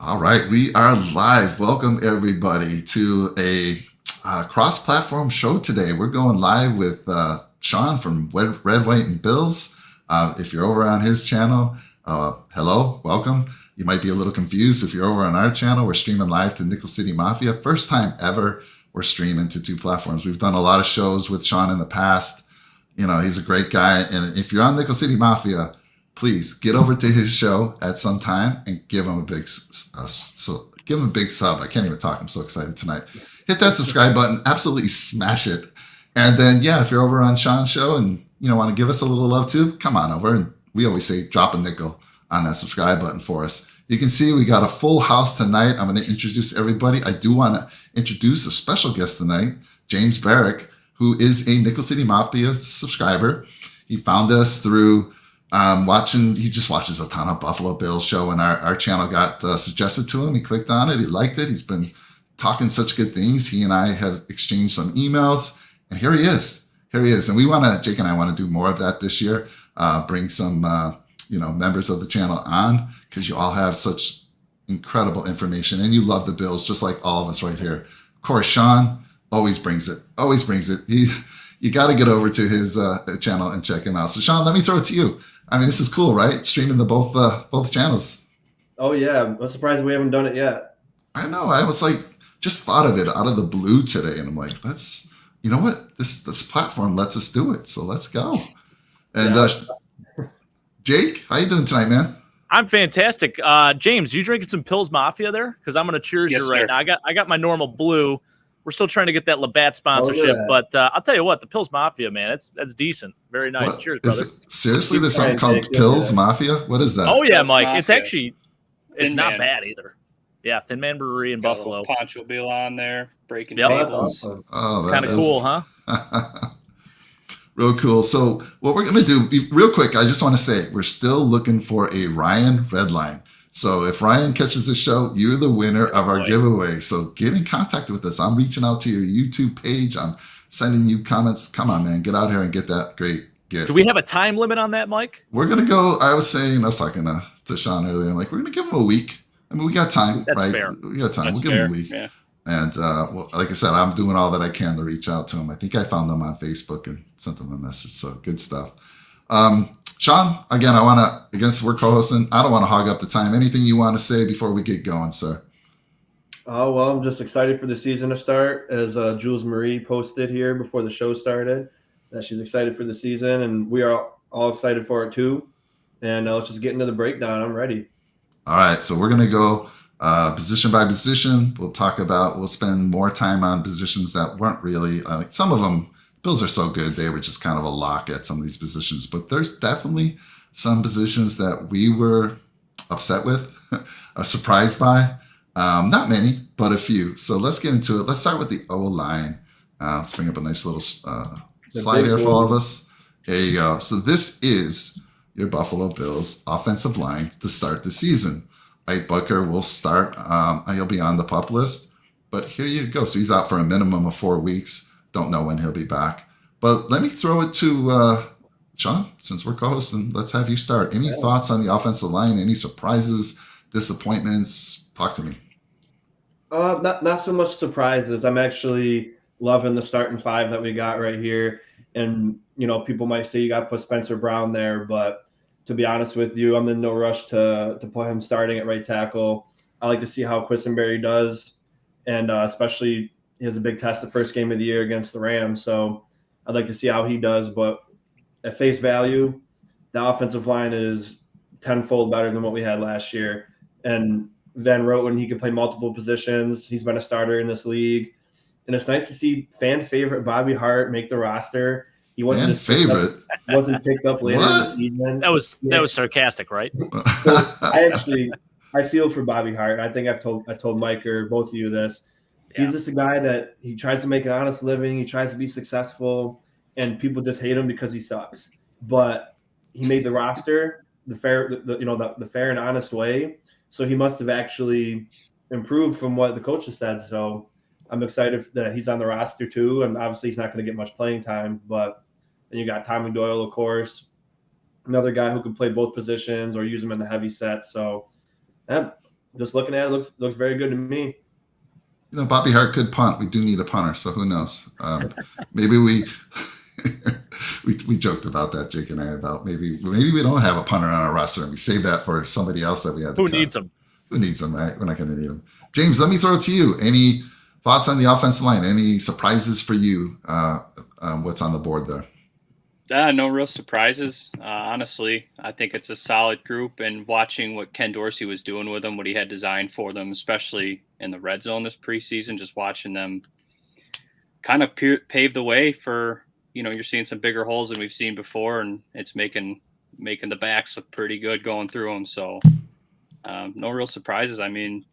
All right, we are live. Welcome everybody to a cross-platform show today. We're going live with Shawn from Red, White, and Bills. If you're over on his channel, hello, welcome. You might be a little confused if you're over on our channel. We're streaming live to Nickel City Mafia. First time ever we're streaming to two platforms. We've done a lot of shows with Shawn in the past. You know, he's a great guy. And if you're on Nickel City Mafia, please get over to his show at some time and give him a big sub. I can't even talk. I'm so excited tonight. Hit that subscribe button. Absolutely smash it. And then, yeah, if you're over on Shawn's show and want to give us a little love too, come on over. And we always say drop a nickel on that subscribe button for us. You can see we got a full house tonight. I'm going to introduce everybody. I do want to introduce a special guest tonight, James Berek, who is a Nickel City Mafia subscriber. He found us through he just watches a ton of Buffalo Bills show, and our channel got suggested to him. He clicked on it. He liked it. He's been talking such good things. He and I have exchanged some emails, and here he is. And Jake and I want to do more of that this year. Bring some, members of the channel on, because you all have such incredible information and you love the Bills, just like all of us right here. Of course, Shawn always brings it. You got to get over to his channel and check him out. So Shawn, let me throw it to you. I mean, this is cool, right? Streaming to both channels. Oh yeah, I'm surprised we haven't done it yet. I know. I was like, just thought of it out of the blue today, and I'm like, you know what? This platform lets us do it, so let's go. And Jake, how you doing tonight, man? I'm fantastic. James, you drinking some Pils Mafia there? Because I'm going to cheers you right now. I got my normal blue. We're still trying to get that Labatt sponsorship, but I'll tell you what, the Pils Mafia, man, that's decent. Very nice. What? Cheers, brother. Seriously, there's something called Pils Mafia? What is that? Oh yeah, Pils Mike. Mafia. It's not bad either. Yeah, Thin Man Brewery in Buffalo. Poncho Bill on there, breaking tables. tables. Oh, kind of cool, huh? Real cool. So what we're going to do, real quick, I just want to say, we're still looking for a Ryan Redline. So if Ryan catches the show, you're the winner of our giveaway. So get in contact with us. I'm reaching out to your YouTube page. I'm sending you comments. Come on, man. Get out here and get that great gift. Do we have a time limit on that, Mike? We're going to go, I was talking to Shawn earlier. I'm like, we're going to give him a week. I mean, we got time, That's right? fair. We got time. That's we'll give him a week. Yeah. And like I said, I'm doing all that I can to reach out to him. I think I found him on Facebook and sent him a message. So good stuff. Shawn, again, we're co-hosting. I don't want to hog up the time. Anything you want to say before we get going, sir? Oh, well, I'm just excited for the season to start. As Jules Marie posted here before the show started, that she's excited for the season, and we are all excited for it too. And let's just get into the breakdown. I'm ready. All right, so we're going to go position by position. We'll spend more time on positions that weren't really, some of them, Bills are so good, they were just kind of a lock at some of these positions. But there's definitely some positions that we were upset with, surprised by. Not many, but a few. So let's get into it. Let's start with the O-line. Let's bring up a nice little slide here for all of us. There you go. So this is your Buffalo Bills offensive line to start the season. Ike Bucker will start. He'll be on the PUP list. But here you go. So he's out for a minimum of 4 weeks. Don't know when he'll be back. But let me throw it to Shawn, since we're co-hosting. Let's have you start. Any thoughts on the offensive line? Any surprises, disappointments? Talk to me. Not so much surprises. I'm actually loving the starting five that we got right here. And, people might say you got to put Spencer Brown there. But to be honest with you, I'm in no rush to put him starting at right tackle. I like to see how Quisenberry does. And especially he has a big test the first game of the year against the Rams. So I'd like to see how he does. But at face value, the offensive line is tenfold better than what we had last year. And Van Roten, he can play multiple positions. He's been a starter in this league. And it's nice to see fan favorite Bobby Hart make the roster. He wasn't wasn't picked up later in the season. That was sarcastic, right? So I feel for Bobby Hart. I think I told Mike or both of you this. Yeah. He's just a guy that he tries to make an honest living. He tries to be successful, and people just hate him because he sucks. But he made the roster the fair and honest way. So he must have actually improved from what the coaches said. So I'm excited that he's on the roster too. And obviously he's not going to get much playing time. But then you got Tommy Doyle, of course, another guy who can play both positions or use them in the heavy set. So just looking at it, looks very good to me. Bobby Hart could punt. We do need a punter, so who knows? Maybe we we joked about that, Jake and I, about maybe we don't have a punter on our roster and we save that for somebody else that we had to cut. Needs him? Who needs him, right? We're not going to need him. James, let me throw it to you. Any thoughts on the offensive line? Any surprises for you? What's on the board there? No real surprises. Honestly, I think it's a solid group, and watching what Ken Dorsey was doing with them, what he had designed for them, especially in the red zone this preseason, just watching them kind of pave the way for, you're seeing some bigger holes than we've seen before, and it's making the backs look pretty good going through them. So no real surprises. I mean,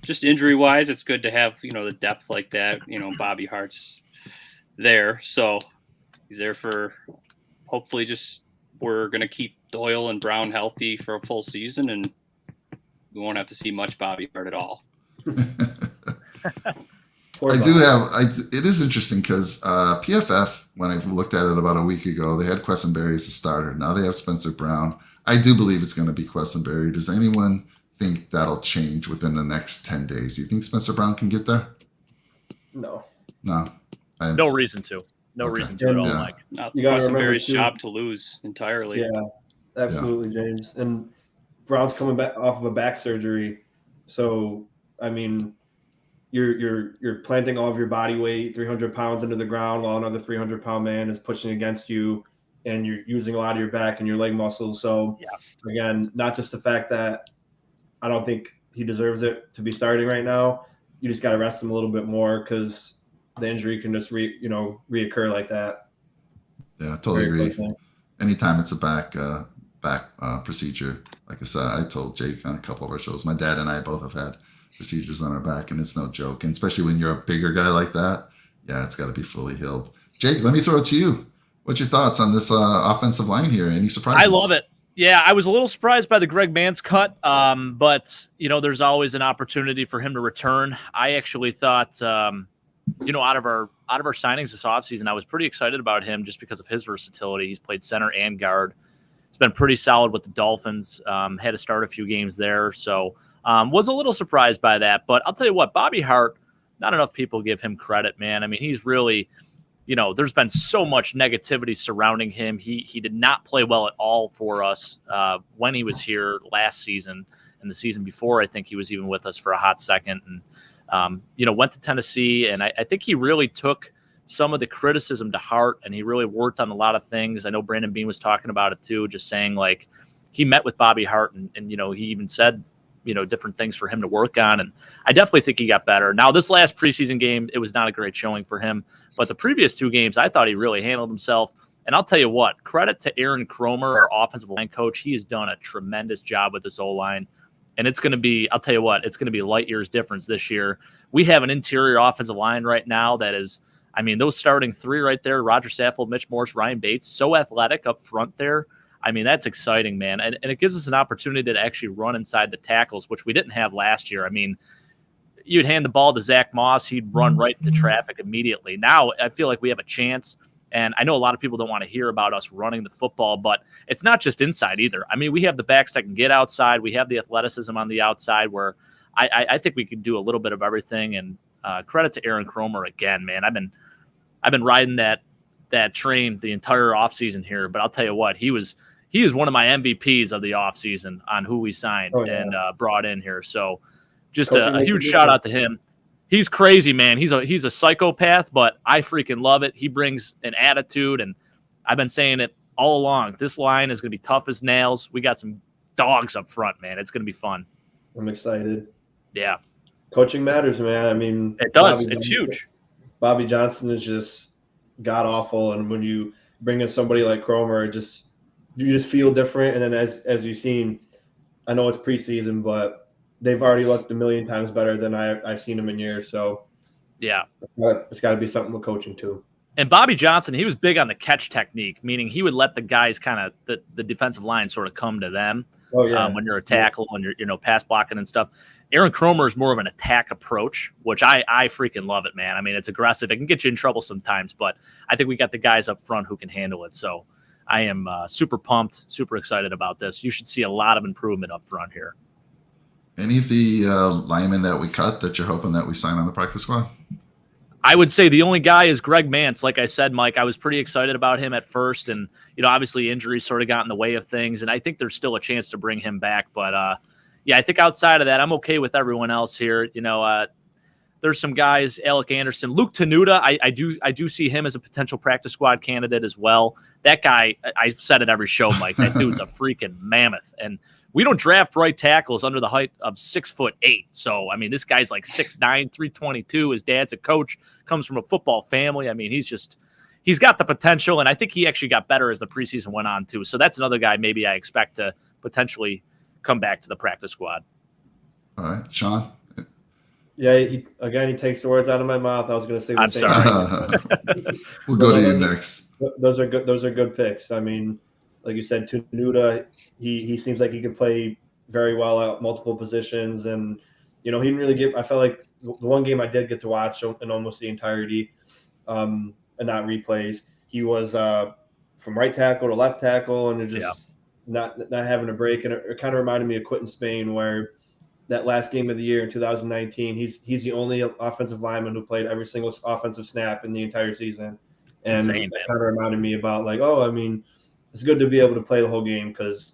just injury wise, it's good to have, the depth like that. Bobby Hart's there. So he's there for, hopefully, just we're going to keep Doyle and Brown healthy for a full season, and we won't have to see much Bobby Hart at all. It is interesting because PFF, when I looked at it about a week ago, they had Quessenberry as a starter. Now they have Spencer Brown. I do believe it's going to be Quessenberry. Does anyone think that'll change within the next 10 days? Do you think Spencer Brown can get there? No. No reason to. No reason to at all, Mike. Not Quessenberry's job to lose entirely. Yeah, absolutely, James. And Brown's coming back off of a back surgery. So, I mean, you're planting all of your body weight, 300 pounds into the ground, while another 300-pound man is pushing against you, and you're using a lot of your back and your leg muscles. So, again, not just the fact that I don't think he deserves it to be starting right now. You just got to rest him a little bit more because the injury can just reoccur like that. Yeah, totally agree. Anytime it's a back procedure, like I said, I told Jake on a couple of our shows, my dad and I both have had procedures on our back, and it's no joke. And especially when you're a bigger guy like that, it's got to be fully healed. Jake, let me throw it to you. What's your thoughts on this offensive line here? Any surprises? I love it. Yeah, I was a little surprised by the Greg Mance cut, but there's always an opportunity for him to return. I actually thought, out of our signings this offseason, I was pretty excited about him just because of his versatility. He's played center and guard. He's been pretty solid with the Dolphins. Had to start a few games there, so was a little surprised by that. But I'll tell you what, Bobby Hart, not enough people give him credit, man. I mean, he's really, there's been so much negativity surrounding him. He did not play well at all for us when he was here last season and the season before. I think he was even with us for a hot second, and went to Tennessee, and I think he really took some of the criticism to heart, and he really worked on a lot of things. I know Brandon Beane was talking about it too, just saying like he met with Bobby Hart, and he even said different things for him to work on, and I definitely think he got better. Now this last preseason game, it was not a great showing for him, but the previous two games, I thought he really handled himself. And I'll tell you what, credit to Aaron Cromer, our offensive line coach. He has done a tremendous job with this O-line. And it's going to be, I'll tell you what, it's going to be light years difference this year. We have an interior offensive line right now that is, I mean, those starting three right there, Roger Saffold, Mitch Morse, Ryan Bates, so athletic up front there. I mean, that's exciting, man. And it gives us an opportunity to actually run inside the tackles, which we didn't have last year. I mean, you'd hand the ball to Zach Moss, he'd run right into traffic immediately. Now I feel like we have a chance. And I know a lot of people don't want to hear about us running the football, but it's not just inside either. I mean, we have the backs that can get outside. We have the athleticism on the outside where I think we can do a little bit of everything. And credit to Aaron Cromer again, man. I've been riding that train the entire offseason here, but I'll tell you what, he is one of my MVPs of the offseason on who we signed and brought in here. So just a huge shout out to him. He's crazy, man. He's a psychopath, but I freaking love it. He brings an attitude, and I've been saying it all along. This line is going to be tough as nails. We got some dogs up front, man. It's going to be fun. I'm excited. Yeah. Coaching matters, man. I mean, it does. It's huge. Bobby Johnson is just god-awful, and when you bring in somebody like Cromer, you just feel different. And then as you've seen, I know it's preseason, but they've already looked a million times better than I've seen them in years. So, yeah, it's got to be something with coaching too. And Bobby Johnson, he was big on the catch technique, meaning he would let the guys kind of the defensive line sort of come to them when you're a tackle and you're pass blocking and stuff. Aaron Cromer is more of an attack approach, which I freaking love it, man. I mean, it's aggressive. It can get you in trouble sometimes, but I think we got the guys up front who can handle it. So I am super pumped, super excited about this. You should see a lot of improvement up front here. Any of the linemen that we cut that you're hoping that we sign on the practice squad? I would say the only guy is Greg Mance. Like I said, Mike, I was pretty excited about him at first. And, obviously injuries sort of got in the way of things. And I think there's still a chance to bring him back. But, yeah, I think outside of that, I'm okay with everyone else here. There's some guys, Alec Anderson, Luke Tenuta. I do see him as a potential practice squad candidate as well. That guy, I've said it every show, Mike, that dude's a freaking mammoth. And we don't draft right tackles under the height of 6'8". So, I mean, this guy's like 6'9", 322. His dad's a coach, comes from a football family. I mean, he's got the potential, and I think he actually got better as the preseason went on too. So that's another guy maybe I expect to potentially come back to the practice squad. All right, Shawn. Yeah, he takes the words out of my mouth. I was going to say the same thing. We'll go to you next. Those are good. Those are good picks. I mean, like you said, Tenuta, he seems like he can play very well at multiple positions, and he didn't really get. I felt like the one game I did get to watch in almost the entirety, and not replays. He was from right tackle to left tackle, and just not having a break. And it kind of reminded me of Quentin Spain, where that last game of the year in 2019, he's the only offensive lineman who played every single offensive snap in the entire season. And it kind of reminded me about it's good to be able to play the whole game because,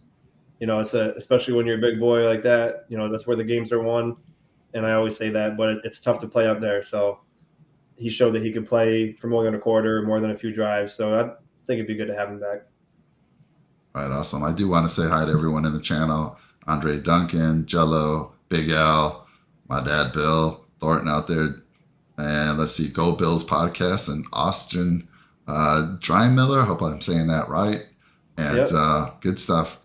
especially when you're a big boy like that, that's where the games are won. And I always say that, but it's tough to play up there. So he showed that he could play for more than a quarter, more than a few drives. So I think it'd be good to have him back. All right, awesome. I do want to say hi to everyone in the channel. Andre Duncan, Jello, Big Al, my dad Bill, Thornton out there. And let's see, Go Bills podcast and Austin Drymiller. I hope I'm saying that right. And good stuff.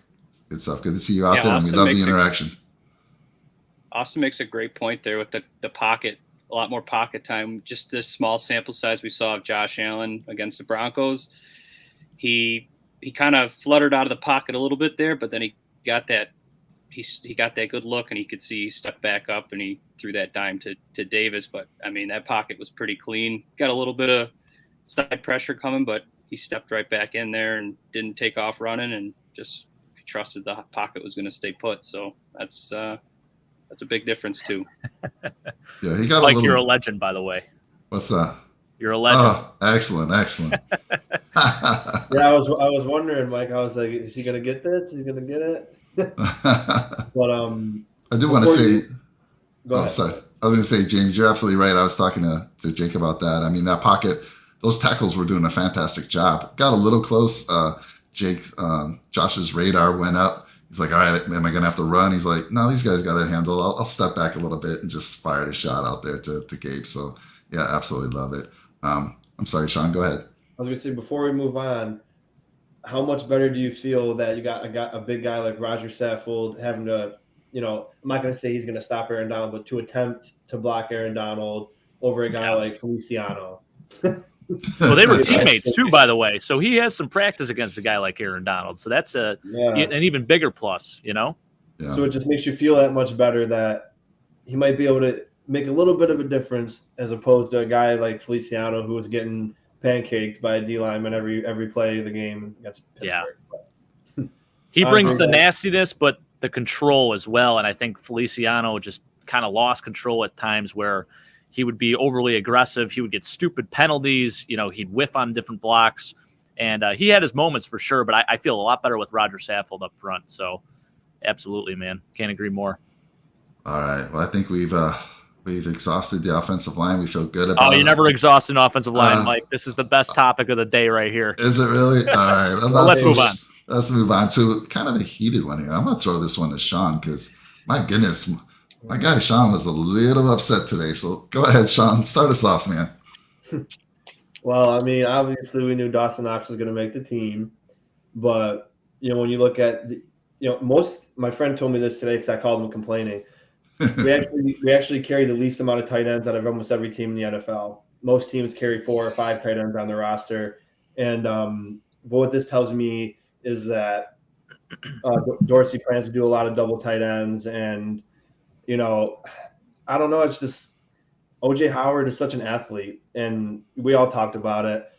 Good stuff. Good to see you out there. And we love the interaction. Austin makes a great point there with the pocket, a lot more pocket time. Just this small sample size we saw of Josh Allen against the Broncos. He kind of fluttered out of the pocket a little bit there, but then he got that good look, and he could see he stepped back up and he threw that dime to Davis. But I mean, that pocket was pretty clean. Got a little bit of side pressure coming, but he stepped right back in there and didn't take off running, and just trusted the pocket was going to stay put. So that's a big difference too. Yeah, he got you're a legend, by the way. What's that? You're a legend. Oh, excellent. Yeah, I was wondering, Mike. I was like, is he going to get this? Is he going to get it? But I do want to say. Go ahead. Sorry. I was going to say, James, you're absolutely right. I was talking to Jake about that. I mean, that pocket, those tackles were doing a fantastic job. Got a little close. Josh's radar went up. He's like, all right, am I going to have to run? He's like, no, these guys got it handled. I'll step back a little bit and just fired a shot out there to Gabe. So, yeah, absolutely love it. I'm sorry, Shawn, go ahead. I was going to say, before we move on, how much better do you feel that you got a big guy like Roger Saffold having to, I'm not going to say he's going to stop Aaron Donald, but to attempt to block Aaron Donald over a guy like Feliciano? Well, they were teammates too, by the way. So he has some practice against a guy like Aaron Donald. So that's an even bigger plus, Yeah. So it just makes you feel that much better that he might be able to make a little bit of a difference as opposed to a guy like Feliciano who was getting pancaked by a D lineman every play of the game against Pittsburgh. Yeah. He brings the nastiness, but the control as well. And I think Feliciano just kind of lost control at times where he would be overly aggressive. He would get stupid penalties. He'd whiff on different blocks. And he had his moments for sure, but I feel a lot better with Roger Saffold up front. So absolutely, man. Can't agree more. All right. Well, I think we've exhausted the offensive line. We feel good about it. Oh, you never exhaust an offensive line, Mike. This is the best topic of the day right here. Is it really? All right. Let's move on. Let's move on to kind of a heated one here. I'm going to throw this one to Shawn because, my goodness, my guy Shawn was a little upset today. So go ahead, Shawn. Start us off, man. Well, I mean, obviously we knew Dawson Knox was going to make the team. But, when you look at my friend told me this today because I called him complaining. We actually carry the least amount of tight ends out of almost every team in the NFL. Most teams carry 4 or 5 tight ends on their roster. And but what this tells me is that Dorsey plans to do a lot of double tight ends. And, I don't know. It's just O.J. Howard is such an athlete. And we all talked about it.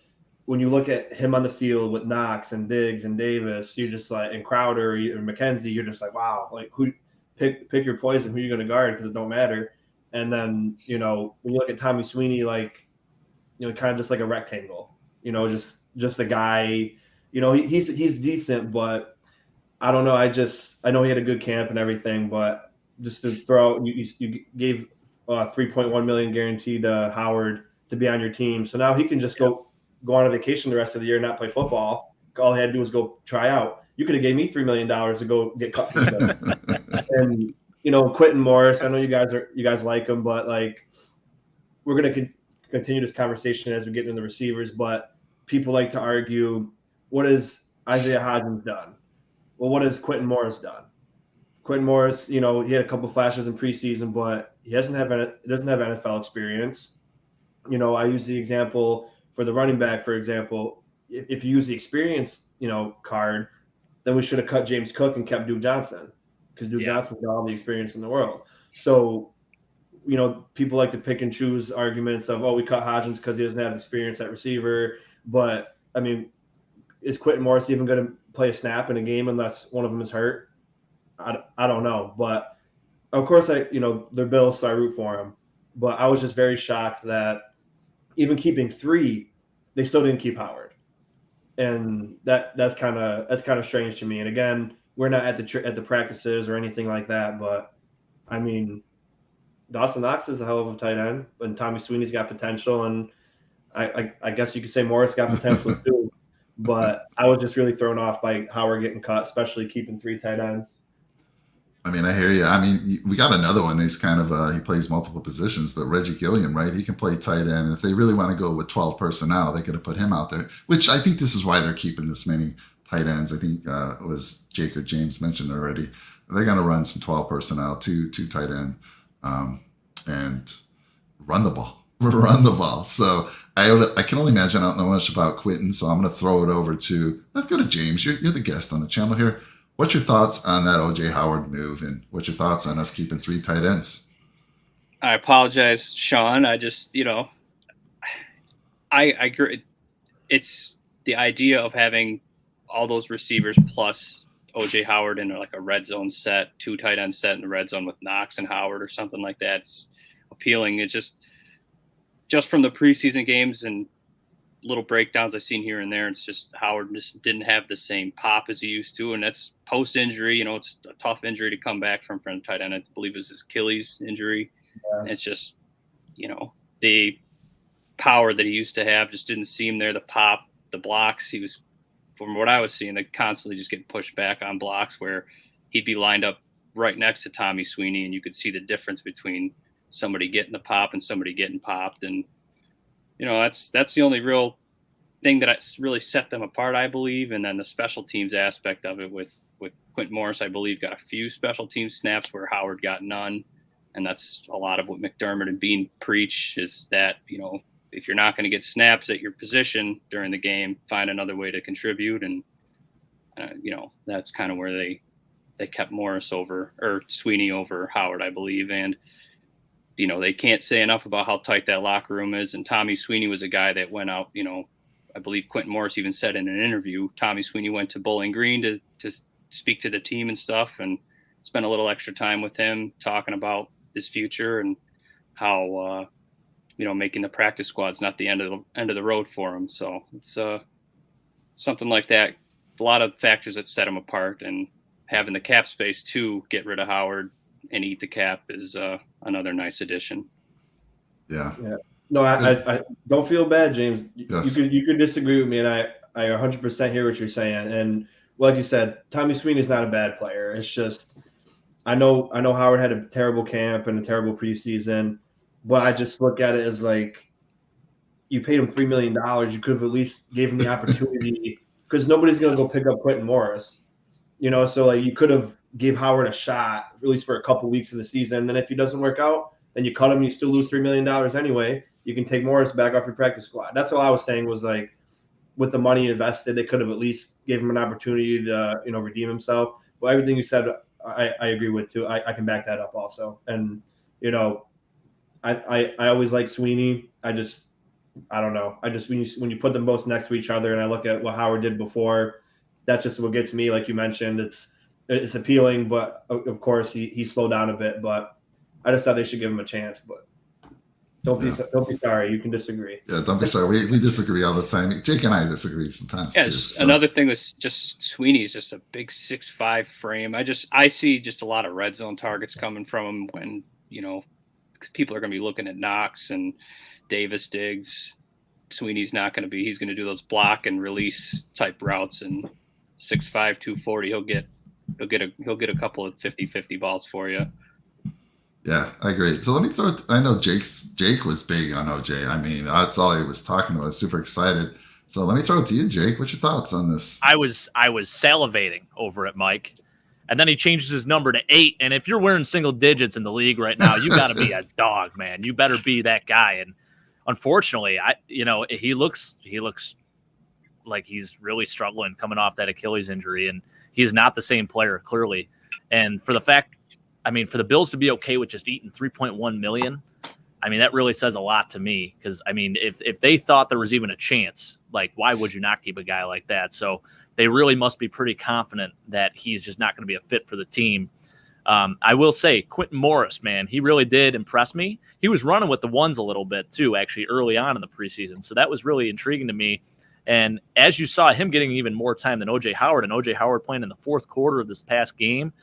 When you look at him on the field with Knox and Diggs and Davis, you're just like, and Crowder and McKenzie, you're just like, wow, like pick your poison, who you're going to guard, because it don't matter. And then, you know, when you look at Tommy Sweeney, like, you know, kind of just like a rectangle, you know, just a guy, you know, he's decent, but I don't know. I know he had a good camp and everything, but just to throw out, you gave 3.1 million guaranteed to Howard to be on your team. So now he can just go on a vacation the rest of the year and not play football. All he had to do was go try out. You could have gave me $3 million to go get cut. And, you know, Quentin Morris, I know you guys like him, but like, we're going to continue this conversation as we get into the receivers, but people like to argue, what has Isaiah Hodgins done? Well, what has Quentin Morris done? Quentin Morris, you know, he had a couple flashes in preseason, but he doesn't have NFL experience. You know, I use the example for the running back, for example. If you use the experience, you know, card, then we should have cut James Cook and kept Duke Johnson, because Duke Johnson's got all the experience in the world. So, you know, people like to pick and choose arguments of, oh, we cut Hodgins because he doesn't have experience at receiver. But, I mean, is Quentin Morris even going to play a snap in a game unless one of them is hurt? I don't know. But, of course, they're Bills, so I root for him. But I was just very shocked that even keeping 3, they still didn't keep Howard. And that's kind of strange to me. And, again, we're not at the practices or anything like that. But, I mean, Dawson Knox is a hell of a tight end, and Tommy Sweeney's got potential, and I guess you could say Morris got potential too. But I was just really thrown off by Howard getting cut, especially keeping 3 tight ends. I mean, I hear you. I mean, we got another one. He's kind of he plays multiple positions, but Reggie Gilliam, right? He can play tight end. And if they really want to go with 12 personnel, they could have put him out there. Which I think this is why they're keeping this many tight ends. I think it was Jake or James mentioned already. They're going to run some 12 personnel, two tight end, and run the ball. Run the ball. So I can only imagine. I don't know much about Quentin, so I'm going to throw it over to. Let's go to James. You're the guest on the channel here. What's your thoughts on that O.J. Howard move, and what's your thoughts on us keeping 3 tight ends? I apologize, Shawn. I just, I agree. It's the idea of having all those receivers plus O.J. Howard in like a red zone set, 2 tight end set in the red zone with Knox and Howard or something like that. It's appealing. It's just from the preseason games and little breakdowns I've seen here and there. It's just Howard just didn't have the same pop as he used to, and that's post-injury. It's a tough injury to come back from a tight end. I believe it was his Achilles injury. Yeah. It's just, the power that he used to have just didn't seem there. The pop, the blocks, he was, from what I was seeing, they constantly just get pushed back on blocks where he'd be lined up right next to Tommy Sweeney, and you could see the difference between somebody getting the pop and somebody getting popped. And that's the only real thing that really set them apart, I believe. And then the special teams aspect of it with Quentin Morris, I believe, got a few special team snaps where Howard got none. And that's a lot of what McDermott and Bean preach, is that, if you're not going to get snaps at your position during the game, find another way to contribute. And, that's kind of where they kept Morris over, or Sweeney over Howard, I believe. And, they can't say enough about how tight that locker room is. And Tommy Sweeney was a guy that went out, I believe Quentin Morris even said in an interview, Tommy Sweeney went to Bowling Green to speak to the team and stuff, and spent a little extra time with him talking about his future and how, making the practice squad's not the end of the road for him. So it's something like that. A lot of factors that set him apart, and having the cap space to get rid of Howard and eat the cap is another nice addition. Yeah. No, I don't feel bad, James. Yes. You could disagree with me, and I 100% hear what you're saying. And like you said, Tommy Sweeney's not a bad player. It's just I know Howard had a terrible camp and a terrible preseason, but I just look at it as like, you paid him $3 million. You could have at least gave him the opportunity, because nobody's going to go pick up Quentin Morris. So like, you could have gave Howard a shot, at least for a couple weeks of the season. And then if he doesn't work out, then you cut him, you still lose $3 million anyway. You can take Morris back off your practice squad. That's all I was saying, was like, with the money invested, they could have at least gave him an opportunity to, redeem himself. But everything you said, I agree with too. I can back that up also. And, I always like Sweeney. I don't know. When you put them both next to each other and I look at what Howard did before, that's just what gets me. Like you mentioned, it's it's appealing, but of course he slowed down a bit. But I just thought they should give him a chance. But don't be sorry. You can disagree. Yeah, don't be sorry. We disagree all the time. Jake and I disagree sometimes too. So. Another thing was just Sweeney's just a big 6'5" frame. I see just a lot of red zone targets coming from him when, you know, people are going to be looking at Knox and Davis Diggs. Sweeney's not going to be. He's going to do those block and release type routes, and 6'5", 240. He'll get a couple of 50-50 balls for you. Yeah, I agree. So let me throw it. I know Jake was big on OJ. I mean, that's all he was talking about. Super excited. So let me throw it to you, Jake. What's your thoughts on this? I was salivating over it, Mike. And then he changes his number to 8. And if you're wearing single digits in the league right now, you got to be a dog, man. You better be that guy. And unfortunately, he looks like he's really struggling coming off that Achilles injury, and he's not the same player clearly. And for the Bills to be okay with just eating $3.1 million, I mean, that really says a lot to me. Because I mean, if they thought there was even a chance, like, why would you not keep a guy like that? So they really must be pretty confident that he's just not going to be a fit for the team. I will say, Quentin Morris, man, he really did impress me. He was running with the ones a little bit too, actually, early on in the preseason. So that was really intriguing to me. And as you saw him getting even more time than O.J. Howard, and O.J. Howard playing in the fourth quarter of this past game,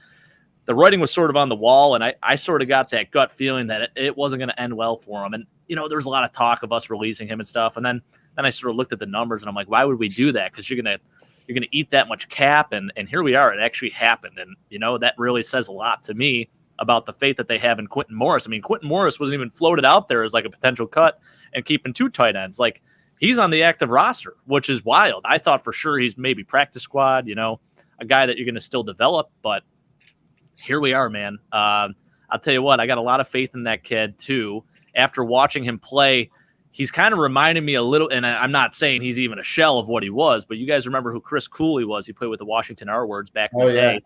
the writing was sort of on the wall, and I sort of got that gut feeling that it wasn't going to end well for him. And, you know, there was a lot of talk of us releasing him and stuff. And then I sort of looked at the numbers, and I'm like, why would we do that? Because you're going to eat that much cap, and here we are. It actually happened. And, you know, that really says a lot to me about the faith that they have in Quentin Morris. I mean, Quentin Morris wasn't even floated out there as like a potential cut and keeping 2 tight ends. Like, he's on the active roster, which is wild. I thought for sure he's maybe practice squad, you know, a guy that you're going to still develop, but here we are, man. I'll tell you what, I got a lot of faith in that kid too. After watching him play, he's kind of reminded me a little, and I'm not saying he's even a shell of what he was, but you guys remember who Chris Cooley was. He played with the Washington R-Words back in the day.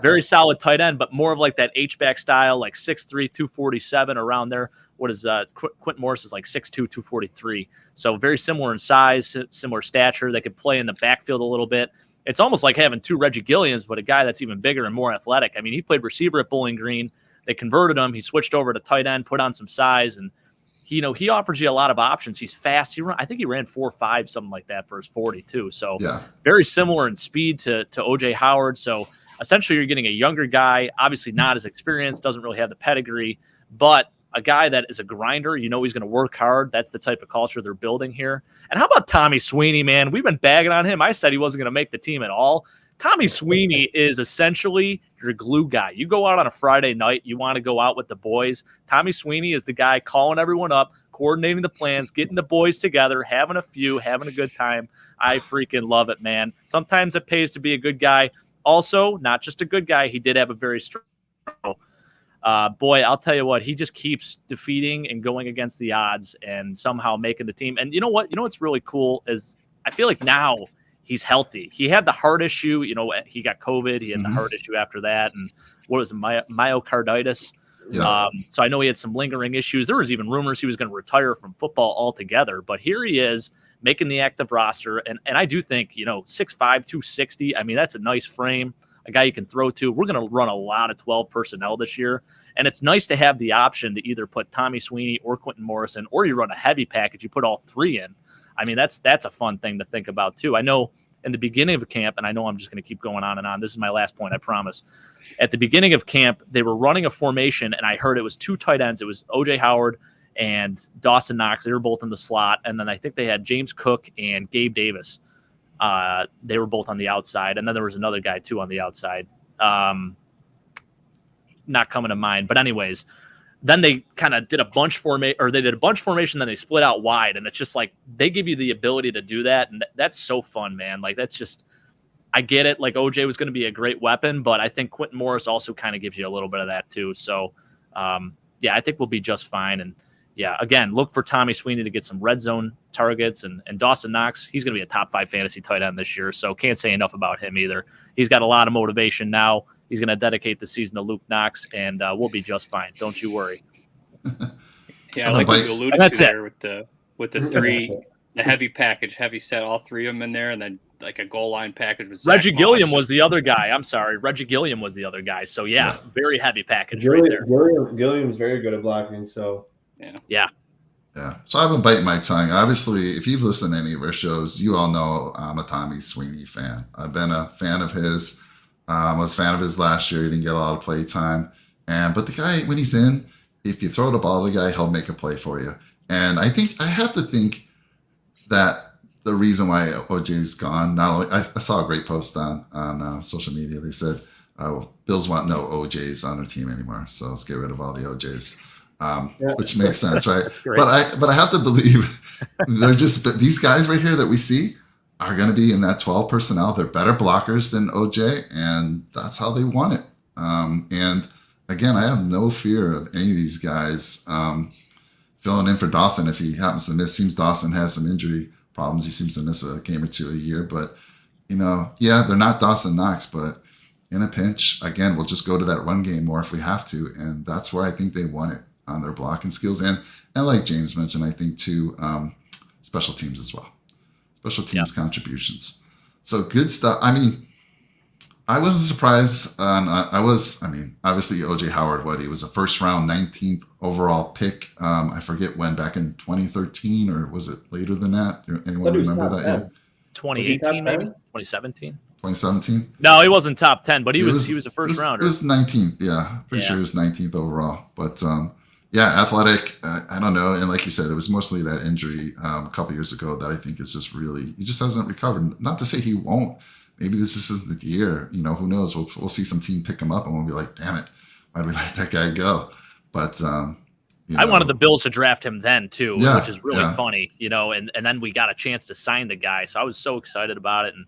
Very solid tight end, but more of like that H-back style, like 6'3", 247 around there. What is Quentin Morris is like 6'2", 243. So very similar in size, similar stature. They could play in the backfield a little bit. It's almost like having 2 Reggie Gilliams, but a guy that's even bigger and more athletic. I mean, he played receiver at Bowling Green. They converted him. He switched over to tight end, put on some size, and he offers you a lot of options. He's fast. I think he ran 4.5, something like that for his 40 too. So very similar in speed to O.J. Howard. So essentially you're getting a younger guy, obviously not as experienced, doesn't really have the pedigree, but a guy that is a grinder. You know he's going to work hard. That's the type of culture they're building here. And how about Tommy Sweeney, man? We've been bagging on him. I said he wasn't going to make the team at all. Tommy Sweeney is essentially your glue guy. You go out on a Friday night, you want to go out with the boys. Tommy Sweeney is the guy calling everyone up, coordinating the plans, getting the boys together, having a good time. I freaking love it, man. Sometimes it pays to be a good guy. Also, not just a good guy, he did have a very strong boy, I'll tell you what, he just keeps defeating and going against the odds and somehow making the team. And you know what? You know what's really cool is I feel like now he's healthy. He had the heart issue. You know, he got COVID. He had the heart issue after that. And what was it, myocarditis? Yeah. So I know he had some lingering issues. There was even rumors he was going to retire from football altogether. But here he is making the active roster. And I do think, 6'5", 260. I mean, that's a nice frame. A guy you can throw to. We're going to run a lot of 12 personnel this year. And it's nice to have the option to either put Tommy Sweeney or Quentin Morris in, or you run a heavy package, you put all 3 in. I mean, that's a fun thing to think about too. I know in the beginning of camp, and I know I'm just going to keep going on and on. This is my last point, I promise. At the beginning of camp, they were running a formation, and I heard it was 2 tight ends. It was O.J. Howard and Dawson Knox. They were both in the slot. And then I think they had James Cook and Gabe Davis. They were both on the outside, and then there was another guy too on the outside. Not coming to mind, but anyways, then they kind of did a bunch formation, then they split out wide, and it's just like they give you the ability to do that, and that's so fun, man. Like that's just, I get it. Like OJ was going to be a great weapon, but I think Quentin Morris also kind of gives you a little bit of that too. So, I think we'll be just fine. And yeah, again, look for Tommy Sweeney to get some red zone targets, and Dawson Knox, he's going to be a top 5 fantasy tight end this year. So can't say enough about him either. He's got a lot of motivation now. He's going to dedicate the season to Luke Knox, and we'll be just fine. Don't you worry. Yeah, like you alluded to there with the 3, the heavy package, heavy set, all 3 of them in there, and then like a goal line package with Reggie Zach Gilliam Moss. was the other guy. I'm sorry. Reggie Gilliam was the other guy. So, yeah. Very heavy package right there. Gilliam's very good at blocking, so. Yeah. Yeah. So I've been biting my tongue. Obviously, if you've listened to any of our shows, you all know I'm a Tommy Sweeney fan. I've been a fan of his. I was a fan of his last year. He didn't get a lot of play time. But the guy, when he's in, if you throw the ball to the guy, he'll make a play for you. And I have to think that the reason why OJ's gone, not only, I saw a great post on social media. They said, Bills want no OJs on their team anymore. So let's get rid of all the OJs, which makes sense, right? But I have to believe these guys right here that we see are going to be in that 12 personnel. They're better blockers than OJ, and that's how they want it. And again, I have no fear of any of these guys filling in for Dawson if he happens to miss. Seems Dawson has some injury problems. He seems to miss a game or two a year. But, they're not Dawson Knox. But in a pinch, again, we'll just go to that run game more if we have to. And that's where I think they want it on their blocking skills. And like James mentioned, I think, too, special teams as well. Special teams contributions. So good stuff. I mean, I wasn't surprised. Obviously OJ Howard, he was a first round 19th overall pick. I forget when, back in 2013, or was it later than that? Anyone remember that year? 2018, maybe 2017. 2017. No, he wasn't top 10, but he was a first rounder. It was 19th. Yeah, pretty sure it was 19th overall. But athletic. I don't know. And like you said, it was mostly that injury a couple years ago that I think is just really, he just hasn't recovered. Not to say he won't. Maybe this is the year. Who knows? We'll see some team pick him up and we'll be like, damn it, why did we let that guy go? But I wanted the Bills to draft him then too, which is really funny, and then we got a chance to sign the guy. So I was so excited about it and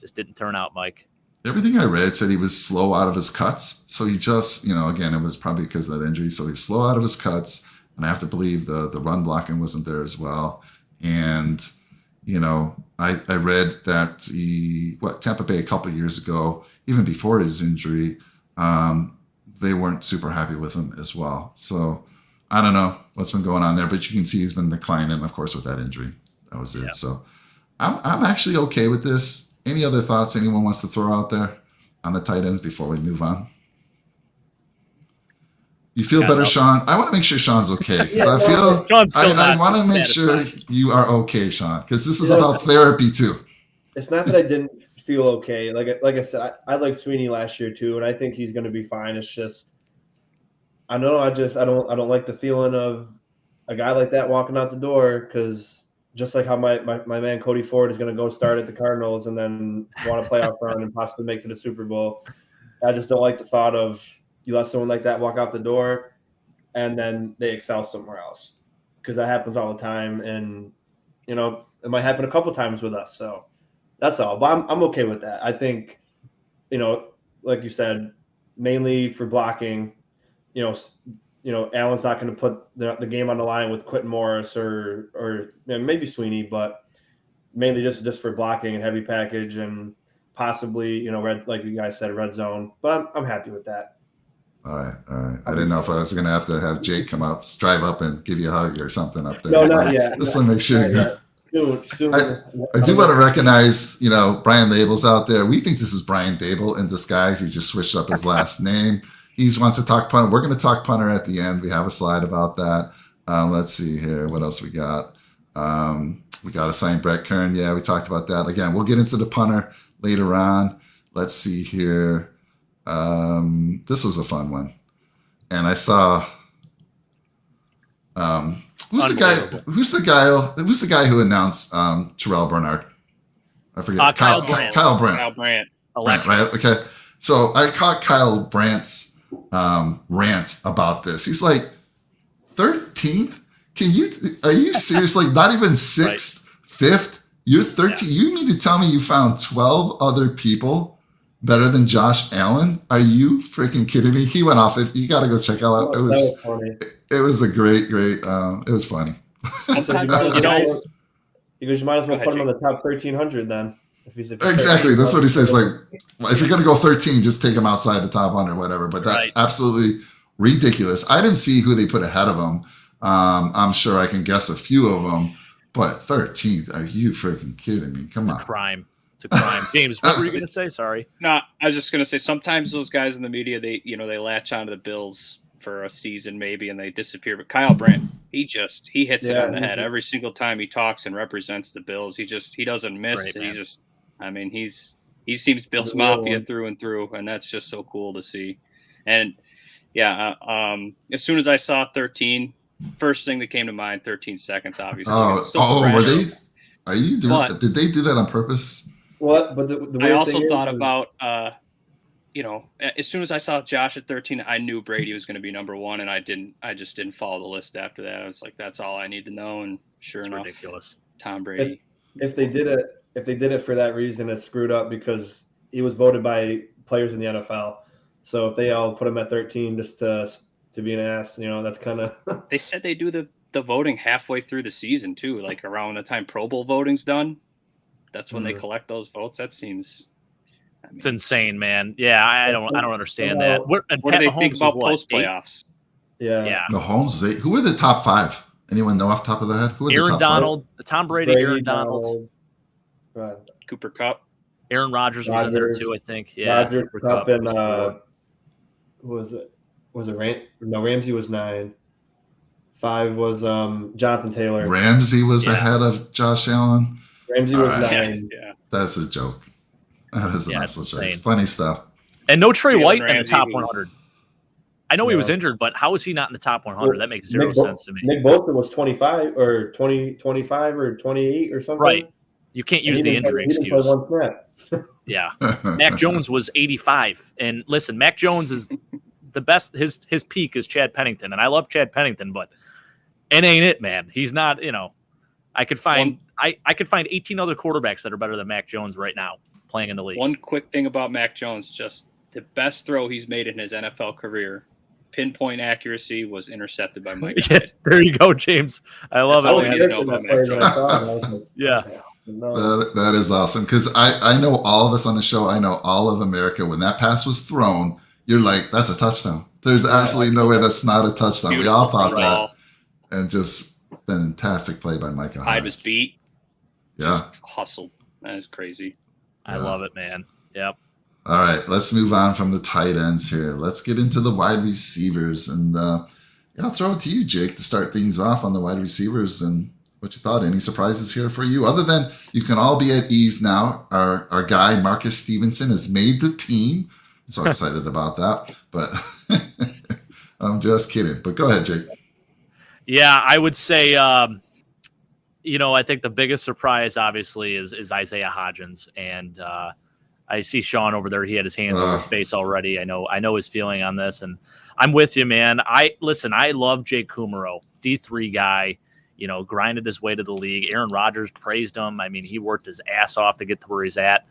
just didn't turn out, Mike. Everything I read said he was slow out of his cuts. So he just, again, it was probably because of that injury. So he's slow out of his cuts. And I have to believe the run blocking wasn't there as well. And, I read that Tampa Bay a couple of years ago, even before his injury, they weren't super happy with him as well. So I don't know what's been going on there, but you can see he's been declining, of course, with that injury. That was it. Yeah. So I'm actually okay with this. Any other thoughts anyone wants to throw out there on the tight ends before we move on? You feel better, Shawn? I want to make sure Shawn's okay because I want to make sure you are okay, Shawn, because this is about therapy too. It's not that I didn't feel okay. Like I said, I liked Sweeney last year too, and I think he's going to be fine. It's just, I don't know. I don't like the feeling of a guy like that walking out the door, because just like how my man Cody Ford is going to go start at the Cardinals and then want a playoff run and possibly make it to the Super Bowl. I just don't like the thought of you let someone like that walk out the door and then they excel somewhere else, because that happens all the time. And, it might happen a couple times with us. So that's all. But I'm okay with that. I think, like you said, mainly for blocking, Allen's not going to put the game on the line with Quentin Morris or maybe Sweeney, but mainly just for blocking and heavy package and possibly, red, like you guys said, red zone. But I'm happy with that. All right. I didn't know if I was going to have Jake come up, drive up and give you a hug or something up there. No, not yet. Just to make sure. Soon. I do want to recognize, Brian Dable's out there. We think this is Brian Dable in disguise. He just switched up his last name. He wants to talk punter. We're going to talk punter at the end. We have a slide about that. Let's see here. What else we got? We got a signed Brett Kern. Yeah, we talked about that. Again, we'll get into the punter later on. Let's see here. This was a fun one. And I saw who's the guy who announced Terrell Bernard? I forget. Kyle Brandt. Kyle Brandt, right? Okay. So I caught Kyle Brandt's rant about this. He's like, 13th? Are you serious? Like, not even 6th, 5th? You're 13. You mean to tell me you found 12 other people better than Josh Allen? Are you freaking kidding me? He went off. You got to go check out. It was funny. It was a great. It was funny. Because you might as well put him on the top 1,300 then. Exactly. That's what he says. Like, if you're going to go 13, just take him outside the top 100 or whatever. But that's absolutely ridiculous. I didn't see who they put ahead of him. I'm sure I can guess a few of them. But 13th, are you freaking kidding me? Come on. Crime. It's a crime. James, what were you going to say? Sorry. No, I was just going to say sometimes those guys in the media, they latch onto the Bills for a season maybe and they disappear. But Kyle Brandt, he hits it on the head every single time he talks and represents the Bills. He doesn't miss. Great, he seems Bills Mafia through and through, and that's just so cool to see. And as soon as I saw 13, first thing that came to mind, 13 seconds, obviously. Were they? Are you doing? Did they do that on purpose? What? But the I also thought about, as soon as I saw Josh at 13, I knew Brady was going to be number 1, and I just didn't follow the list after that. I was like, that's all I need to know, and sure enough, ridiculous. Tom Brady. If they did it for that reason, it's screwed up because he was voted by players in the NFL. So if they all put him at 13 just to be an ass, that's kind of. They said they do the voting halfway through the season too, like around the time Pro Bowl voting's done. That's when they collect those votes. That seems. It's insane, man. Yeah, I don't understand that. What do they think about post playoffs? Yeah. Mahomes was 8. Who were the top 5? Anyone know off the top of their head? Who were Aaron the top Donald, 5? Tom Brady, Aaron Donald. Cooper Kupp. Aaron Rodgers was in there too, I think. Yeah. Rodgers, Kupp, and who was it? Was it Ramsey was 9. 5 was Jonathan Taylor. Ramsey was ahead of Josh Allen. Ramsey was 9. Yeah. That's a joke. That is an absolute joke. Funny stuff. And no Trey White in the top 100. I know he was injured, but how is he not in the top 100? That makes zero sense to me. Nick Bosa was 25 or 25 or 28 or something. Right. You can't use the injury excuse. He didn't play one snap. Yeah. Mac Jones was 85. And listen, Mac Jones is the best. His peak is Chad Pennington. And I love Chad Pennington, but it ain't it, man. He's not, I could find 18 other quarterbacks that are better than Mac Jones right now playing in the league. One quick thing about Mac Jones, just the best throw he's made in his NFL career, pinpoint accuracy, was intercepted by Mike. There you go, James. I love it. Yeah. That is awesome because I know all of us on the show. I know all of America. When that pass was thrown, you're like, that's a touchdown. There's absolutely no way that's not a touchdown. We all thought that. And just fantastic play by Micah Hyde. Hyde was beat. Yeah. Hustled. That is crazy. I love it, man. Yep. All right, let's move on from the tight ends here. Let's get into the wide receivers. And I'll throw it to you, Jake, to start things off on the wide receivers and what you thought. Any surprises here for you? Other than you can all be at ease now. Our guy, Marcus Stevenson, has made the team. I'm so excited about that. But I'm just kidding. But go ahead, Jake. Yeah, I would say, I think the biggest surprise, obviously, is Isaiah Hodgins. And I see Shawn over there. He had his hands over his face already. I know his feeling on this. And I'm with you, man. I love Jake Kumerow, D3 guy, grinded his way to the league. Aaron Rodgers praised him. I mean, he worked his ass off to get to where he's at.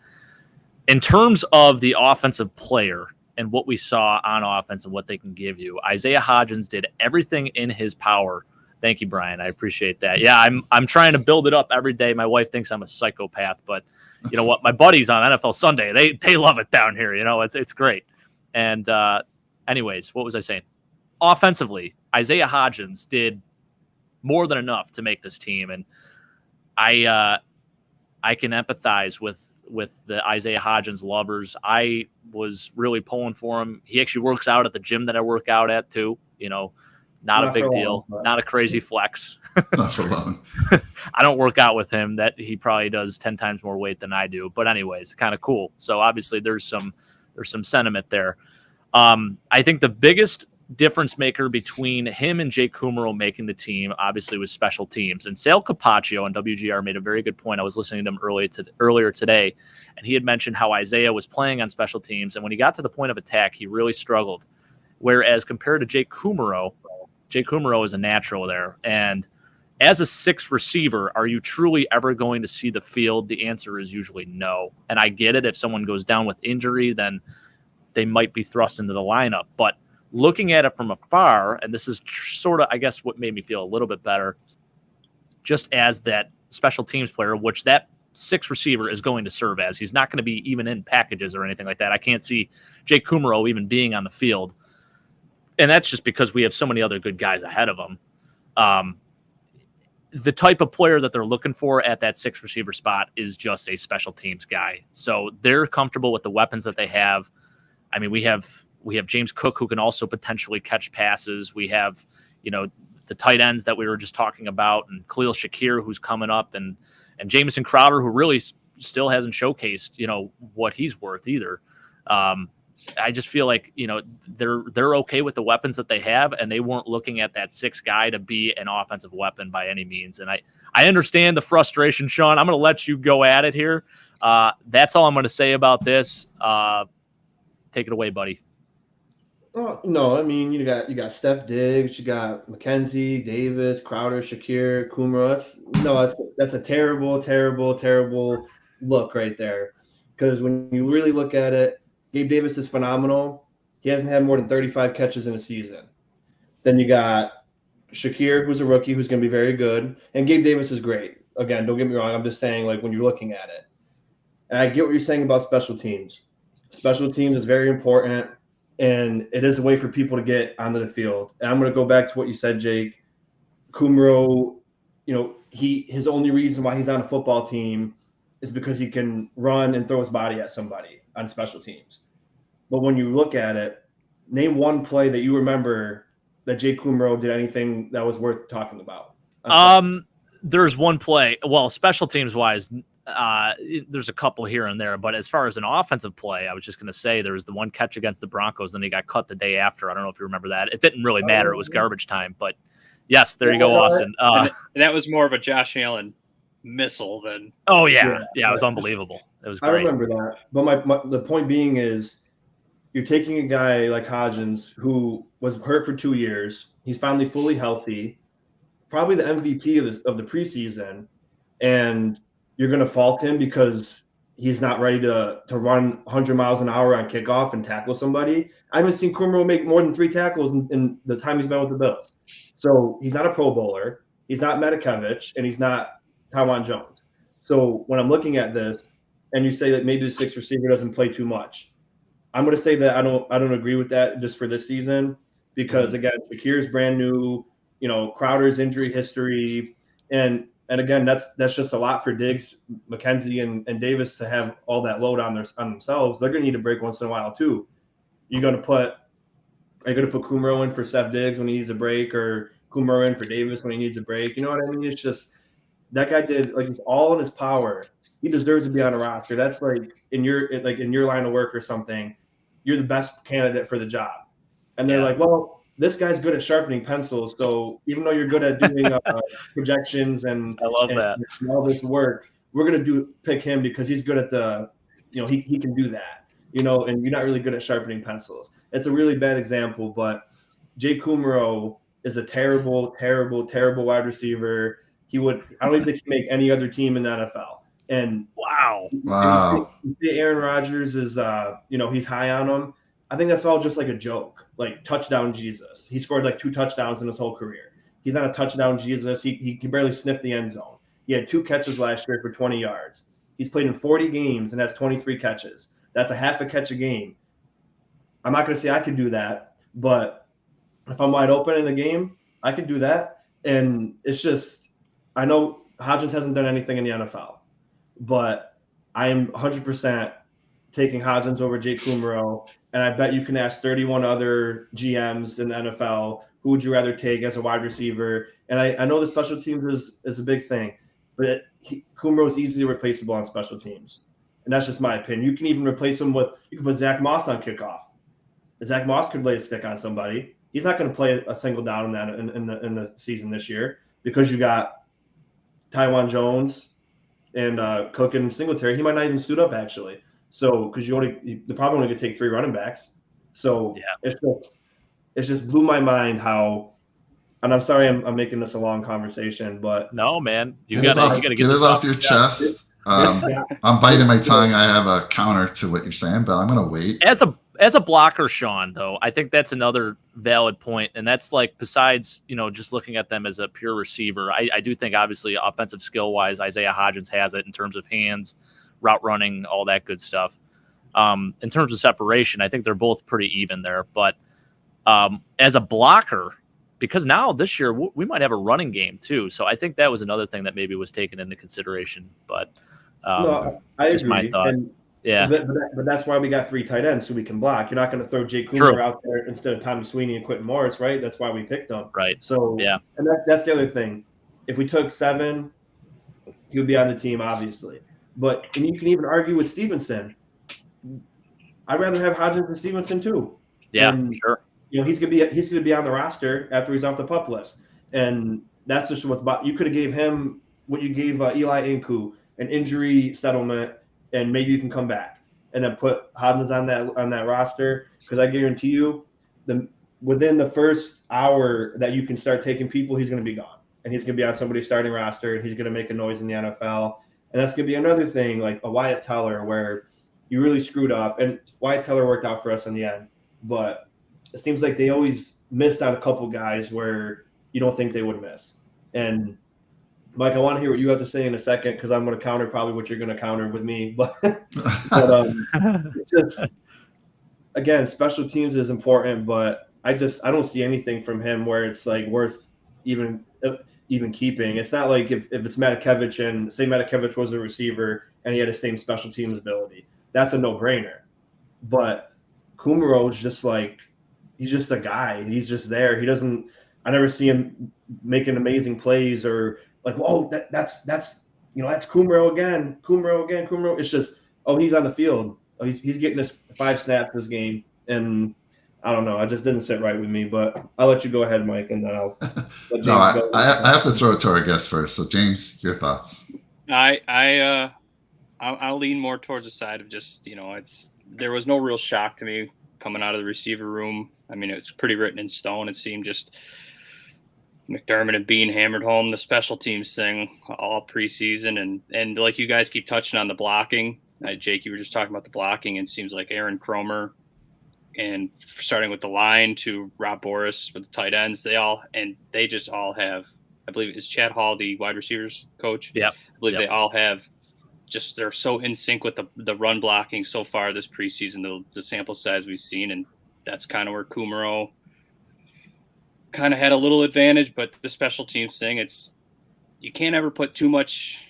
In terms of the offensive player and what we saw on offense and what they can give you, Isaiah Hodgins did everything in his power. Thank you, Brian. I appreciate that. Yeah, I'm trying to build it up every day. My wife thinks I'm a psychopath, but you know what? My buddies on NFL Sunday, they love it down here. It's great. And anyways, what was I saying? Offensively, Isaiah Hodgins did more than enough to make this team, and I can empathize with the Isaiah Hodgins lovers. I was really pulling for him. He actually works out at the gym that I work out at too. Not a big deal, not a crazy flex. Not for long. I don't work out with him. That he probably does 10 times more weight than I do. But anyways, kind of cool. So obviously there's some sentiment there. I think the biggest difference maker between him and Jake Kumerow making the team obviously was special teams. And Sal Capaccio on WGR made a very good point. I was listening to him earlier today, and he had mentioned how Isaiah was playing on special teams, and when he got to the point of attack, he really struggled. Whereas compared to Jake Kumerow is a natural there. And as a sixth receiver, are you truly ever going to see the field? The answer is usually no. And I get it. If someone goes down with injury, then they might be thrust into the lineup. But looking at it from afar, and this is sort of, I guess, what made me feel a little bit better, just as that special teams player, which that sixth receiver is going to serve as. He's not going to be even in packages or anything like that. I can't see Jake Kumerow even being on the field. And that's just because we have so many other good guys ahead of him. the type of player that they're looking for at that 6 receiver spot is just a special teams guy. So they're comfortable with the weapons that they have. I mean, we have James Cook, who can also potentially catch passes. We have, the tight ends that we were just talking about, and Khalil Shakir, who's coming up, and Jameson Crowder, who really still hasn't showcased, what he's worth either. I just feel like, they're okay with the weapons that they have, and they weren't looking at that 6 guy to be an offensive weapon by any means. And I understand the frustration, Shawn. I'm going to let you go at it here. That's all I'm going to say about this. Take it away, buddy. Oh, no, I mean, you got Steph Diggs, you got McKenzie, Davis, Crowder, Shakir, Kumra. That's a terrible, terrible, terrible look right there. Because when you really look at it, Gabe Davis is phenomenal. He hasn't had more than 35 catches in a season. Then you got Shakir, who's a rookie, who's going to be very good. And Gabe Davis is great. Again, don't get me wrong. I'm just saying, like, when you're looking at it. And I get what you're saying about special teams. Special teams is very important, and it is a way for people to get onto the field. And I'm going to go back to what you said, Jake. Kumro, his only reason why he's on a football team is because he can run and throw his body at somebody on special teams. But when you look at it, name one play that you remember that Jake Kumro did anything that was worth talking about. There's one play. Well, special teams wise, there's a couple here and there. But as far as an offensive play, I was just going to say there was the one catch against the Broncos, and he got cut the day after. I don't know if you remember that. It didn't really matter. It was garbage time. But yes, there you go, Austin. And that was more of a Josh Allen missile than. Oh yeah, it was unbelievable. It was great. I remember that. But the point being is, you're taking a guy like Hodgins, who was hurt for 2 years. He's finally fully healthy, probably the MVP of the preseason, and you're going to fault him because he's not ready to run 100 miles an hour on kickoff and tackle somebody. I haven't seen Kumro make more than 3 tackles in the time he's been with the Bills. So he's not a Pro Bowler. He's not Medikevich, and he's not Daquan Jones. So when I'm looking at this, and you say that maybe the 6th receiver doesn't play too much, I'm going to say that I don't agree with that just for this season, because again, Shakir's brand new, Crowder's injury history, and again, that's just a lot for Diggs, McKenzie, and Davis to have all that load on themselves. They're going to need a break once in a while too. Are you going to put Kumro in for Steph Diggs when he needs a break, or Kumro in for Davis when he needs a break? You know what I mean? It's just that guy did, like, he's all in his power. He deserves to be on a roster. That's like in your line of work or something, you're the best candidate for the job. And they're like, well, this guy's good at sharpening pencils. So even though you're good at doing projections and I love that and all this work, we're going to pick him because he's good at he can do that, and you're not really good at sharpening pencils. It's a really bad example, but Jay Kumro is a terrible, terrible, terrible wide receiver. I don't even think he'd make any other team in the NFL. And wow. You say Aaron Rodgers is, he's high on him. I think that's all just like a joke, like touchdown Jesus. He scored like 2 touchdowns in his whole career. He's not a touchdown Jesus. He can barely sniff the end zone. He had 2 catches last year for 20 yards. He's played in 40 games and has 23 catches. That's a half a catch a game. I'm not going to say I could do that, but if I'm wide open in a game, I could do that. And it's just, I know Hodgins hasn't done anything in the NFL, but I am 100% taking Hodgins over Jake Kumro. And I bet you can ask 31 other GMs in the NFL, who would you rather take as a wide receiver? And I know the special teams is a big thing, but Kumro is easily replaceable on special teams. And that's just my opinion. You can even replace him you can put Zach Moss on kickoff. Zach Moss could lay a stick on somebody. He's not going to play a single down in the season this year because you got Daquan Jones and Cook and Singletary. He might not even suit up, actually. So, because they're probably only going to take 3 running backs. So It's just blew my mind how. And I'm sorry I'm making this a long conversation, but no, man, you got to get it off your chest. I'm biting my tongue. I have a counter to what you're saying, but I'm going to wait. As a blocker, Shawn, though, I think that's another valid point, and that's like besides just looking at them as a pure receiver, I do think obviously offensive skill wise, Isaiah Hodgins has it in terms of hands, route running, all that good stuff. In terms of separation, I think they're both pretty even there. But as a blocker, because now this year we might have a running game too. So I think that was another thing that maybe was taken into consideration. But no, I just agree. my thought. And, yeah, but that's why we got 3 tight ends so we can block. You're not going to throw Jake Cooper out there instead of Tommy Sweeney and Quentin Morris, right? That's why we picked them. Right. So yeah, and that's the other thing. If we took 7, he would be on the team, obviously. And you can even argue with Stevenson. I'd rather have Hodgins than Stevenson too. Yeah, sure. He's gonna be on the roster after he's off the PUP list, and that's just what's about. You could have gave him what you gave Eli Inku, an injury settlement, and maybe you can come back, and then put Hodgins on that roster. Because I guarantee you, within the first hour that you can start taking people, he's gonna be gone, and he's gonna be on somebody's starting roster, and he's gonna make a noise in the NFL, and that's gonna be another thing like a Wyatt Teller where you really screwed up, and Wyatt Teller worked out for us in the end, but it seems like they always missed on a couple guys where you don't think they would miss. And Mike, I want to hear what you have to say in a second because I'm going to counter probably what you're going to counter with me. But it's just, again, special teams is important, but I don't see anything from him where it's like worth even keeping. It's not like if it's Matakevich and say Matakevich was a receiver and he had the same special teams ability, that's a no-brainer. But Kumaro is just like, he's just a guy. He's just there. I never see him making amazing plays or like, whoa, that's Kumaro again. It's just, he's on the field. He's getting his 5 snaps this game. And I don't know. It just didn't sit right with me, but I'll let you go ahead, Mike, and then I'll let James go. I have to throw it to our guest first. So James, your thoughts. I'll lean more towards the side of just, there was no real shock to me coming out of the receiver room. I mean, it was pretty written in stone. It seemed just McDermott and Bean hammered home the special teams thing all preseason. And like you guys keep touching on the blocking. Jake, you were just talking about the blocking, and it seems like Aaron Cromer and starting with the line to Rob Boris with the tight ends, they just all have, I believe, is Chad Hall the wide receivers coach? Yeah. I believe they all have just, they're so in sync with the run blocking so far this preseason, the sample size we've seen. And that's kind of where Kumaro kind of had a little advantage, but the special teams thing, you can't ever put too much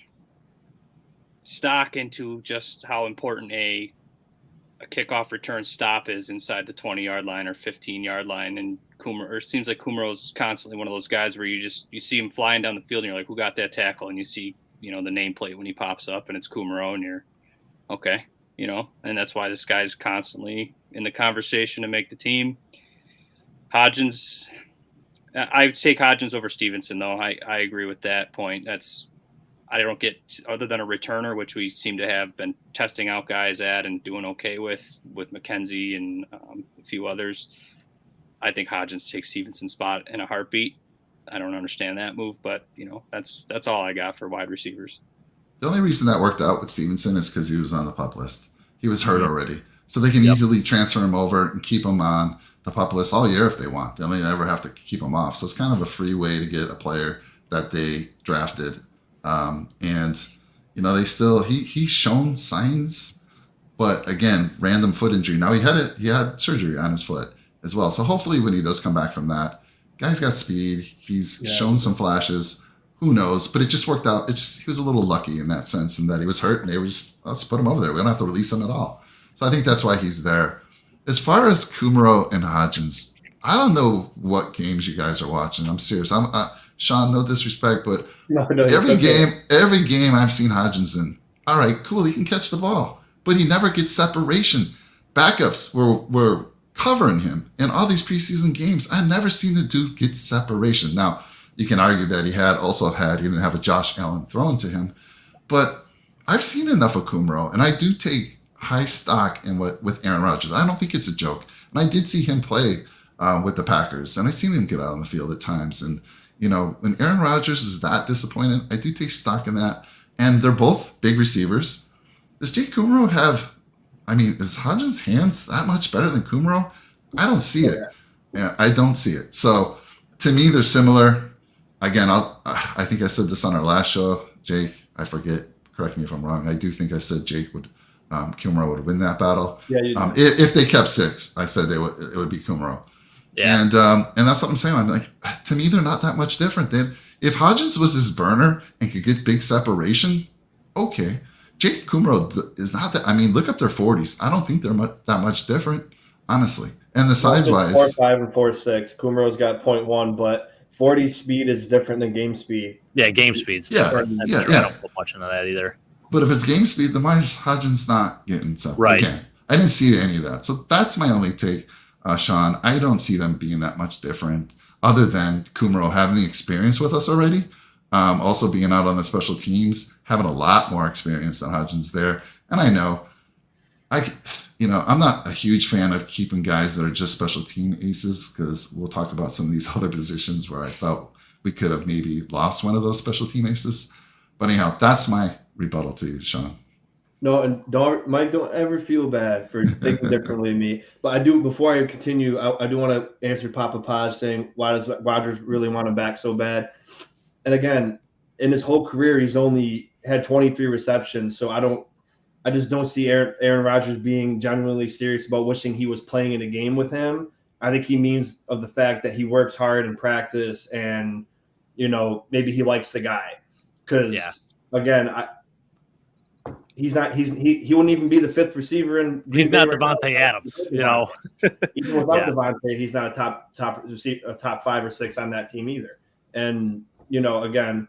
stock into just how important a kickoff return stop is inside the 20-yard line or 15-yard line. And it seems like Kumaro's constantly one of those guys where you see him flying down the field and you're like, who got that tackle? And you see, the nameplate when he pops up and it's Kumaro and you're okay, and that's why this guy's constantly in the conversation to make the team. Hodgins, I would take Hodgins over Stevenson though. I agree with that point. I don't get, other than a returner, which we seem to have been testing out guys at and doing okay with McKenzie and a few others. I think Hodgins takes Stevenson's spot in a heartbeat. I don't understand that move, but that's all I got for wide receivers. The only reason that worked out with Stevenson is because he was on the PUP list. He was hurt already, so they can easily transfer him over and keep him on the PUP list all year if they want. They don't even ever have to keep him off. So it's kind of a free way to get a player that they drafted. They still he's shown signs, but again, random foot injury. Now he had surgery on his foot as well. So hopefully when he does come back from that, guy's got speed. He's shown some flashes. Who knows? But it just worked out. He was a little lucky in that sense, in that he was hurt and they were just, let's put him over there. We don't have to release him at all. So I think that's why he's there. As far as Kumaro and Hodgins, I don't know what games you guys are watching. I'm serious. Shawn, no disrespect, but every game I've seen Hodgins in, all right, cool, he can catch the ball, but he never gets separation. Backups were covering him in all these preseason games. I've never seen the dude get separation. Now, you can argue that he didn't have a Josh Allen thrown to him, but I've seen enough of Kumaro, and I do take high stock in with Aaron Rodgers. I don't think it's a joke. And I did see him play with the Packers, and I've seen him get out on the field at times. And when Aaron Rodgers is that disappointed, I do take stock in that. And they're both big receivers. Does Jake Kumaro is Hodgins' hands that much better than Kumaro? I don't see it. Yeah, I don't see it. So to me, they're similar. Again, I think I said this on our last show, Jake. I forget. Correct me if I'm wrong. I do think I said Kumaro would win that battle. Yeah, you if they kept 6, I said it would be Kumaro. Yeah. And that's what I'm saying. I'm like, to me, they're not that much different. If Hodgins was his burner and could get big separation, okay. Jake Kumro is not that. I mean, look up their 40s. I don't think they're that much different, honestly. And the size wise, 4.5 and 4.6. Kumro's got 0.1, but 40 speed is different than game speed. Yeah, game speed's different. I don't put much into that either. But if it's game speed, then why is Hodgins not getting some? Right. Again, I didn't see any of that. So that's my only take, Shawn. I don't see them being that much different, other than Kumro having the experience with us already. Also being out on the special teams, having a lot more experience than Hodgins there. And I know, I'm not a huge fan of keeping guys that are just special team aces, because we'll talk about some of these other positions where I felt we could have maybe lost one of those special team aces. But anyhow, that's my rebuttal to you, Shawn. No, and Mike, don't ever feel bad for thinking differently than me. But I do, before I continue, I do want to answer Papa Podge saying, why does Rodgers really want him back so bad? And again, in his whole career, he's only had 23 receptions. So I just don't see Aaron Rodgers being genuinely serious about wishing he was playing in a game with him. I think he means of the fact that he works hard in practice and, maybe he likes the guy. Because, again, he wouldn't even be the fifth receiver in Green He's Bay not right Devontae now. Adams, Even without Devontae, he's not a top 5 or 6 on that team either. And, again,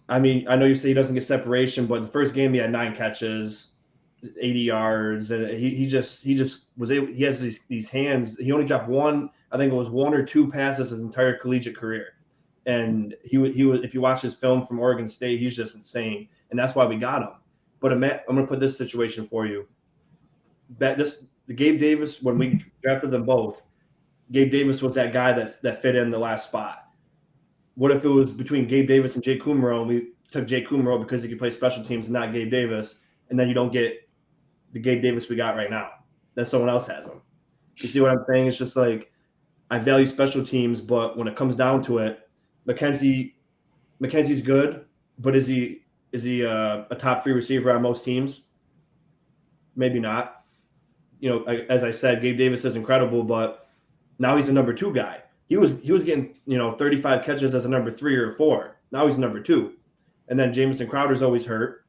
I mean, I know you say he doesn't get separation, but the first game he had 9 catches, 80 yards, and he just was able. He has these hands. He only dropped one. I think it was 1 or 2 passes his entire collegiate career. And he was. If you watch his film from Oregon State, he's just insane, and that's why we got him. But I'm going to put this situation for you. The Gabe Davis, when we drafted them both, Gabe Davis was that guy that fit in the last spot. What if it was between Gabe Davis and Jake Kumro, and we took Jake Kumro because he could play special teams and not Gabe Davis, and then you don't get the Gabe Davis we got right now? Then someone else has him. You see what I'm saying? It's just like, I value special teams, but when it comes down to it, McKenzie's good, but is he a top 3 receiver on most teams? Maybe not. As I said, Gabe Davis is incredible, but now he's a number 2 guy. He was getting 35 catches as a number 3 or 4. Now he's number 2, and then Jameson Crowder's always hurt.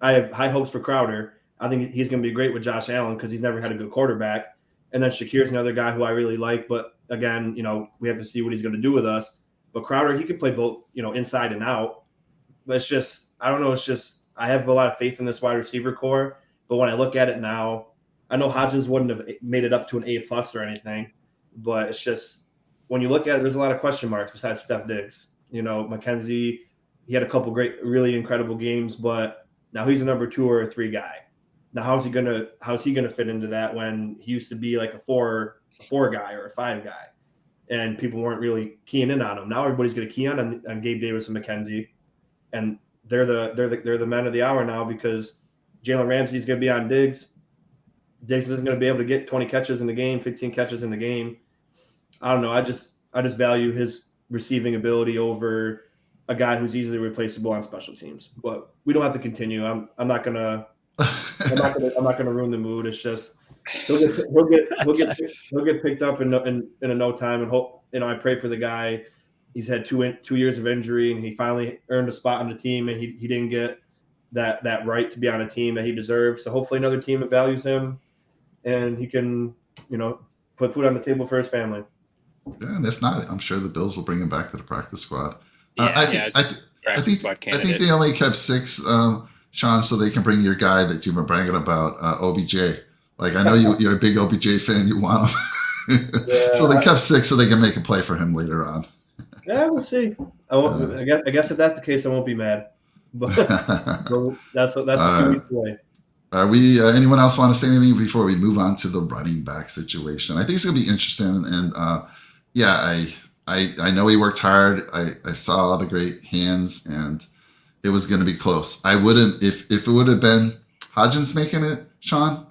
I have high hopes for Crowder. I think he's going to be great with Josh Allen because he's never had a good quarterback. And then Shakir's another guy who I really like, but again, we have to see what he's going to do with us. But Crowder, he can play both, inside and out. But it's just, I don't know. It's just, I have a lot of faith in this wide receiver core. But when I look at it now, I know Hodgins wouldn't have made it up to an A+ or anything. But it's just, when you look at it, there's a lot of question marks besides Steph Diggs. McKenzie, he had a couple great, really incredible games, but now he's a number 2 or a 3 guy. Now, how's he gonna fit into that when he used to be like a 4 guy or a 5 guy, and people weren't really keying in on him? Now everybody's gonna key on Gabe Davis and McKenzie, and they're the men of the hour now because Jalen Ramsey's gonna be on Diggs. Diggs isn't gonna be able to get 20 catches in the game, 15 catches in the game. I don't know. I just value his receiving ability over a guy who's easily replaceable on special teams. But we don't have to continue. I'm not gonna ruin the mood. It's just he'll get picked up in a no time, and hope. I pray for the guy. He's had 2 years of injury, and he finally earned a spot on the team, and he didn't get that right to be on a team that he deserves. So hopefully another team that values him, and he can put food on the table for his family. Yeah, and if not, I'm sure the Bills will bring him back to the practice squad. I think they only kept 6, Shawn, so they can bring your guy that you've been bragging about, OBJ. Like, I know you're a big OBJ fan. You want him. Yeah, so they kept 6 so they can make a play for him later on. Yeah, we'll see. I guess if that's the case, I won't be mad. But that's a few weeks away. Are we? Anyone else want to say anything before we move on to the running back situation? I think it's going to be interesting, and I know he worked hard. I saw all the great hands, and it was going to be close. I wouldn't if it would have been Hodgins making it, Shawn,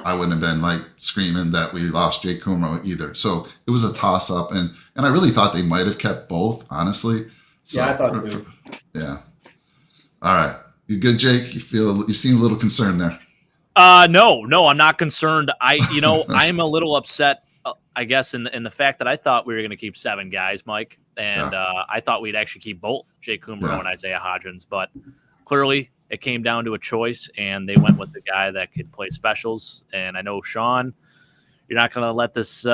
I wouldn't have been like screaming that we lost Jake Kumro either. So it was a toss up, and I really thought they might have kept both, honestly. So, yeah, I thought too. Yeah. All right. You good, Jake? You seem a little concerned there. No, I'm not concerned. I'm a little upset I guess, in the fact that I thought we were going to keep 7 guys, Mike, and I thought we'd actually keep both Jay Kumerow and Isaiah Hodgins, but clearly it came down to a choice, and they went with the guy that could play specials. And I know, Shawn, you're not going to let this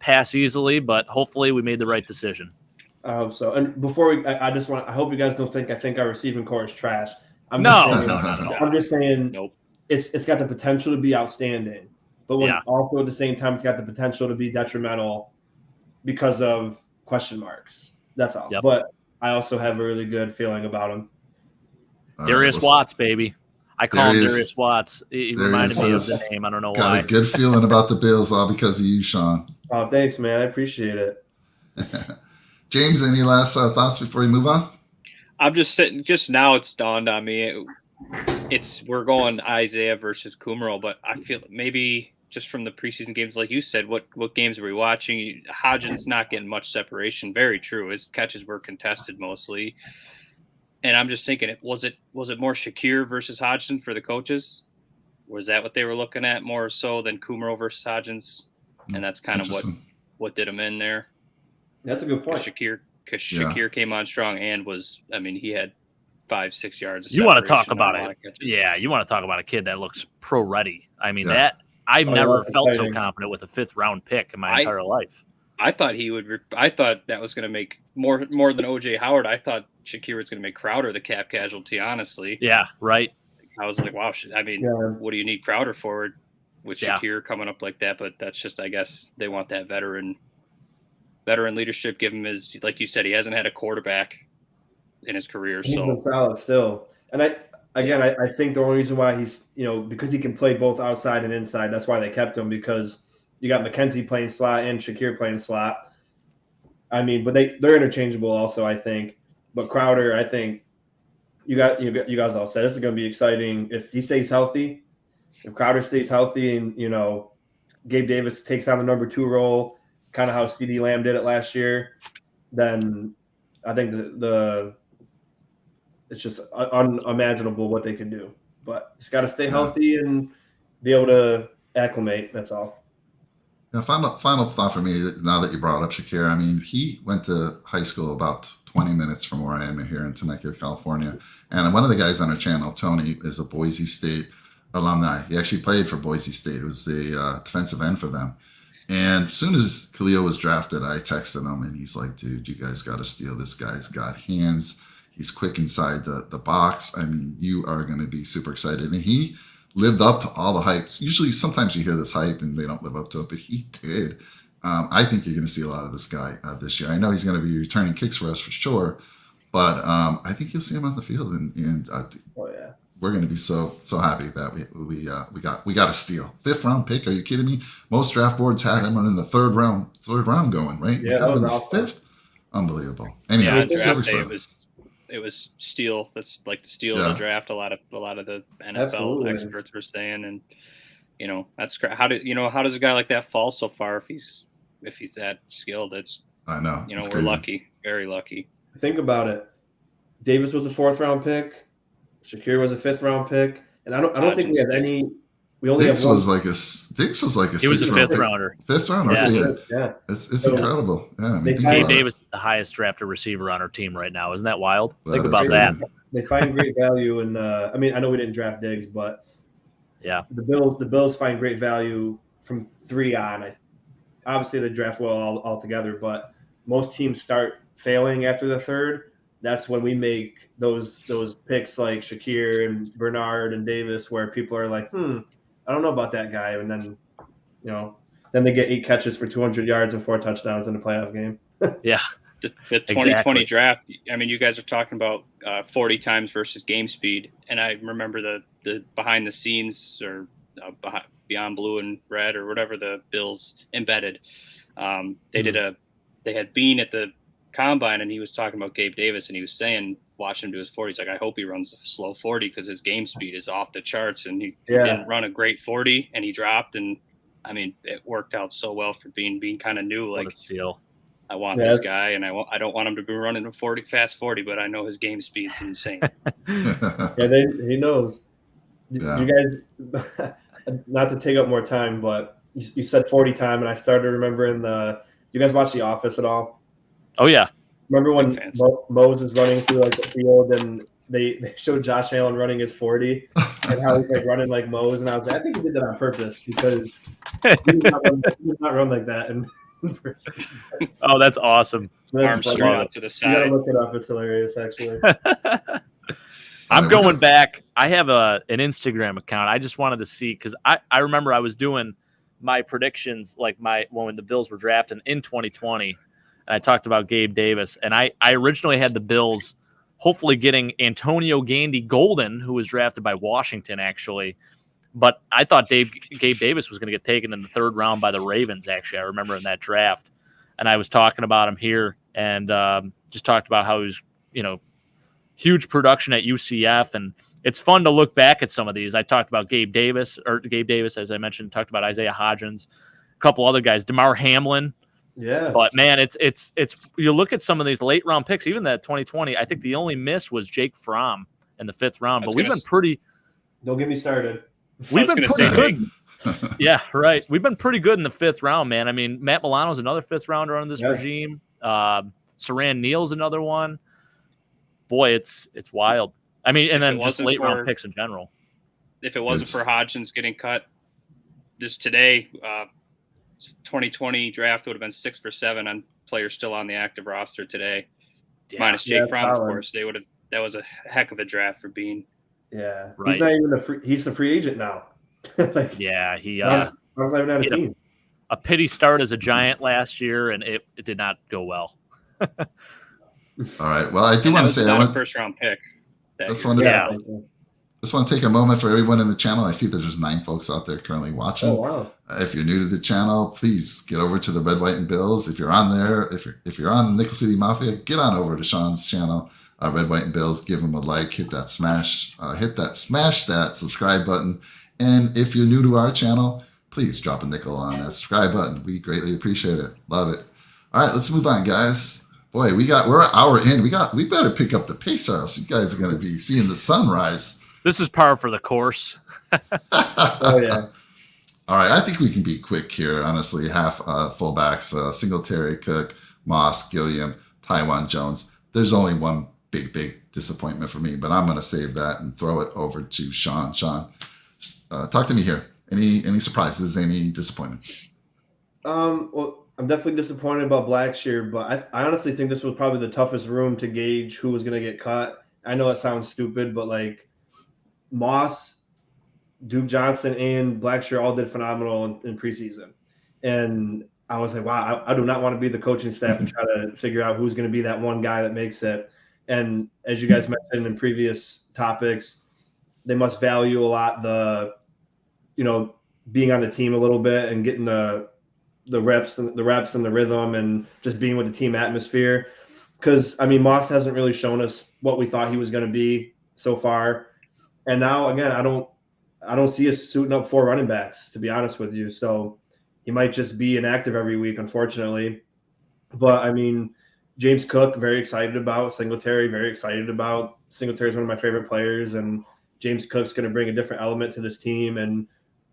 pass easily, but hopefully we made the right decision. I hope so. And before I hope you guys don't think I think our receiving core is trash. No. I'm just saying, nope. It's got the potential to be outstanding, but also at the same time, it's got the potential to be detrimental because of question marks. That's all. Yep. But I also have a really good feeling about him. Darius Watts, baby. I call him Darius Watts. He reminded me of the name. I don't know why. Got a good feeling about the Bills, all because of you, Shawn. Oh, thanks, man. I appreciate it. James, any last thoughts before we move on? I'm just sitting. Just now, it's dawned on me. We're going Isaiah versus Kumerow, but I feel maybe just from the preseason games, like you said, what games were we watching? Hodgins not getting much separation. Very true. His catches were contested mostly. And I'm just thinking, was it more Shakir versus Hodgins for the coaches? Was that what they were looking at more so than Kumerow versus Hodgins? And that's kind of what did him in there. That's a good point. Because Shakir came on strong and he had 5-6 yards. You want to talk about it? Yeah, you want to talk about a kid that looks pro ready. I mean that I've never felt so confident with a 5th round pick in my entire life. I thought he would. I thought that was going to make more than OJ Howard. I thought Shakir was going to make Crowder the cap casualty. Honestly, yeah, right. I was like, wow. What do you need Crowder for with Shakir coming up like that? But that's just, I guess, they want that veteran leadership. Give him his, like you said, he hasn't had a quarterback in his career. He's been solid still. And I think the only reason why he's, because he can play both outside and inside. That's why they kept him, because you got McKenzie playing slot and Shakir playing slot. But they're interchangeable also, I think. But Crowder, I think you guys all said this is going to be exciting if he stays healthy. If Crowder stays healthy, and Gabe Davis takes on the number 2 role, kind of how CeeDee Lamb did it last year, then I think it's just unimaginable what they can do. But he's got to stay healthy and be able to acclimate. That's all. Yeah, final thought for me, now that you brought up Shakir, he went to high school about 20 minutes from where I am here in Temecula, California. And one of the guys on our channel, Tony, is a Boise State alumni. He actually played for Boise State. It was the defensive end for them. And as soon as Khalil was drafted, I texted him, and he's like, dude, you guys got to steal. This guy's got hands. He's quick inside the box. You are going to be super excited. And he lived up to all the hypes. Usually, sometimes you hear this hype and they don't live up to it, but he did. I think you're going to see a lot of this guy this year. I know he's going to be returning kicks for us for sure, but I think you'll see him on the field, and we're going to be so happy that we got a steal. 5th round pick? Are you kidding me? Most draft boards had him in the third round going, right? Yeah, that was in the awesome. 5th. Unbelievable. Anyway, it was steal. That's like the steal of the draft. A lot of the NFL experts were saying, and that's how does a guy like that fall so far if he's that skilled? I know. We're crazy. Lucky, very lucky. Think about it. Davis was a 4th round pick. Shakir was a 5th round pick, and I don't think we have any. We only Diggs have one. was like a 6th He was a 5th rounder. 5th rounder. Yeah. It's incredible. Yeah, Gabe Davis is the highest drafted receiver on our team right now. Isn't that wild? Think about that. They find great value in. I know we didn't draft Diggs, but the Bills find great value from 3 on. Obviously, they draft well altogether, but most teams start failing after the 3rd. That's when we make those picks like Shakir and Bernard and Davis, where people are like, I don't know about that guy, and then then they get 8 catches for 200 yards and 4 touchdowns in the playoff game. Yeah. The 2020 draft, you guys are talking about 40 times versus game speed. And I remember the behind the scenes or Beyond Blue and Red or whatever the Bills embedded. They had Bean at the combine, and he was talking about Gabe Davis, and he was saying, watching him do his 40, he's like, I hope he runs a slow 40 because his game speed is off the charts. And he didn't run a great 40, and he dropped. And it worked out so well for Bean. Bean kind of knew, like, what a steal. I want this guy, and I don't want him to be running a fast 40, but I know his game speed's insane. He knows. You guys, not to take up more time, but you said 40 time, and I started remembering you guys watch The Office at all? Oh yeah. Remember when Mose is running through like the field and they showed Josh Allen running his 40 and how he's like running like Mose, and I was like, I think he did that on purpose because he does not run like that in person. Oh, that's awesome. Arms straight out to the side. You gotta look it up. It's hilarious, actually. I'm going back. I have an Instagram account. I just wanted to see because I remember I was doing my predictions like when the Bills were drafting in 2020. And I talked about Gabe Davis, and I originally had the Bills hopefully getting Antonio Gandy Golden, who was drafted by Washington, actually. But I thought Gabe Davis was going to get taken in the 3rd round by the Ravens, actually. I remember in that draft. And I was talking about him here and just talked about how he was, huge production at UCF. And it's fun to look back at some of these. I talked about Gabe Davis, as I mentioned, talked about Isaiah Hodgins, a couple other guys, DeMar Hamlin. Yeah. But man, it's you look at some of these late round picks, even that 2020, I think the only miss was Jake Fromm in the 5th round. But we've been pretty. Don't get me started. We've been pretty good. Yeah, right. We've been pretty good in the 5th round, man. I mean, Matt Milano's another 5th rounder under this regime. Saran Neal's another one. Boy, it's wild. I mean, and then just late round picks in general. If it wasn't for Hodgins getting cut today, 2020 draft would have been 6 for 7 on players still on the active roster today, minus Jake Fromm, of course. That was a heck of a draft for Bean. Yeah, right. He's not even he's the free agent now. He not even on a team. A pity start as a Giant last year, and it did not go well. All right. Well, I do want to say I want a 1st round pick. Just want to take a moment for everyone in the channel. I see that there's 9 folks out there currently watching. Oh, wow. If you're new to the channel, please get over to the Red, White, and Bills. If you're on there, if you're on Nickel City Mafia, get on over to Shawn's channel, Red, White, and Bills. Give him a like, smash that subscribe button. And if you're new to our channel, please drop a nickel on that subscribe button. We greatly appreciate it. Love it. All right, let's move on, guys. Boy, we're an hour in. We better pick up the pace, or else you guys are going to be seeing the sunrise. This is par for the course. Oh yeah. All right, I think we can be quick here. Honestly, half fullbacks: Singletary, Cook, Moss, Gilliam, Daquan Jones. There's only one big disappointment for me, but I'm going to save that and throw it over to Shawn. Shawn, talk to me here. Any surprises? Any disappointments? Well, I'm definitely disappointed about Blackshear, but I honestly think this was probably the toughest room to gauge who was going to get cut. I know it sounds stupid, but like Moss, Duke Johnson, and Blackshear all did phenomenal in preseason. And I was like, wow, I do not want to be the coaching staff and try to figure out who's going to be that one guy that makes it. And as you guys mentioned in previous topics, they must value a lot being on the team a little bit and getting the reps and the rhythm and just being with the team atmosphere. Because, I mean, Moss hasn't really shown us what we thought he was going to be so far. And now, again, I don't see us suiting up 4 running backs, to be honest with you. So he might just be inactive every week, unfortunately. But, I mean, James Cook, very excited about. Singletary, very excited about. Singletary is one of my favorite players. And James Cook's going to bring a different element to this team and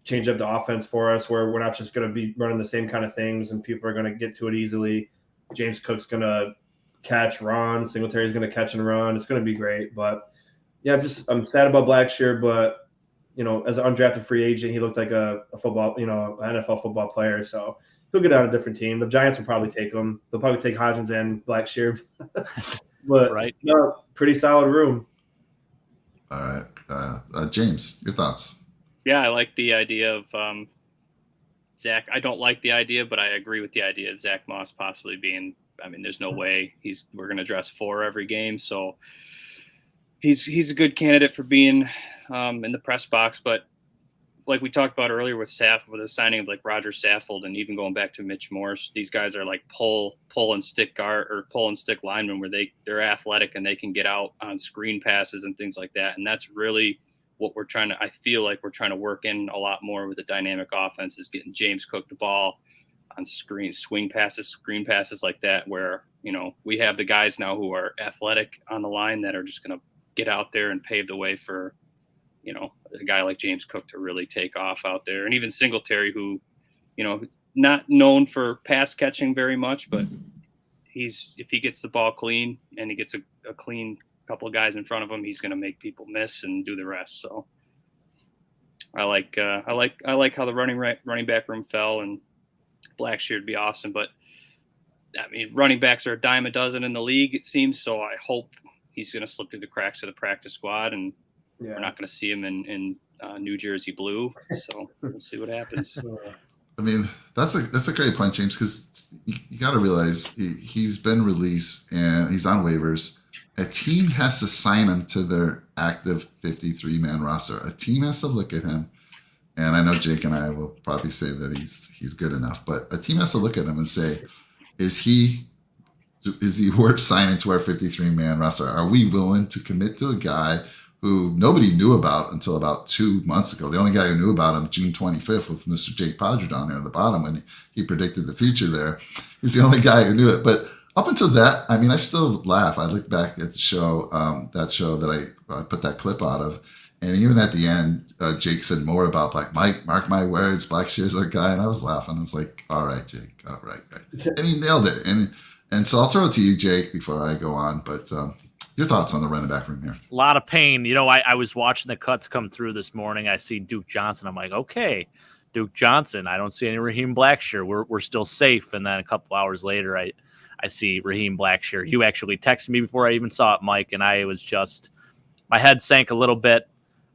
change up the offense for us, where we're not just going to be running the same kind of things and people are going to get to it easily. James Cook's going to catch, run. Singletary's going to catch and run. It's going to be great. But yeah, I'm sad about Blackshear, but as an undrafted free agent, he looked like a football, an NFL football player. So he'll get on a different team. The Giants will probably take him. They'll probably take Hodgins and Blackshear. But right. Pretty solid room. All right. James, your thoughts? Yeah, I like the idea of Zach. I don't like the idea, but I agree with the idea of Zach Moss possibly being. I mean, there's no way we're going to dress 4 every game, so he's a good candidate for being in the press box. But like we talked about earlier with the signing of like Roger Saffold, and even going back to Mitch Morse, these guys are like pull and stick guard or pull and stick linemen where they're athletic and they can get out on screen passes and things like that, and that's really what I feel like we're trying to work in a lot more with the dynamic offense is getting James Cook the ball on screen, swing passes, screen passes like that, where, we have the guys now who are athletic on the line that are just going to get out there and pave the way for, a guy like James Cook to really take off out there. And even Singletary, who not known for pass catching very much, but if he gets the ball clean and he gets a clean couple of guys in front of him, he's going to make people miss and do the rest. So I like how the running back room fell, and Blackshear would be awesome. But I mean, running backs are a dime a dozen in the league, it seems. So I hope he's going to slip through the cracks of the practice squad, and we're not going to see him in New Jersey blue. So we'll see what happens. I mean, that's a great point, James, because you got to realize he's been released and he's on waivers. A team has to sign him to their active 53-man roster. A team has to look at him, and I know Jake and I will probably say that he's good enough, but a team has to look at him and say, is he worth signing to our 53-man roster? Are we willing to commit to a guy who nobody knew about until about 2 months ago? The only guy who knew about him June 25th was Mr. Jake Podger down there at the bottom when he predicted the future there. He's the only guy who knew it. But up until that, I mean, I still laugh. I look back at the show, that I put that clip out of, and even at the end, Jake said more about like, Mike, mark my words, Blackshear's our guy, and I was laughing. I was like, all right, Jake, all right. And he nailed it. And so I'll throw it to you, Jake, before I go on. But your thoughts on the running back room here? A lot of pain. I was watching the cuts come through this morning. I see Duke Johnson. I'm like, okay, Duke Johnson. I don't see any Raheem Blackshear. We're still safe. And then a couple hours later, I see Raheem Blackshear. You actually texted me before I even saw it, Mike, and I was just, my head sank a little bit.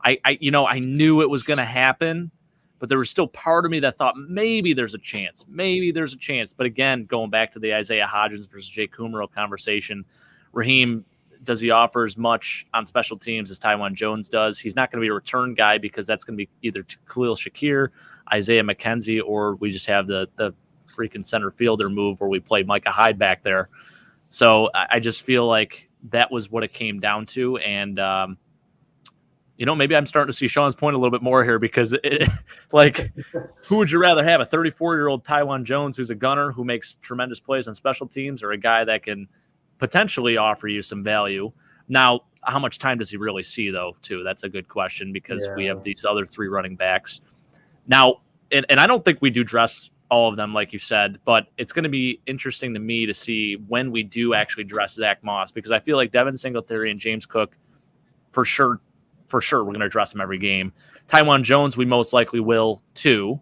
I knew it was going to happen, but there was still part of me that thought maybe there's a chance. But again, going back to the Isaiah Hodgins versus Jay Kumaro conversation, Raheem, does he offer as much on special teams as Daquan Jones does? He's not going to be a return guy because that's going to be either Khalil Shakir, Isaiah McKenzie, or we just have the freaking center fielder move where we play Micah Hyde back there. So I just feel like that was what it came down to. And, maybe I'm starting to see Shawn's point a little bit more here because who would you rather have, a 34-year-old Daquan Jones who's a gunner who makes tremendous plays on special teams, or a guy that can potentially offer you some value? Now, how much time does he really see, though, too? That's a good question because we have these other three running backs. Now, and I don't think we do dress all of them, like you said, but it's going to be interesting to me to see when we do actually dress Zach Moss, because I feel like Devin Singletary and James Cook, for sure, we're going to dress him every game. Daquan Jones, we most likely will, too,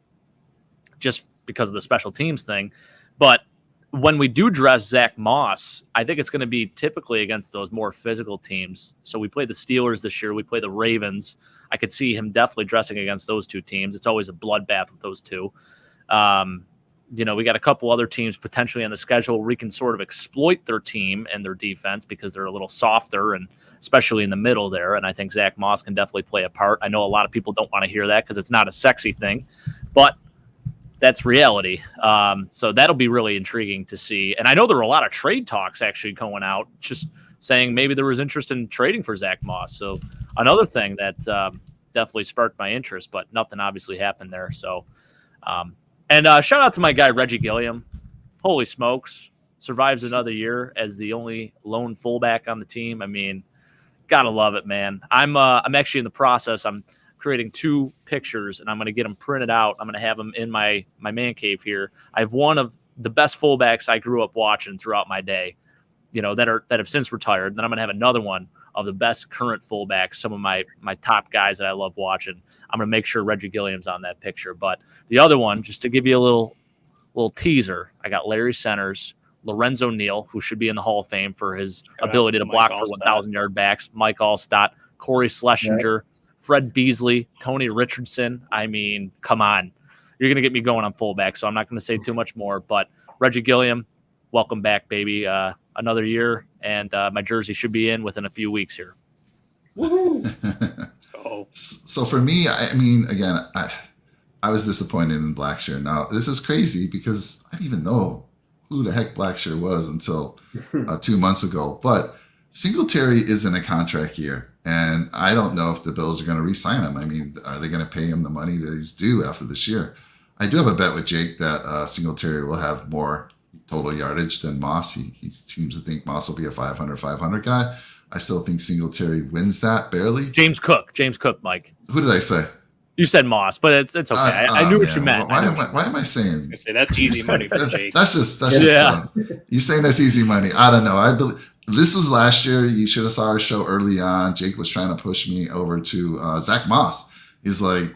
just because of the special teams thing. But when we do dress Zach Moss, I think it's going to be typically against those more physical teams. So we play the Steelers this year. We play the Ravens. I could see him definitely dressing against those two teams. It's always a bloodbath with those two. We got a couple other teams potentially on the schedule where we can sort of exploit their team and their defense because they're a little softer, and especially in the middle there. And I think Zach Moss can definitely play a part. I know a lot of people don't want to hear that because it's not a sexy thing, but that's reality. So that'll be really intriguing to see. And I know there were a lot of trade talks actually going out, just saying maybe there was interest in trading for Zach Moss. So another thing that definitely sparked my interest, but nothing obviously happened there. So, and shout out to my guy, Reggie Gilliam. Holy smokes. Survives another year as the only lone fullback on the team. I mean, gotta love it, man. I'm actually in the process. I'm creating 2 pictures, and I'm going to get them printed out. I'm going to have them in my man cave here. I have one of the best fullbacks I grew up watching throughout my day, that have since retired. Then I'm going to have another one of the best current fullbacks, some of my top guys that I love watching. I'm going to make sure Reggie Gilliam's on that picture. But the other one, just to give you a little teaser, I got Larry Centers, Lorenzo Neal, who should be in the Hall of Fame for his ability to block for 1,000-yard backs, Mike Allstott, Corey Schlesinger, Fred Beasley, Tony Richardson. I mean, come on. You're going to get me going on fullback, so I'm not going to say too much more. But Reggie Gilliam, welcome back, baby. Another year, and my jersey should be in within a few weeks here. So for me, I mean, again, I was disappointed in Blackshear. Now, this is crazy because I didn't even know who the heck Blackshear was until 2 months ago. But Singletary is in a contract year, and I don't know if the Bills are going to re-sign him. I mean, are they going to pay him the money that he's due after this year? I do have a bet with Jake that Singletary will have more total yardage than Moss. He seems to think Moss will be a 500 guy. I still think Singletary wins that barely. James Cook, Mike. Who did I say? You said Moss, but it's okay. I knew what you meant. Why am I saying? I say that's easy money for Jake. That's just you saying that's easy money. I don't know. I believe this was last year. You should have saw our show early on. Jake was trying to push me over to Zach Moss. He's like,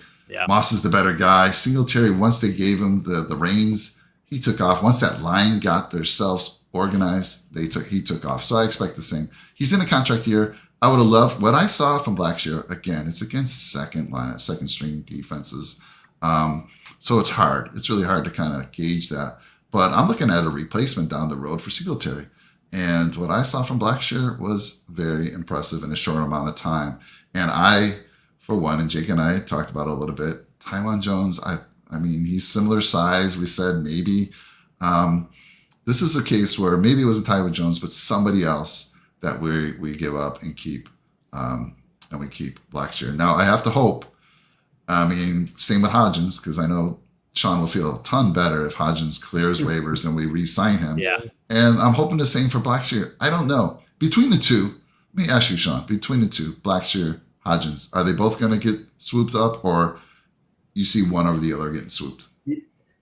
Moss is the better guy. Singletary, once they gave him the reins, he took off. Once that line got themselves organized, he took off. So I expect the same. He's in a contract year. I would have loved what I saw from Blackshear. Again, it's against second string defenses. So it's hard. It's really hard to kind of gauge that. But I'm looking at a replacement down the road for Singletary. And what I saw from Blackshear was very impressive in a short amount of time. And I, for one, and Jake and I talked about it a little bit, Daquan Jones, I mean, he's similar size. We said maybe. This is a case where maybe it wasn't Daquan Jones, but somebody else that we give up and keep, and we keep Blackshear. Now, I have to hope, same with Hodgins, because I know Shawn will feel a ton better if Hodgins clears waivers and we re-sign him. Yeah. And I'm hoping the same for Blackshear. I don't know. Between the two, let me ask you, Shawn, between the two, Blackshear, Hodgins, are they both going to get swooped up, or you see one over the other getting swooped?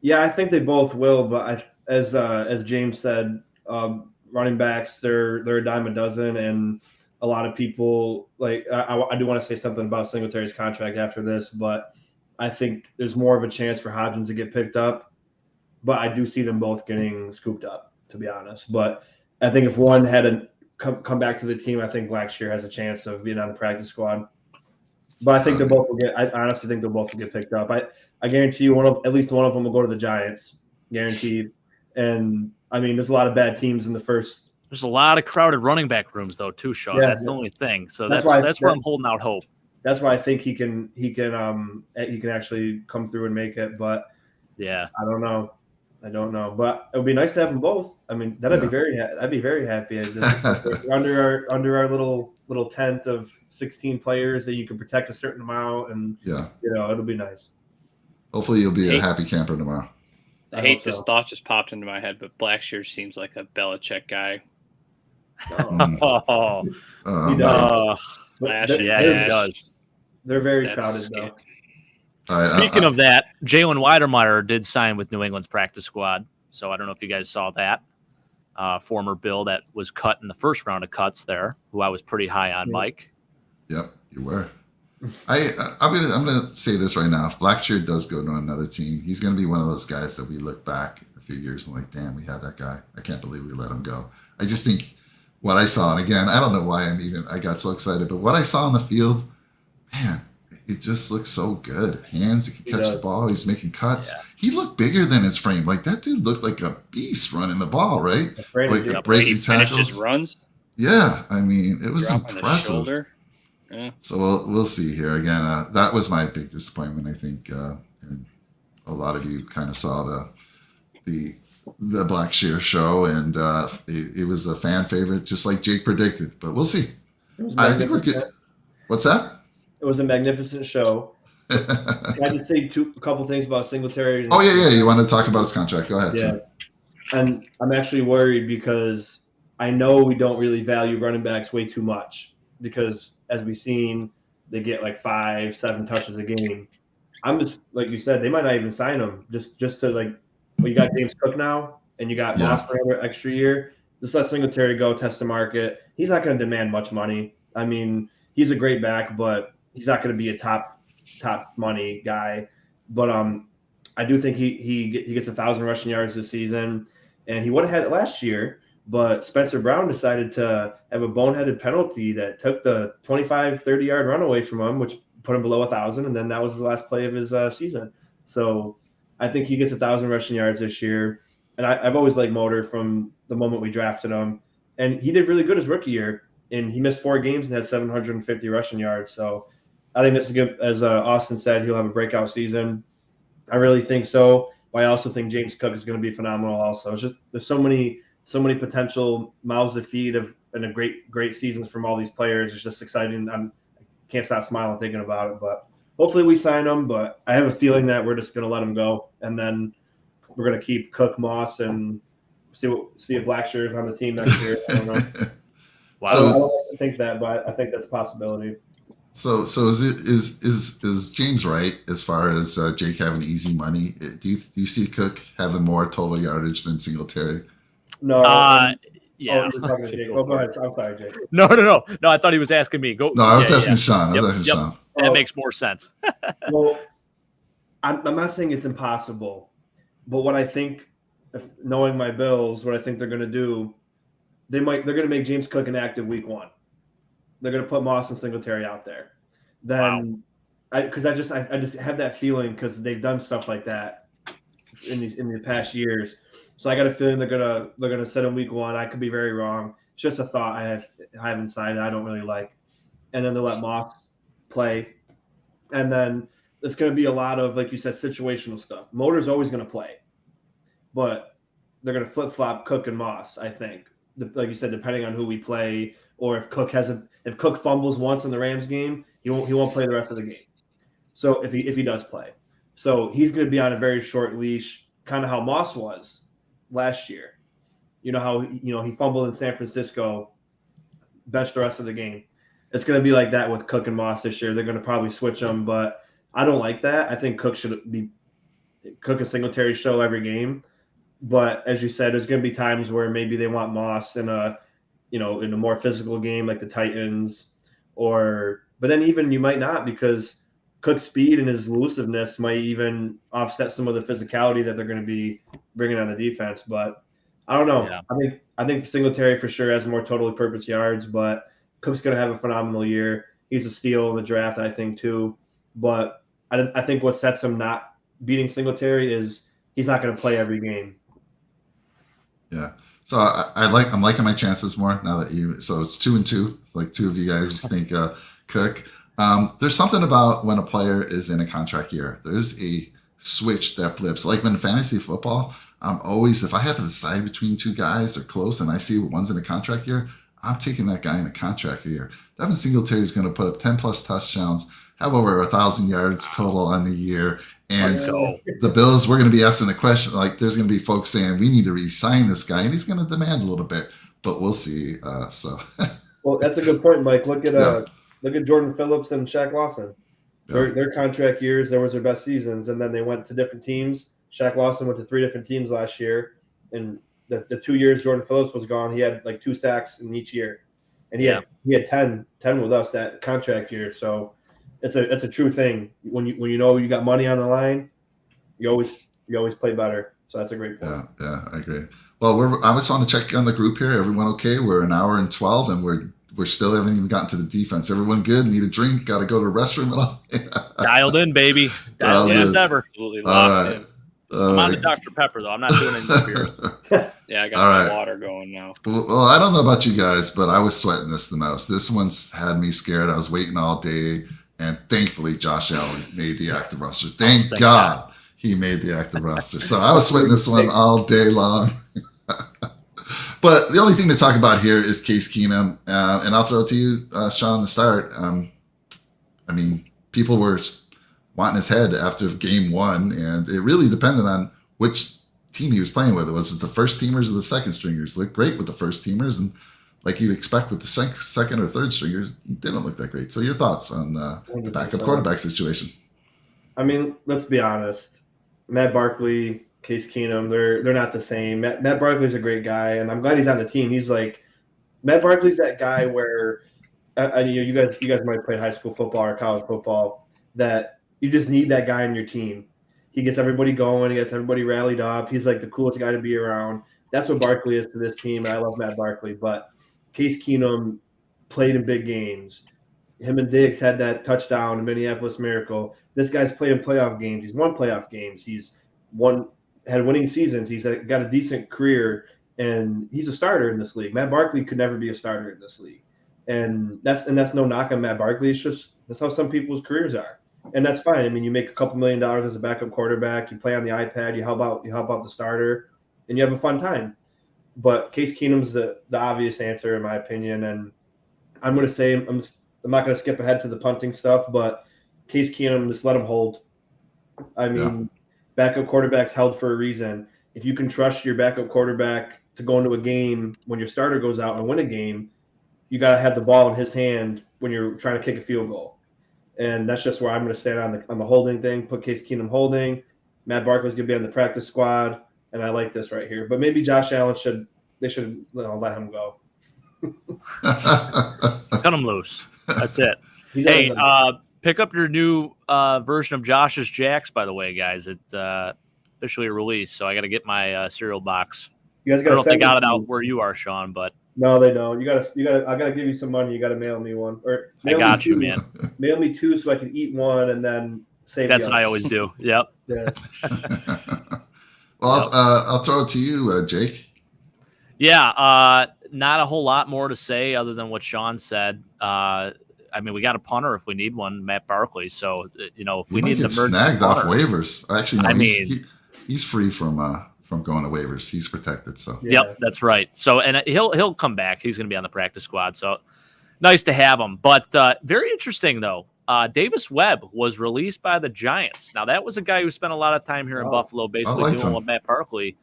Yeah, I think they both will, but as James said, running backs, they're a dime a dozen, and a lot of people I do want to say something about Singletary's contract after this, but I think there's more of a chance for Hodgins to get picked up, but I do see them both getting scooped up, to be honest. But I think if one had to come back to the team, I think Blackshear has a chance of being on the practice squad. But I think they both will get. I honestly think they'll both get picked up. I guarantee you at least one of them will go to the Giants, guaranteed. And I mean, there's a lot of bad teams in the first. There's a lot of crowded running back rooms though, too, Shawn. Yeah, that's the only thing. So that's where I'm holding out hope. That's why I think he can actually come through and make it. But yeah, I don't know. But it would be nice to have them both. I mean, I'd be very happy. under our little tent of 16 players that you can protect a certain amount, and it'll be nice. Hopefully, you'll be a happy camper tomorrow. I hate this thought just popped into my head, but Blackshear seems like a Belichick guy. He does. He does. They're very crowded, though. Speaking of that, Jaylen Weidermeier did sign with New England's practice squad. So I don't know if you guys saw that. Former Bill that was cut in the first round of cuts there, who I was pretty high on, Mike. Yep, you were. I'm gonna say this right now. If Blackshear does go to another team, he's gonna be one of those guys that we look back a few years and like, damn, we had that guy. I can't believe we let him go. I just think what I saw, and again, I don't know why I got so excited, but what I saw on the field, man, it just looks so good. Hands, he can catch the ball. He's making cuts. Yeah. He looked bigger than his frame. Like that dude looked like a beast running the ball, right? Breaking tackles. His runs. Yeah, I mean, it was impressive. Yeah. So we'll see here again. That was my big disappointment. I think, and a lot of you kind of saw the Blackshear show, and it was a fan favorite, just like Jake predicted. But we'll see. I think we're good. What's that? It was a magnificent show. I just say a couple things about Singletary. Oh yeah. You want to talk about his contract? Go ahead. Yeah, and I'm actually worried because I know we don't really value running backs way too much because, as we've seen, they get like 5-7 touches a game. I'm just like you said, they might not even sign him just to you got James Cook now, and you got Moss for another extra year. Just let Singletary go, test the market. He's not going to demand much money. I mean, he's a great back, but he's not going to be a top money guy. But I do think he gets 1,000 rushing yards this season, and he would have had it last year. But Spencer Brown decided to have a boneheaded penalty that took the 25, 30-yard run away from him, which put him below 1,000, and then that was the last play of his season. So I think he gets 1,000 rushing yards this year. And I've always liked Motor from the moment we drafted him. And he did really good his rookie year. And he missed 4 games and had 750 rushing yards. So I think this is good. As Austin said, he'll have a breakout season. I really think so. But I also think James Cook is going to be phenomenal also. It's just there's so many potential mouths to feed and a great seasons from all these players. It's just exciting. I can't stop smiling thinking about it. But hopefully we sign them. But I have a feeling that we're just going to let them go. And then we're going to keep Cook, Moss, and see if Blackshear is on the team next year. I don't know. Wow. So, I don't think that, but I think that's a possibility. So is James right as far as Jake having easy money? Do you see Cook having more total yardage than Singletary? No. Yeah. You're talking to Jake. Go ahead. I'm sorry, Jake. No. I thought he was asking me. Go. No, I was asking Shawn. Shawn. That makes more sense. Well, I'm not saying it's impossible, but what I think, knowing my Bills, what I think they're going to do, they're going to make James Cook inactive week 1. They're going to put Moss and Singletary out there. Then, because I just have that feeling because they've done stuff like that in the past years. So I got a feeling they're gonna set him week 1. I could be very wrong. It's just a thought I have inside I don't really like. And then they'll let Moss play, and then there's going to be a lot of, like you said, situational stuff. Motor's always going to play, but they're going to flip flop Cook and Moss. I think, like you said, depending on who we play, or if Cook fumbles once in the Rams game, he won't play the rest of the game. So if he does play, so he's going to be on a very short leash, kind of how Moss was last year. You know how he fumbled in San Francisco, benched the rest of the game. It's going to be like that with Cook and Moss this year. They're going to probably switch them, but I don't like that. I think Cook and Singletary show every game. But as you said, there's going to be times where maybe they want Moss in a more physical game like the Titans, but then even you might not, because Cook's speed and his elusiveness might even offset some of the physicality that they're going to be bringing on the defense. But I don't know. Yeah. I think Singletary for sure has more totally purpose yards, but Cook's going to have a phenomenal year. He's a steal in the draft, I think, too. But I think what sets him not beating Singletary is he's not going to play every game. Yeah. So I'm liking my chances more now that so it's 2-2. It's like two of you guys think Cook. There's something about when a player is in a contract year. There's a switch that flips. Like in fantasy football, I'm always, if I have to decide between two guys or close and I see one's in a contract year, I'm taking that guy in a contract year. Devin Singletary is going to put up 10 plus touchdowns, have over 1,000 yards total on the year. And the Bills, we're going to be asking the question, like there's going to be folks saying, we need to re-sign this guy, and he's going to demand a little bit, but we'll see. Well, that's a good point, Mike. Look at Jordan Phillips and Shaq Lawson. Their contract years, there was their best seasons, and then they went to different teams. Shaq Lawson went to 3 different teams last year, and the 2 years Jordan Phillips was gone, he had like 2 sacks in each year, and he had 10 with us that contract year. So it's a true thing. When you know you got money on the line, you always play better. So that's a great point. Yeah, I agree. Well, I just want to check on the group here. Everyone okay? We're an hour and 12, and we're still haven't even gotten to the defense. Everyone good? Need a drink? Got to go to the restroom and all? Dialed in, baby. Dialed in as ever. Absolutely locked in. I'm on the Dr. Pepper, though. I'm not doing any beer. Yeah, I got my water going now. Well, I don't know about you guys, but I was sweating this the most. This one's had me scared. I was waiting all day, and thankfully Josh Allen made the active roster. Thank God he made the active roster. So I was sweating this one all day long. But the only thing to talk about here is Case Keenum, and I'll throw it to you, Shawn, to start. I mean, people were wanting his head after game 1, and it really depended on which team he was playing with. Was it the first teamers or the second stringers? Looked great with the first teamers, and like you expect with the second or third stringers, he didn't look that great. So your thoughts on the backup quarterback situation? I mean, let's be honest. Matt Barkley, Case Keenum, they're not the same. Matt Barkley's a great guy, and I'm glad he's on the team. He's like, Matt Barkley's that guy where, you guys might play high school football or college football, that you just need that guy on your team. He gets everybody going. He gets everybody rallied up. He's like the coolest guy to be around. That's what Barkley is to this team, and I love Matt Barkley. But Case Keenum played in big games. Him and Diggs had that touchdown in Minneapolis Miracle. This guy's played in playoff games. He's won playoff games. He's had winning seasons. He's got a decent career, and he's a starter in this league. Matt Barkley could never be a starter in this league, and that's no knock on Matt Barkley. It's just that's how some people's careers are. And that's fine. I mean, you make a couple $1 million as a backup quarterback. You play on the iPad. You help out the starter, and you have a fun time. But Case Keenum's the obvious answer, in my opinion. And I'm going to say I'm not going to skip ahead to the punting stuff, but Case Keenum, just let him hold. I mean, backup quarterback's held for a reason. If you can trust your backup quarterback to go into a game when your starter goes out and win a game, you got to have the ball in his hand when you're trying to kick a field goal. and that's just where I'm going to stand on the holding thing. Put Case Keenum holding. Matt Barkley's going to be on the practice squad, and I like this right here. But maybe Josh Allen should let him go. Cut him loose. That's it. Hey, pick up your new version of Josh's Jacks, by the way, guys. It's officially released, so I got to get my cereal box. You guys I don't know if they got it out where you are, Sean, but no, they don't. You gotta. I gotta give you some money. You gotta mail me one, or I got you, man. Mail me 2 so I can eat one and then save. That's what I always do. Yep. Yeah. Well, I'll throw it to you, Jake. Yeah. Not a whole lot more to say other than what Sean said. I mean, we got a punter if we need one, Matt Barkley. So if we need an emergency snagged punter, off waivers. Actually, no, he's free from going to waivers. He's protected. So Yep, that's right. So and he'll come back. He's going to be on the practice squad. So nice to have him. But very interesting though. Davis Webb was released by the Giants. Now that was a guy who spent a lot of time here in Buffalo, basically doing what Matt Barkley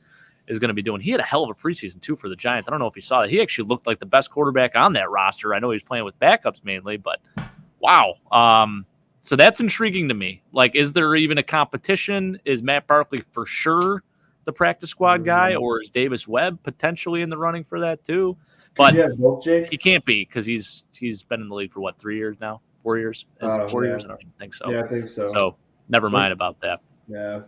is going to be doing. He had a hell of a preseason too for the Giants. I don't know if you saw that. He actually looked like the best quarterback on that roster. I know he's playing with backups mainly, but wow. So that's intriguing to me. Like, is there even a competition? Is Matt Barkley for sure the practice squad guy, or is Davis Webb potentially in the running for that too? But he can't be because he's been in the league for what, 3 years now? 4 years? Is it 4 years? I don't even think so. Yeah, I think so. So never mind about that. Yeah.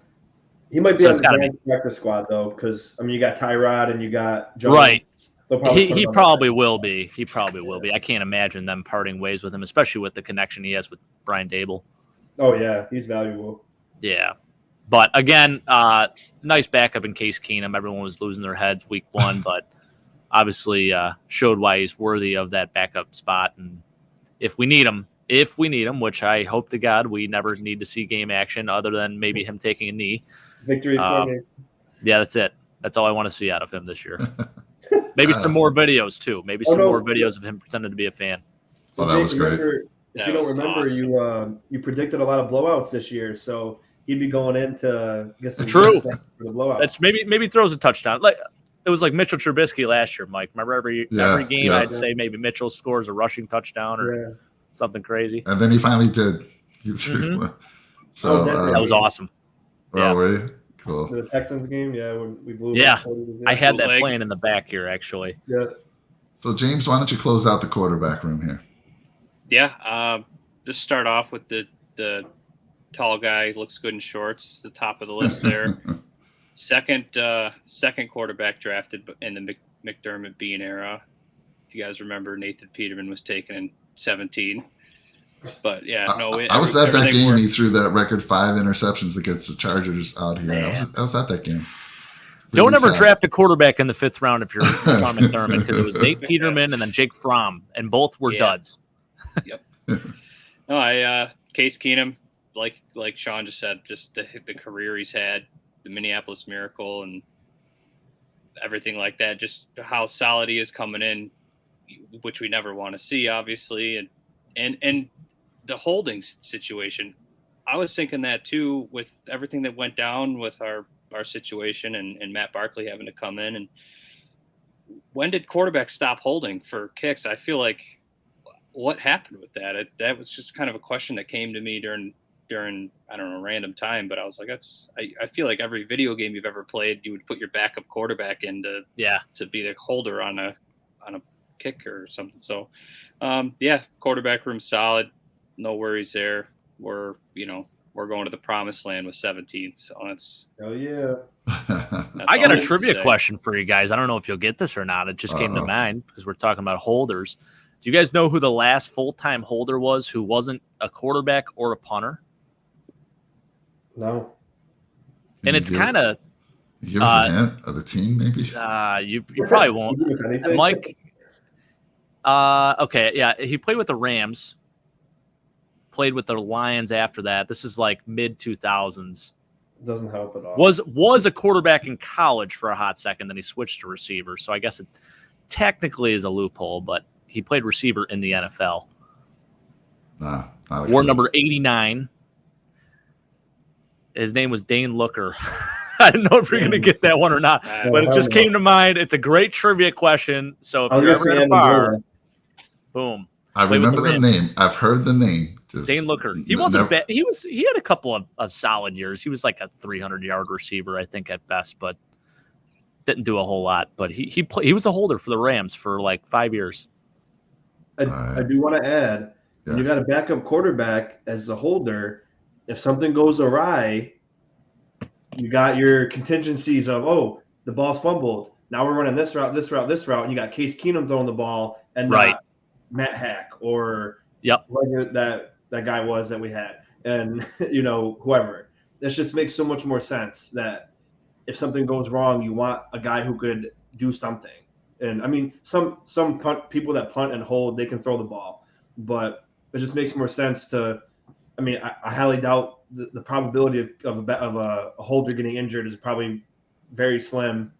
He might be on the practice squad though, because you got Tyrod and you got Jones. Right. He probably will be. He probably will be. I can't imagine them parting ways with him, especially with the connection he has with Brian Dable. Oh yeah, he's valuable. Yeah. But again, nice backup in Case Keenum. Everyone was losing their heads week 1, but obviously showed why he's worthy of that backup spot. And if we need him, which I hope to God we never need to see game action other than maybe him taking a knee. Victory for me. Yeah, that's it. That's all I want to see out of him this year. Maybe some more videos too. Maybe some more videos of him pretending to be a fan. Oh, that was great. If you don't remember, awesome. You predicted a lot of blowouts this year, so he'd be going in to get some true for the blowouts. That's maybe throws a touchdown. Like it was like Mitchell Trubisky last year, Mike. Remember every game I'd say maybe Mitchell scores a rushing touchdown or something crazy. And then he finally did. So that was awesome. Really? Cool. The Texans game, when we blew. Yeah, I had that playing in the back here actually. Yeah. So James, why don't you close out the quarterback room here? Yeah, just start off with the tall guy, looks good in shorts, the top of the list there. Second quarterback drafted in the McDermott Bean era. If you guys remember, Nathan Peterman was taken in 2017. But yeah, I was at that game. He threw that record 5 interceptions against the Chargers out here. I was at that game. Don't ever draft a quarterback in the 5th round if you're Sean McDermott, because it was Nate Peterman and then Jake Fromm, and both were duds. Yep. No, Case Keenum, like Sean just said, just the career he's had, the Minneapolis Miracle, and everything like that. Just how solid he is coming in, which we never want to see, obviously, and the holding situation. I was thinking that too, with everything that went down with our situation and Matt Barkley having to come in. And when did quarterbacks stop holding for kicks? I feel like what happened with that? That was just kind of a question that came to me during I don't know, random time. But I was like, I feel like every video game you've ever played, you would put your backup quarterback in to be the holder on a kick or something. So quarterback room solid. No worries there. We're going to the promised land with 17. So that's hell yeah. I got a trivia question for you guys. I don't know if you'll get this or not. It just came to mind because we're talking about holders. Do you guys know who the last full-time holder was who wasn't a quarterback or a punter? No. And it's kind of give us a hint of the team, maybe. You probably won't. Mike. Okay, yeah, he played with the Rams. Played with the Lions after that. This is like mid 2000s. Doesn't help at all. Was a quarterback in college for a hot second, then he switched to receiver. So I guess it technically is a loophole, but he played receiver in the NFL. War number 89. His name was Dane Looker. I don't know if you're going to get that one or not, but it just came to mind. It's a great trivia question. So if you're ever in a bar, boom. I remember the name. I've heard the name. Dane Looker. He wasn't bad. He had a couple of solid years. He was like a 300-yard receiver, I think, at best, but didn't do a whole lot. But he was a holder for the Rams for like 5 years. I do want to add, when you got a backup quarterback as a holder, if something goes awry, you got your contingencies of, the ball's fumbled. Now we're running this route, and you got Case Keenum throwing the ball and not Matt Hack or whoever that guy was that we had, and whoever. This just makes so much more sense that if something goes wrong, you want a guy who could do something. And I mean, some people that punt and hold, they can throw the ball, but it just makes more sense to. I mean, I highly doubt the probability of a holder getting injured is probably very slim.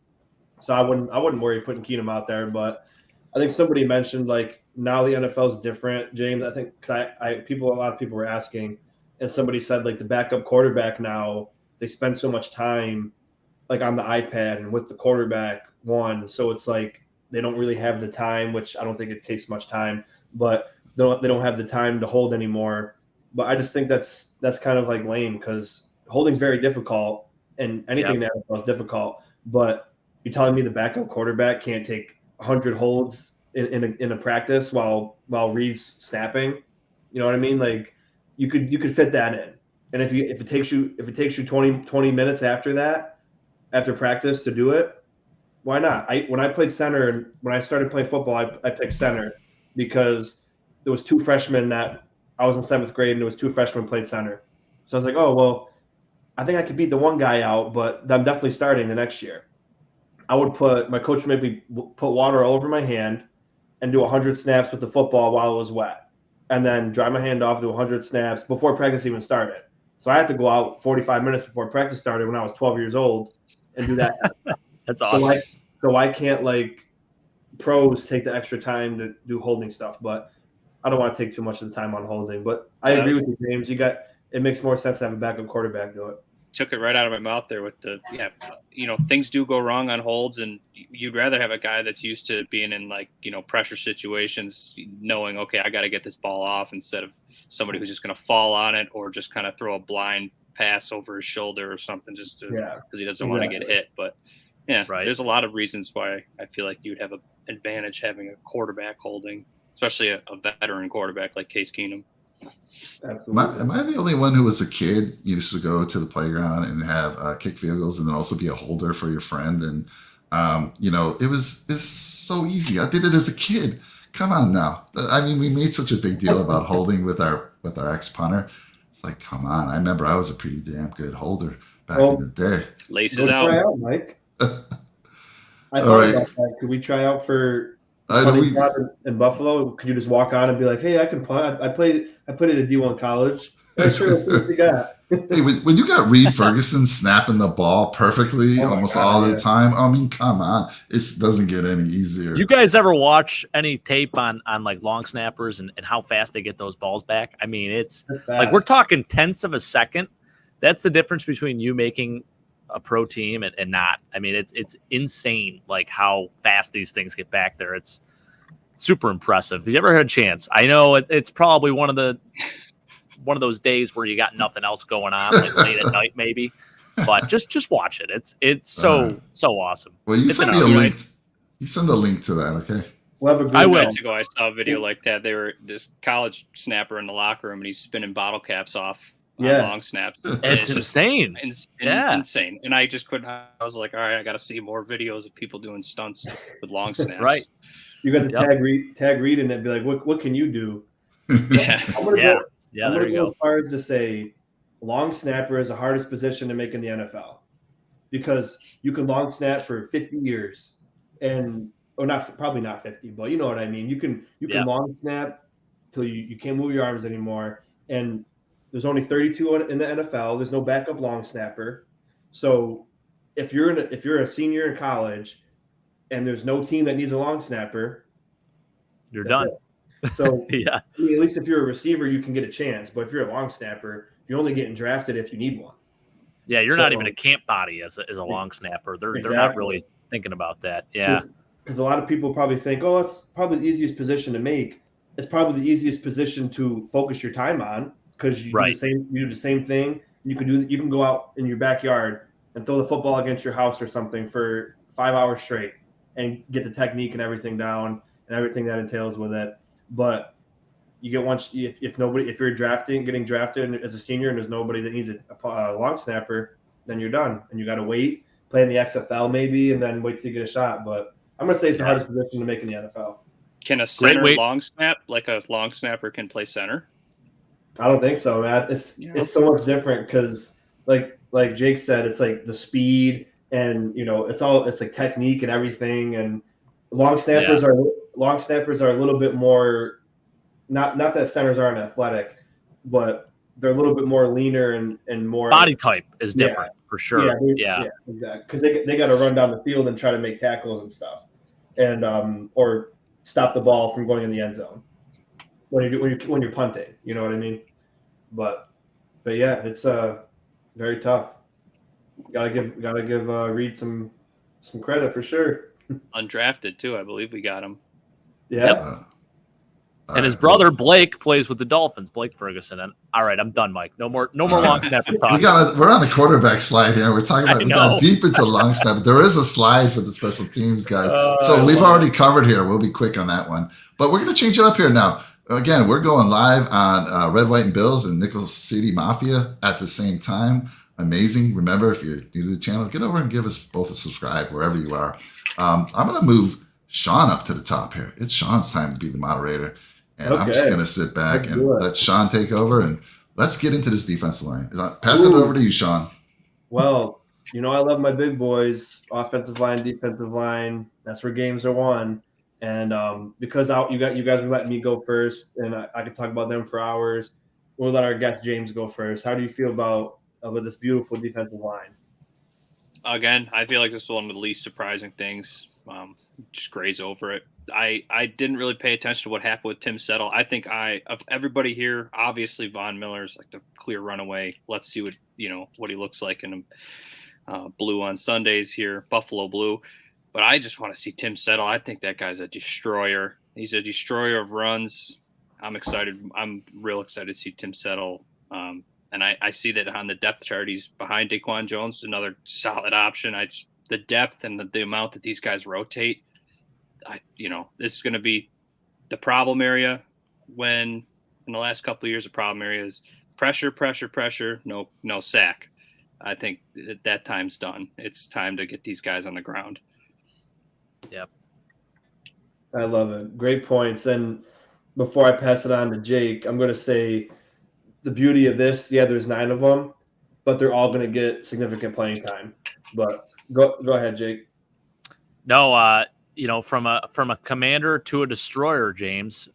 So I wouldn't worry putting Keenum out there. But I think somebody mentioned like now the NFL is different, James. I think a lot of people were asking, and somebody said like the backup quarterback now they spend so much time like on the iPad and with the quarterback one, so it's like they don't really have the time, which I don't think it takes much time, but they don't have the time to hold anymore. But I just think that's kind of like lame because holding's very difficult and anything in the NFL is difficult. But you're telling me the backup quarterback can't take 100 holds in a practice while Reed's snapping? You know what I mean? Like you could fit that in. And if it takes you 20 minutes after practice to do it, why not? When I played center and when I started playing football, I picked center because there was two freshmen that I was in 7th grade and there was two freshmen played center. So I was like, oh, well, I think I could beat the one guy out, but I'm definitely starting the next year. My coach would maybe put water all over my hand and do 100 snaps with the football while it was wet, and then dry my hand off, do 100 snaps before practice even started. So I had to go out 45 minutes before practice started when I was 12 years old and do that. That's awesome. So why can't like pros take the extra time to do holding stuff? But I don't want to take too much of the time on holding. But I agree with you, James. It makes more sense to have a backup quarterback do it. Took it right out of my mouth there with things do go wrong on holds, and you'd rather have a guy that's used to being in like pressure situations, knowing okay, I got to get this ball off, instead of somebody who's just going to fall on it or just kind of throw a blind pass over his shoulder or something just because he doesn't want to get hit. But there's a lot of reasons why I feel like you'd have an advantage having a quarterback holding, especially a veteran quarterback like Case Keenum. Am I the only one who was a kid used to go to the playground and have kick field goals and then also be a holder for your friend? And it's so easy. I did it as a kid. Come on now. I mean, we made such a big deal about holding with our ex-punter. It's like, come on. I remember I was a pretty damn good holder back in the day. Laces out. Try out, Mike. I thought about that. Could we try out for in Buffalo? Could you just walk on and be like, hey, I can punt. I played at a D1 college. Sure, let's see what you got. Hey, when you got Reed Ferguson snapping the ball perfectly almost all the time, I mean, come on. It doesn't get any easier. You guys ever watch any tape on like long snappers and how fast they get those balls back? I mean, it's like we're talking tenths of a second. That's the difference between you making a pro team and not. I mean, it's insane like how fast these things get back there. It's super impressive. If you ever had a chance, I know it's probably one of those days where you got nothing else going on, like late at night maybe, but just watch it. It's so awesome. Well, you send me a link. You send a link to that, okay? I will. Ago, I saw a video like that. They were this college snapper in the locker room, and he's spinning bottle caps off on long snaps. It's insane. Insane. And I just couldn't. I was like, all right, I got to see more videos of people doing stunts with long snaps. Right. You got to tag Reed in it and be like, what can you do? Yeah, there you go. As far as to say, long snapper is the hardest position to make in the NFL because you can long snap for 50 years, probably not 50, but you know what I mean. You can long snap till you can't move your arms anymore, and there's only 32 in the NFL. There's no backup long snapper, so if you're a senior in college, and there's no team that needs a long snapper, you're done. So I mean, at least if you're a receiver, you can get a chance. But if you're a long snapper, you're only getting drafted if you need one. Yeah, you're not even a camp body as a long snapper. They're not really thinking about that. Yeah, because a lot of people probably think, oh, it's probably the easiest position to make. it's probably the easiest position to focus your time on because you do the same thing. You can go out in your backyard and throw the football against your house or something for 5 hours straight and get the technique and everything down and everything that entails with it. But you get if you're getting drafted as a senior and there's nobody that needs a long snapper, then you're done and you got to wait, play in the XFL maybe, and then wait till you get a shot. But I'm gonna say it's the hardest position to make in the NFL. Can a center long snap, like a long snapper can play center? I don't think so, man. It's so much different because like Jake said, it's like the speed and it's like technique and everything. And long snappers are a little bit more. Not that centers aren't athletic, but they're a little bit more leaner and more body type is different for sure. Yeah, exactly. Because they got to run down the field and try to make tackles and stuff, and or stop the ball from going in the end zone when you're punting. You know what I mean? But yeah, it's very tough. Gotta give Reed some credit for sure. Undrafted too, I believe we got him. Yeah. Yep. And his brother Blake plays with the Dolphins. Blake Ferguson. And all right, I'm done, Mike. No more long snapper talk. We're on the quarterback slide here. We're talking about we got deep into long snap. There is a slide for the special teams guys. So we've already covered here. We'll be quick on that one. But we're going to change it up here now. Again, we're going live on Red, White, and Bills and Nickel City Mafia at the same time. Amazing. Remember, if you're new to the channel, get over and give us both a subscribe wherever you are. I'm going to move Shawn up to the top here. It's Shawn's time to be the moderator. And I'm just going to sit back and let Shawn take over, and let's get into this defensive line. Pass it over to you, Shawn. Well, I love my big boys, offensive line, defensive line. That's where games are won. And because you guys are letting me go first, and I could talk about them for hours, we'll let our guest James go first. How do you feel about this beautiful defensive line? Again, I feel like this is one of the least surprising things. Just graze over it. I didn't really pay attention to what happened with Tim Settle. I think of everybody here, obviously Von Miller's like the clear runaway. Let's see what he looks like in blue on Sundays here, Buffalo blue. But I just want to see Tim Settle. I think that guy's a destroyer. He's a destroyer of runs. I'm excited. I'm real excited to see Tim Settle. And I see that on the depth chart, he's behind Daquan Jones, another solid option. The depth and the amount that these guys rotate. This is going to be the problem area when in the last couple of years, the problem area is pressure, no sack. I think that time's done. It's time to get these guys on the ground. Yep. I love it. Great points. And before I pass it on to Jake, I'm going to say the beauty of this, there's 9 of them, but they're all going to get significant playing time. But go ahead, Jake. No, from a commander to a destroyer, James,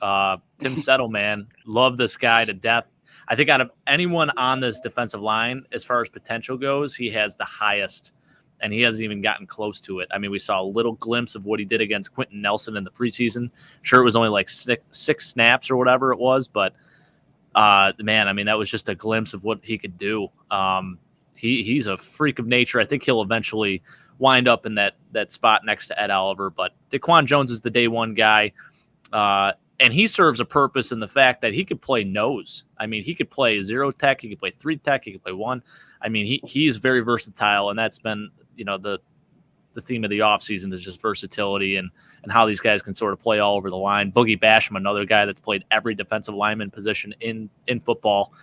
Tim Settle, man, love this guy to death. I think out of anyone on this defensive line, as far as potential goes, he has the highest, and he hasn't even gotten close to it. I mean, we saw a little glimpse of what he did against Quentin Nelson in the preseason. Sure, it was only like six snaps or whatever it was, but man, I mean, that was just a glimpse of what he could do. He's a freak of nature. I think he'll eventually wind up in that spot next to Ed Oliver, but Daquan Jones is the day one guy. And he serves a purpose in the fact that he could play nose. I mean, he could play 0 tech, he could play 3 tech, he could play 1. I mean, he's very versatile, and that's been, the theme of the offseason is just versatility and how these guys can sort of play all over the line. Boogie Basham, another guy that's played every defensive lineman position in football,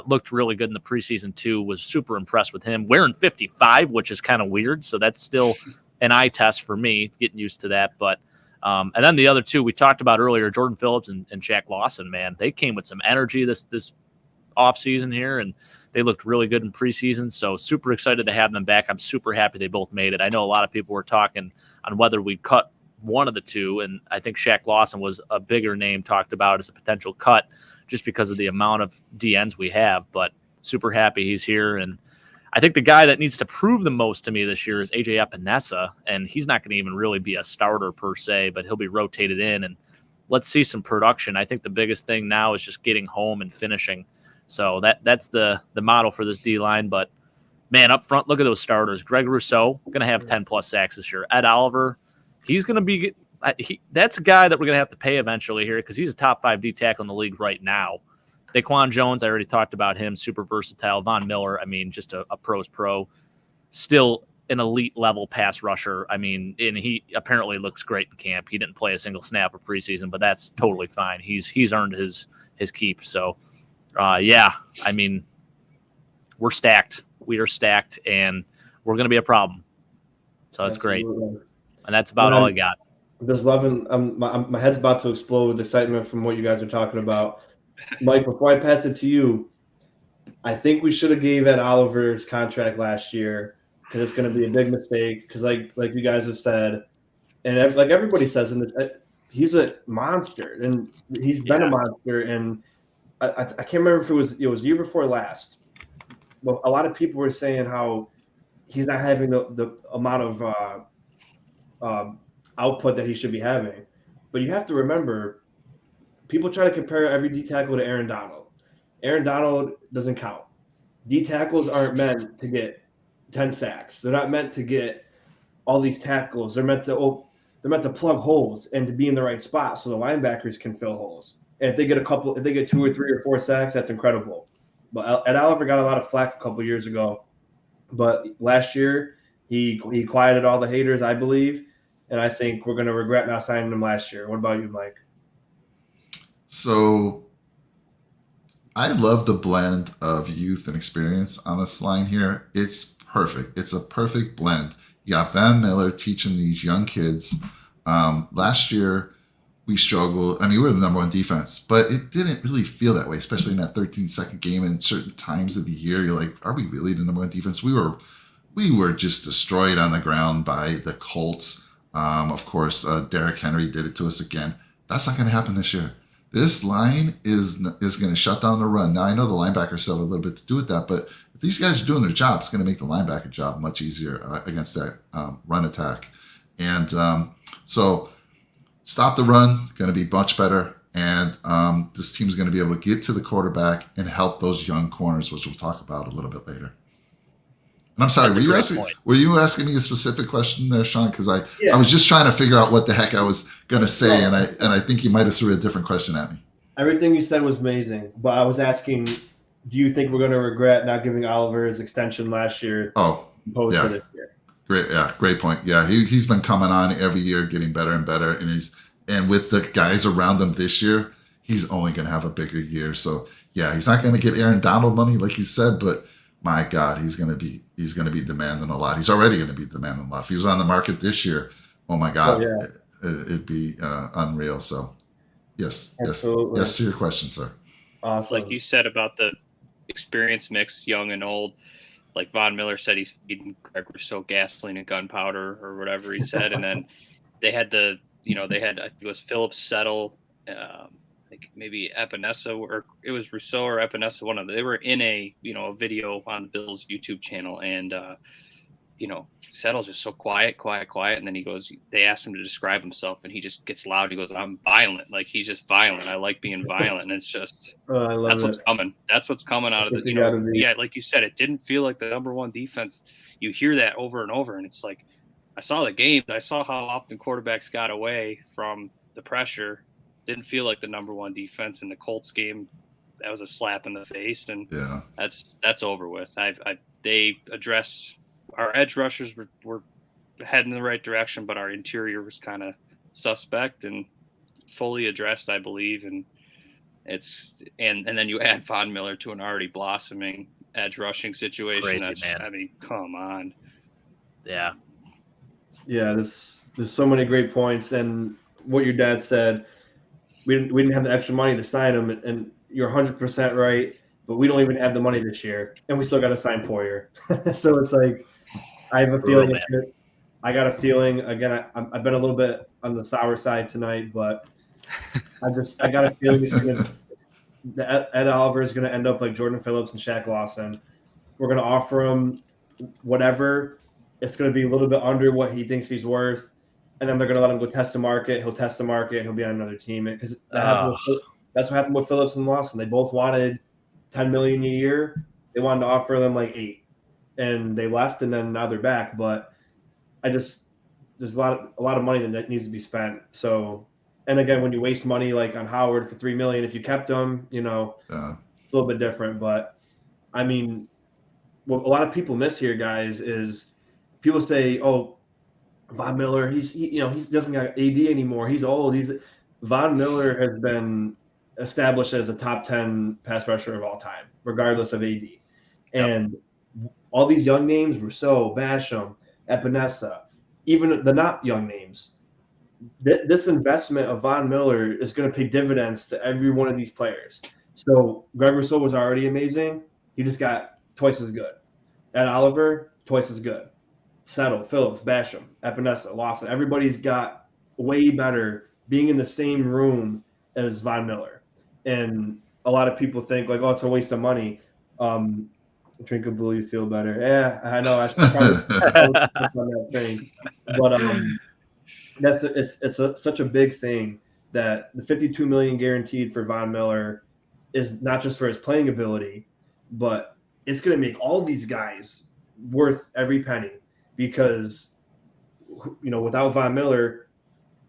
looked really good in the preseason too, was super impressed with him. Wearing 55, which is kind of weird, so that's still an eye test for me, getting used to that. But and then the other two we talked about earlier, Jordan Phillips and Shaq Lawson, man, they came with some energy this offseason here, and they looked really good in preseason, so super excited to have them back. I'm super happy they both made it. I know a lot of people were talking on whether we'd cut one of the two, and I think Shaq Lawson was a bigger name talked about as a potential cut just because of the amount of DNs we have, but super happy he's here. And I think the guy that needs to prove the most to me this year is AJ Epinesa, and he's not going to even really be a starter per se, but he'll be rotated in, and let's see some production. I think the biggest thing now is just getting home and finishing. So that's the model for this D-line. But, man, up front, look at those starters. Greg Rousseau, going to have 10-plus sacks this year. Ed Oliver, he's going to be that's a guy that we're going to have to pay eventually here because he's a top 5 D tackle in the league right now. Daquan Jones, I already talked about him, super versatile. Von Miller, I mean, just a pro's pro. Still an elite level pass rusher. I mean, and he apparently looks great in camp. He didn't play a single snap of preseason, but that's totally fine. He's earned his keep. So, yeah, I mean, we're stacked. We are stacked, and we're going to be a problem. So that's great. And that's about all I got. There's loving. My head's about to explode with excitement from what you guys are talking about. Mike, before I pass it to you, I think we should have gave Ed Oliver his contract last year because it's going to be a big mistake. Because like you guys have said, and like everybody says, he's a monster, and he's been a monster. And I can't remember if it was year before last. Well, a lot of people were saying how he's not having the amount of output that he should be having. But you have to remember, people try to compare every D tackle to Aaron Donald. Aaron Donald doesn't count. D tackles aren't meant to get 10 sacks. They're not meant to get all these tackles. They're meant to plug holes and to be in the right spot so the linebackers can fill holes. And if they get 2 or 3 or 4 sacks, that's incredible. But Ed Oliver got a lot of flack a couple years ago. But last year, he quieted all the haters, I believe. And I think we're going to regret not signing him last year. What about you, Mike? So I love the blend of youth and experience on this line here. It's perfect. It's a perfect blend. You got Van Miller teaching these young kids. Last year, we struggled. I mean, we were the number 1 defense, but it didn't really feel that way, especially in that 13-second game and certain times of the year. You're like, are we really the number 1 defense? We were just destroyed on the ground by the Colts. Of course, Derrick Henry did it to us again. That's not going to happen this year. This line is going to shut down the run. Now, I know the linebackers still have a little bit to do with that, but if these guys are doing their job, it's going to make the linebacker job much easier against that run attack. And so stop the run, going to be much better. And this team's going to be able to get to the quarterback and help those young corners, which we'll talk about a little bit later. And I'm sorry, were you asking me a specific question there, Shawn? Because I was just trying to figure out what the heck I was going to say, and I think you might have threw a different question at me. Everything you said was amazing, but I was asking, do you think we're going to regret not giving Oliver his extension last year? Oh, opposed to this year? Great point. Yeah, he's been coming on every year, getting better and better, and with the guys around him this year, he's only going to have a bigger year. So yeah, he's not going to get Aaron Donald money like you said, but my God, he's going to be demanding a lot. He's already going to be demanding a lot. If he was on the market this year, oh my God, it'd be unreal. So yes, absolutely. Yes to your question, sir. Awesome. Like you said about the experience mix, young and old. Like Von Miller said, he's feeding Greg Rousseau gasoline and gunpowder or whatever he said, and then they had I think it was Phillips, Settle, like maybe Epinesa, or it was Rousseau or Epinesa, one of them. They were in a video on Bill's YouTube channel, and Settle's just so quiet, and then they asked him to describe himself, and he just gets loud. He goes, "I'm violent." Like, he's just violent. I like being violent. And it's just what's coming. That's what's coming out of it. Yeah, like you said, it didn't feel like the number 1 defense. You hear that over and over, and it's like, I saw the games. I saw how often quarterbacks got away from the pressure. Didn't feel like the number 1 defense. In the Colts game, that was a slap in the face, and that's over with. They address our edge rushers were heading in the right direction, but our interior was kind of suspect and fully addressed, I believe. And and then you add Von Miller to an already blossoming edge rushing situation. Crazy, man. I mean, come on. Yeah. Yeah, there's so many great points, and what your dad said. We didn't have the extra money to sign him, and you're 100% right. But we don't even have the money this year, and we still got to sign Poyer. So it's like, I have a feeling. I got a feeling. Again, I've been a little bit on the sour side tonight, but I got a feeling Ed Oliver is going to end up like Jordan Phillips and Shaq Lawson. We're going to offer him whatever. It's going to be a little bit under what he thinks he's worth. And then they're going to let him go test the market. He'll test the market, and he'll be on another team. Because that's what happened with Phillips and Lawson. They both wanted $10 million a year. They wanted to offer them like $8 million, and they left. And then now they're back. But there's a lot of money that needs to be spent. So, and again, when you waste money like on Howard for $3 million, if you kept him, it's a little bit different. But I mean, what a lot of people miss here, guys, is people say, "Oh, Von Miller, he doesn't got AD anymore. He's old." Von Miller has been established as a top 10 pass rusher of all time, regardless of AD. And all these young names, Rousseau, Basham, Epinesa, even the not young names, this investment of Von Miller is going to pay dividends to every one of these players. So Greg Rousseau was already amazing. He just got twice as good. Ed Oliver, twice as good. Settle, Phillips, Basham, Epinesa, Lawson. Everybody's got way better being in the same room as Von Miller. And a lot of people think like, oh, it's a waste of money. Drink a blue, you feel better. Yeah, I know. I should probably on that thing. But it's such a big thing that the $52 million guaranteed for Von Miller is not just for his playing ability, but it's going to make all these guys worth every penny because, without Von Miller,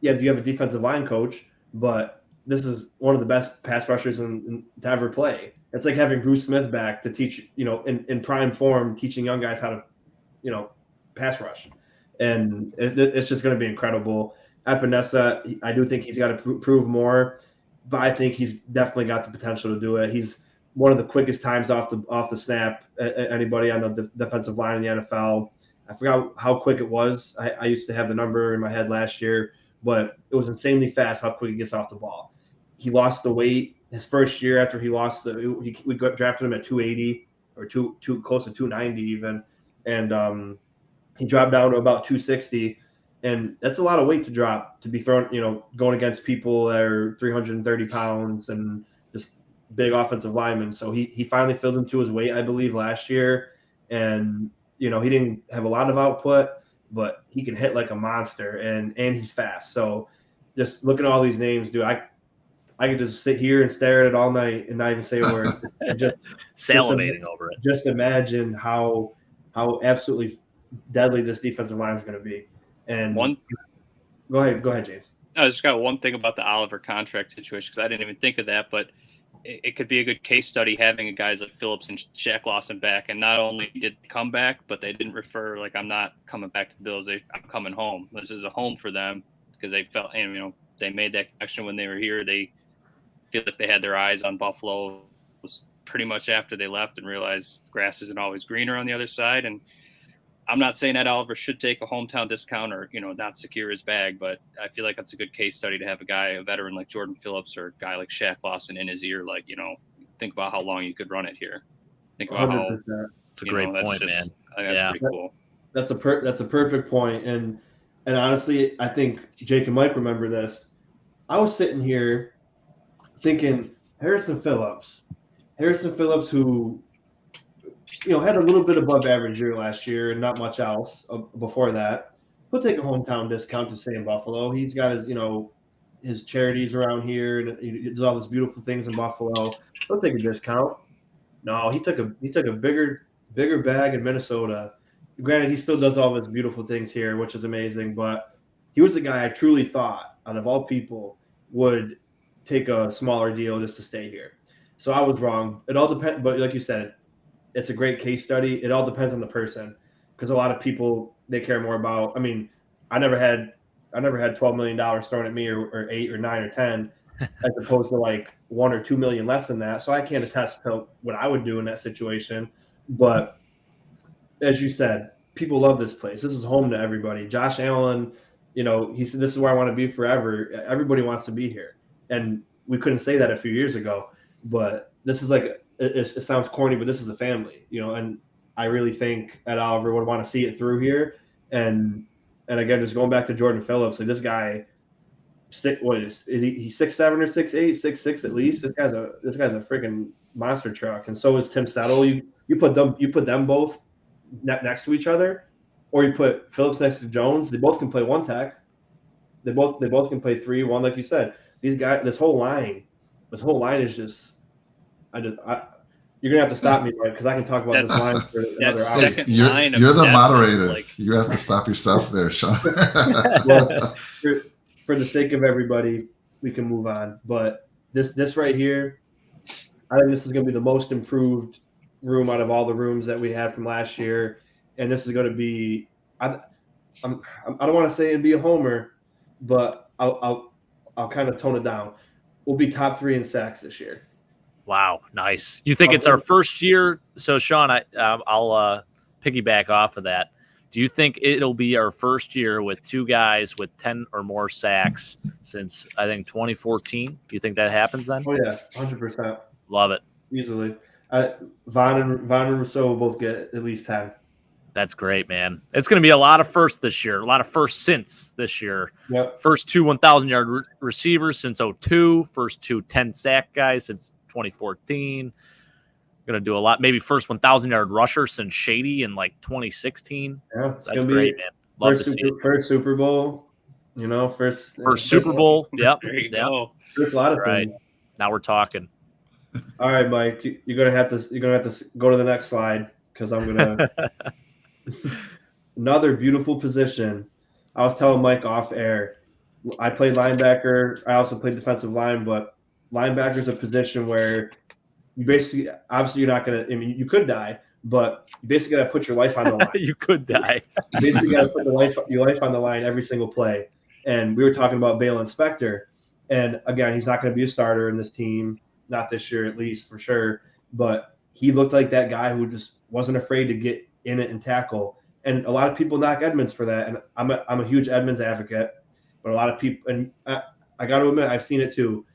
yeah, you have a defensive line coach, but this is one of the best pass rushers to ever play. It's like having Bruce Smith back to teach, in prime form, teaching young guys how to, pass rush. And it's just going to be incredible. Epinesa, I do think he's got to prove more, but I think he's definitely got the potential to do it. He's one of the quickest times off the snap anybody on the defensive line in the NFL. I forgot how quick it was. I used to have the number in my head last year, but it was insanely fast how quick he gets off the ball. He lost the weight his first year after he lost we drafted him at 280 or too close to 290 even, and he dropped down to about 260, and that's a lot of weight to drop to be thrown, going against people that are 330 pounds and just big offensive linemen. So he finally filled into his weight, I believe, last year, and he didn't have a lot of output, but he can hit like a monster, and he's fast. So just looking at all these names, dude, I could just sit here and stare at it all night and not even say a word. Just salivating over it. Just imagine how absolutely deadly this defensive line is going to be. And go ahead, James. I just got one thing about the Oliver contract situation because I didn't even think of that, but it could be a good case study having guys like Phillips and Shaq Lawson back. And not only did they come back, but they didn't refer like, I'm not coming back to the Bills. I'm coming home. This is a home for them because they felt, they made that connection when they were here. They feel like they had their eyes on Buffalo. It was pretty much after they left and realized grass isn't always greener on the other side. And I'm not saying that Oliver should take a hometown discount or, not secure his bag, but I feel like that's a good case study to have a veteran like Jordan Phillips or a guy like Shaq Lawson in his ear. Like, think about how long you could run it here. Think about 100%. How it's a great point, man. I think that's pretty cool. That's a perfect point. And honestly, I think Jake and Mike remember this. I was sitting here thinking Harrison Phillips, who, had a little bit above average year last year and not much else before that. He'll take a hometown discount to stay in Buffalo. He's got his, his charities around here and he does all these beautiful things in Buffalo. He'll take a discount. No, he took a bigger bag in Minnesota. Granted, he still does all his beautiful things here, which is amazing, but he was the guy I truly thought, out of all people, would take a smaller deal just to stay here. So I was wrong. It all depends, but like you said, it's a great case study. It all depends on the person, because a lot of people, they care more about. I mean, I never had $12 million thrown at me, or 8 or 9 or 10, as opposed to like 1 or 2 million less than that. So I can't attest to what I would do in that situation. But as you said, people love this place. This is home to everybody. Josh Allen, he said, "This is where I want to be forever." Everybody wants to be here, and we couldn't say that a few years ago. But this is like, it sounds corny, but this is a family, and I really think Ed Oliver would want to see it through here. And again, just going back to Jordan Phillips, like this guy, he's 6'7" or 6'8", 6'6" at least. This guy's a freaking monster truck, and so is Tim Settle. You put them both next to each other, or you put Phillips next to Jones. They both can play one tech. They both can play 3-1, like you said. These guys, this whole line is just, You're gonna have to stop me, Mike, because I can talk about this line for another hour. Hey, you're the moderator. You have to stop yourself there, Shawn. Well, for the sake of everybody, we can move on. But this right here, I think this is going to be the most improved room out of all the rooms that we had from last year, and this is going to be. I don't want to say it'd be a homer, but I'll kind of tone it down. We'll be top 3 in sacks this year. Wow, nice. You think it's our first year? So, Shawn, I'll piggyback off of that. Do you think it'll be our first year with 2 guys with 10 or more sacks since, I think, 2014? Do you think that happens then? Oh, yeah, 100%. Love it. Easily. Vaughn and Rousseau will both get at least 10. That's great, man. It's going to be a lot of firsts this year, a lot of firsts since this year. Yep. First 2 1,000-yard receivers since 2002, first 2 10-sack guys since 2014. Going to do a lot. Maybe first 1,000-yard rusher since Shady in like 2016. Yeah, that's great, man. Love to see it. First Super Bowl, first Super Bowl. Yep. There you go. There's a lot of things. Now we're talking. All right, Mike, you're gonna have to go to the next slide because I'm gonna another beautiful position. I was telling Mike off air. I played linebacker. I also played defensive line, but linebacker is a position where you basically, obviously, you're not gonna. I mean, you could die, but you basically got to put your life on the line. You could die. You basically got to put your life on the line every single play. And we were talking about Jaylen Spector, and again, he's not going to be a starter in this team, not this year at least for sure. But he looked like that guy who just wasn't afraid to get in it and tackle. And a lot of people knock Edmonds for that, and I'm a huge Edmonds advocate. But a lot of people, and I got to admit, I've seen it too.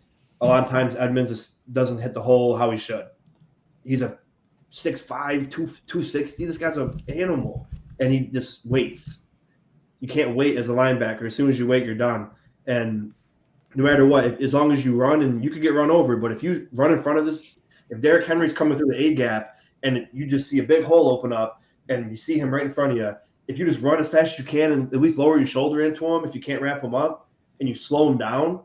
A lot of times Edmonds doesn't hit the hole how he should. He's a 6'5", 260. This guy's an animal, and he just waits. You can't wait as a linebacker. As soon as you wait, you're done. And no matter what, as long as you run, and you could get run over, but if you run in front of this, if Derrick Henry's coming through the A gap and you just see a big hole open up and you see him right in front of you, if you just run as fast as you can and at least lower your shoulder into him, if you can't wrap him up and you slow him down,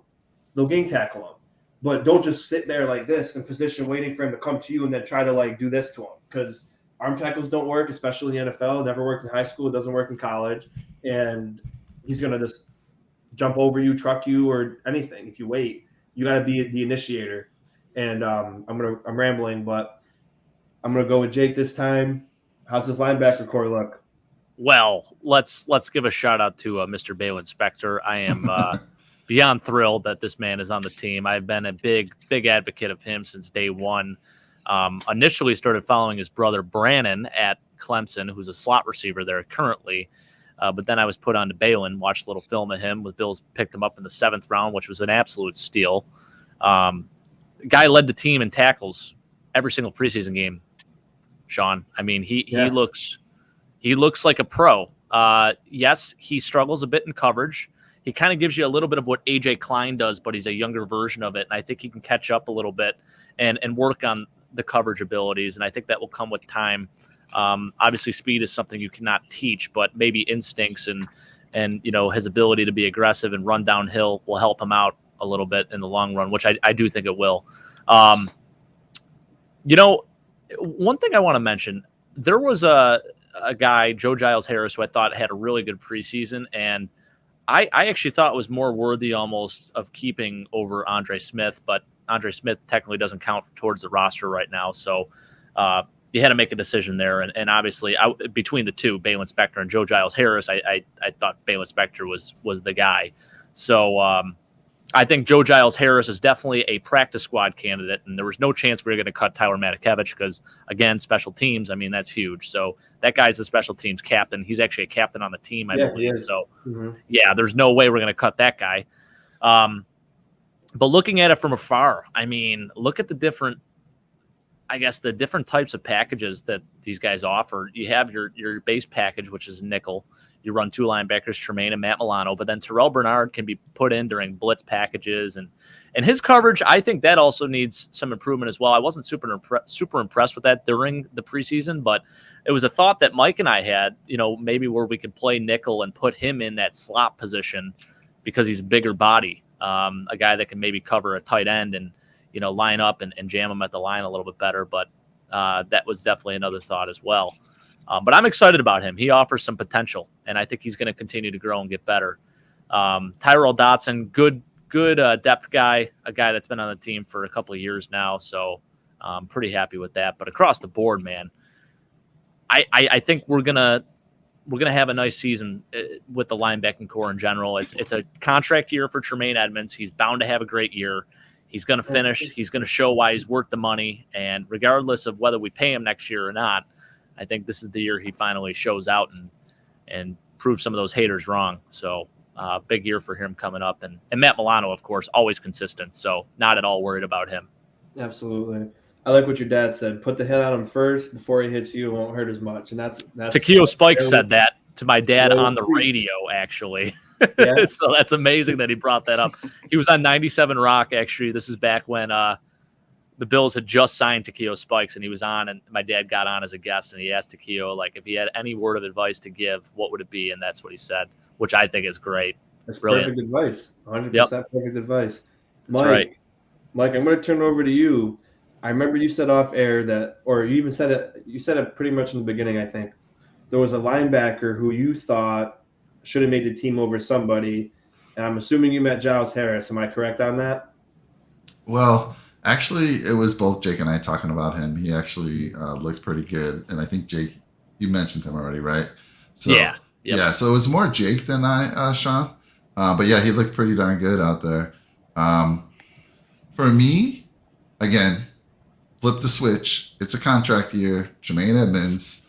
they'll gang tackle him. But don't just sit there like this in position waiting for him to come to you and then try to do this to him, because arm tackles don't work, especially in the NFL. It never worked in high school. It doesn't work in college. And he's going to just jump over you, truck you, or anything. If you wait, you got to be the initiator. And I'm rambling, but I'm going to go with Jake this time. How's this linebacker core look? Well, let's give a shout out to Mr. Jaylen Spector. I am beyond thrilled that this man is on the team. I've been a big advocate of him since day one. Initially started following his brother Brannon at Clemson, who's a slot receiver there currently. But then I was put on to Jaylen, watched a little film of him. With Bills picked him up in the 7th round, which was an absolute steal. The guy led the team in tackles every single preseason game, Shawn. I mean, he looks like a pro. Yes, he struggles a bit in coverage. He kind of gives you a little bit of what A.J. Klein does, but he's a younger version of it. And I think he can catch up a little bit and work on the coverage abilities. And I think that will come with time. Obviously, speed is something you cannot teach, but maybe instincts and his ability to be aggressive and run downhill will help him out a little bit in the long run, which I do think it will. One thing I want to mention, there was a guy, Joe Giles Harris, who I thought had a really good preseason, and I actually thought was more worthy almost of keeping over Andre Smith, but Andre Smith technically doesn't count towards the roster right now. So you had to make a decision there. And obviously between the two, Jaylen Spector and Joe Giles Harris, I thought Jaylen Spector was the guy. So I think Joe Giles Harris is definitely a practice squad candidate, and there was no chance we were going to cut Tyler Matakevich because, again, special teams, I mean, that's huge. So that guy's a special teams captain. He's actually a captain on the team, I believe. So, yeah, there's no way we're going to cut that guy. But looking at it from afar, I mean, look at the different types of packages that these guys offer. You have your base package, which is nickel. You run 2 linebackers, Tremaine and Matt Milano, but then Terrell Bernard can be put in during blitz packages, and his coverage, I think that also needs some improvement as well. I wasn't super impressed with that during the preseason, but it was a thought that Mike and I had, maybe where we could play nickel and put him in that slot position because he's a bigger body, a guy that can maybe cover a tight end and line up and jam him at the line a little bit better. But that was definitely another thought as well. But I'm excited about him. He offers some potential, and I think he's going to continue to grow and get better. Tyrell Dotson, good depth guy, a guy that's been on the team for a couple of years now, so I'm pretty happy with that. But across the board, man, I think we're gonna have a nice season with the linebacking core in general. It's a contract year for Tremaine Edmunds. He's bound to have a great year. He's going to finish. He's going to show why he's worth the money. And regardless of whether we pay him next year or not, I think this is the year he finally shows out and proves some of those haters wrong. So big year for him coming up. And Matt Milano, of course, always consistent. So not at all worried about him. Absolutely. I like what your dad said. Put the hit on him first before he hits you. It won't hurt as much. And that's Takeo Spikes said that to my dad on the radio, actually. Yeah. So that's amazing that he brought that up. He was on 97 Rock, actually. This is back when the Bills had just signed Takeo Spikes, and he was on, and my dad got on as a guest, and he asked Takeo, like, if he had any word of advice to give, what would it be? And that's what he said, which I think is great. That's brilliant. Perfect advice. 100% perfect advice. Mike, that's right. Mike, I'm going to turn it over to you. I remember you said off air that, or you even said it, you said it pretty much in the beginning, I think. There was a linebacker who you thought should have made the team over somebody. And I'm assuming you met Giles Harris. Am I correct on that? Well, actually, it was both Jake and I talking about him. He actually looked pretty good. And I think, Jake, you mentioned him already, right? So, yeah. Yep. Yeah, so it was more Jake than I, Shawn. But yeah, he looked pretty darn good out there. For me, again, flip the switch. It's a contract year. Tremaine Edmunds,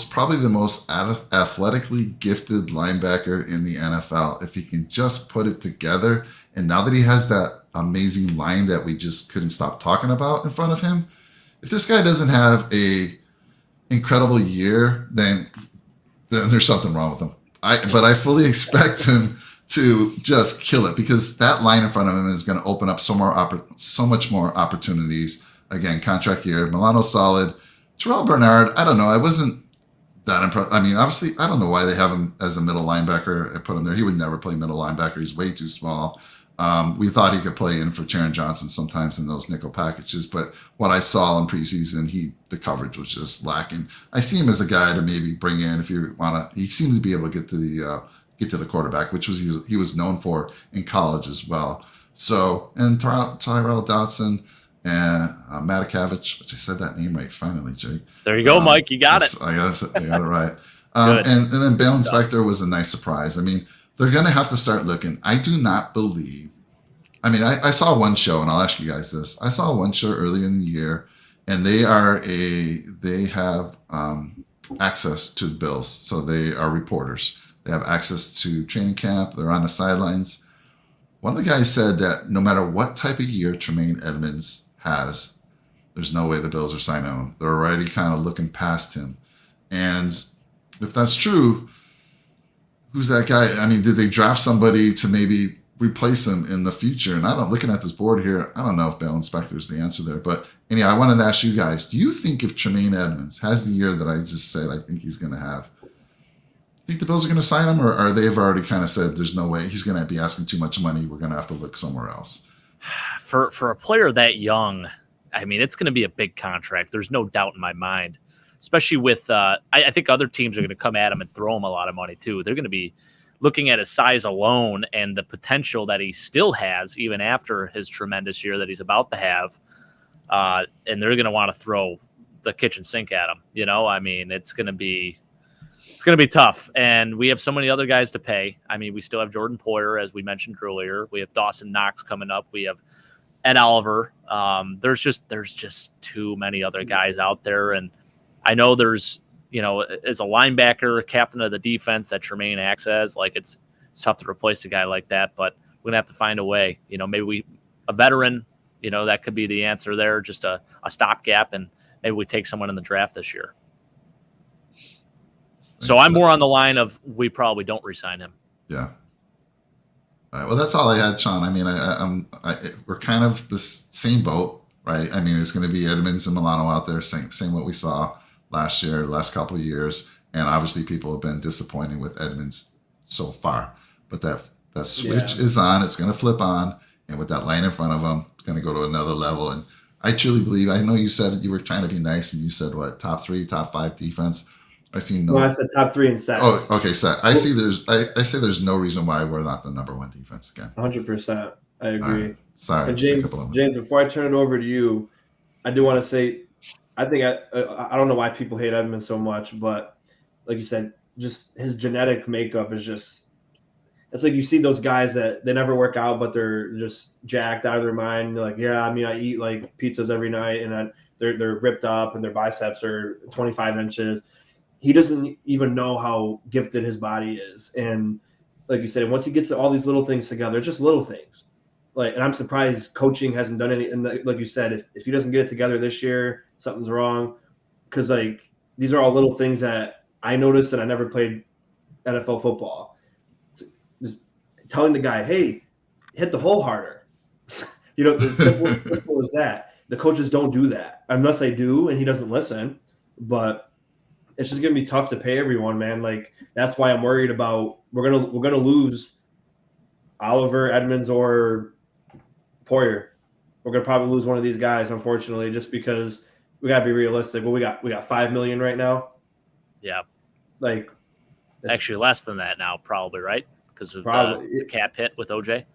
probably the most athletically gifted linebacker in the NFL. If he can just put it together, and now that he has that amazing line that we just couldn't stop talking about in front of him, if this guy doesn't have a incredible year, then there's something wrong with him. But I fully expect him to just kill it, because that line in front of him is going to open up so much more opportunities. Again, contract year. Milano's solid. Terrell Bernard, I don't know. I wasn't that impressed. I mean, obviously, I don't know why they have him as a middle linebacker. I put him there. He would never play middle linebacker. He's way too small. We thought he could play in for Taron Johnson sometimes in those nickel packages, but what I saw in preseason, the coverage was just lacking. I see him as a guy to maybe bring in if you want to. He seemed to be able to get to the quarterback, which he was known for in college as well. So, and Tyrell Dotson and Matakavich, which I said that name right finally, Jake. There you go, Mike. You got it. I got it right. And then Bale Inspector was a nice surprise. I mean, they're going to have to start looking. I do not believe. I mean, I saw one show, and I'll ask you guys this. I saw one show earlier in the year, and they have access to the Bills, so they are reporters. They have access to training camp. They're on the sidelines. One of the guys said that no matter what type of year Tremaine Edmunds has, there's no way the Bills are signing him. They're already kind of looking past him. And if that's true, who's that guy? I mean, did they draft somebody to maybe replace him in the future? And looking at this board here, I don't know if Bale Inspector is the answer there. But anyhow, I wanted to ask you guys, do you think if Tremaine Edmunds has the year that I just said I think he's going to have, think the Bills are going to sign him, or they've already kind of said there's no way, he's going to be asking too much money, we're going to have to look somewhere else? For a player that young, I mean, it's going to be a big contract. There's no doubt in my mind, especially with I think other teams are going to come at him and throw him a lot of money too. They're going to be looking at his size alone and the potential that he still has even after his tremendous year that he's about to have, and they're going to want to throw the kitchen sink at him. You know, I mean, it's going to be tough, and we have so many other guys to pay. I mean, we still have Jordan Poyer, as we mentioned earlier. We have Dawson Knox coming up. We have Ed Oliver. There's just too many other guys out there, and I know there's, as a linebacker, captain of the defense that Tremaine acts as, like it's tough to replace a guy like that, but we're gonna have to find a way. Maybe a veteran, that could be the answer there, just a stopgap, and maybe we take someone in the draft this year. So I'm more on the line of we probably don't re-sign him. Yeah. All right. Well, that's all I had, Shawn. I mean, we're kind of the same boat, right? I mean, it's going to be Edmunds and Milano out there, same what we saw last year, last couple of years, and obviously people have been disappointed with Edmunds so far. But that switch is on. It's going to flip on, and with that line in front of him, it's going to go to another level. And I truly believe. I know you said you were trying to be nice, and you said what, top 3, top 5 defense. I see no. No, I said top 3 in sacks. Oh, okay. So I see. I say there's no reason why we're not the number 1 defense again. 100%. I agree. Right. Sorry, and James, before I turn it over to you, I do want to say, I think I don't know why people hate Edmonds so much, but like you said, just his genetic makeup is just. It's like you see those guys that they never work out, but they're just jacked out of their mind. They're like, yeah, I mean, I eat like pizzas every night, and they're ripped up, and their biceps are 25 inches. He doesn't even know how gifted his body is, and like you said, once he gets all these little things together, it's just little things. Like, and I'm surprised coaching hasn't done any. And like you said, if he doesn't get it together this year, something's wrong, because like these are all little things that I noticed, and I never played NFL football. Just telling the guy, hey, hit the hole harder. As simple as that. The coaches don't do that unless they do, and he doesn't listen. But it's just gonna be tough to pay everyone, man. Like, that's why I'm worried about we're gonna lose Oliver, Edmonds, or Poyer. We're gonna probably lose one of these guys, unfortunately, just because we gotta be realistic. Well, we got $5 million right now. Yeah. Like, actually less than that now, probably, right? Because of the cap hit with OJ.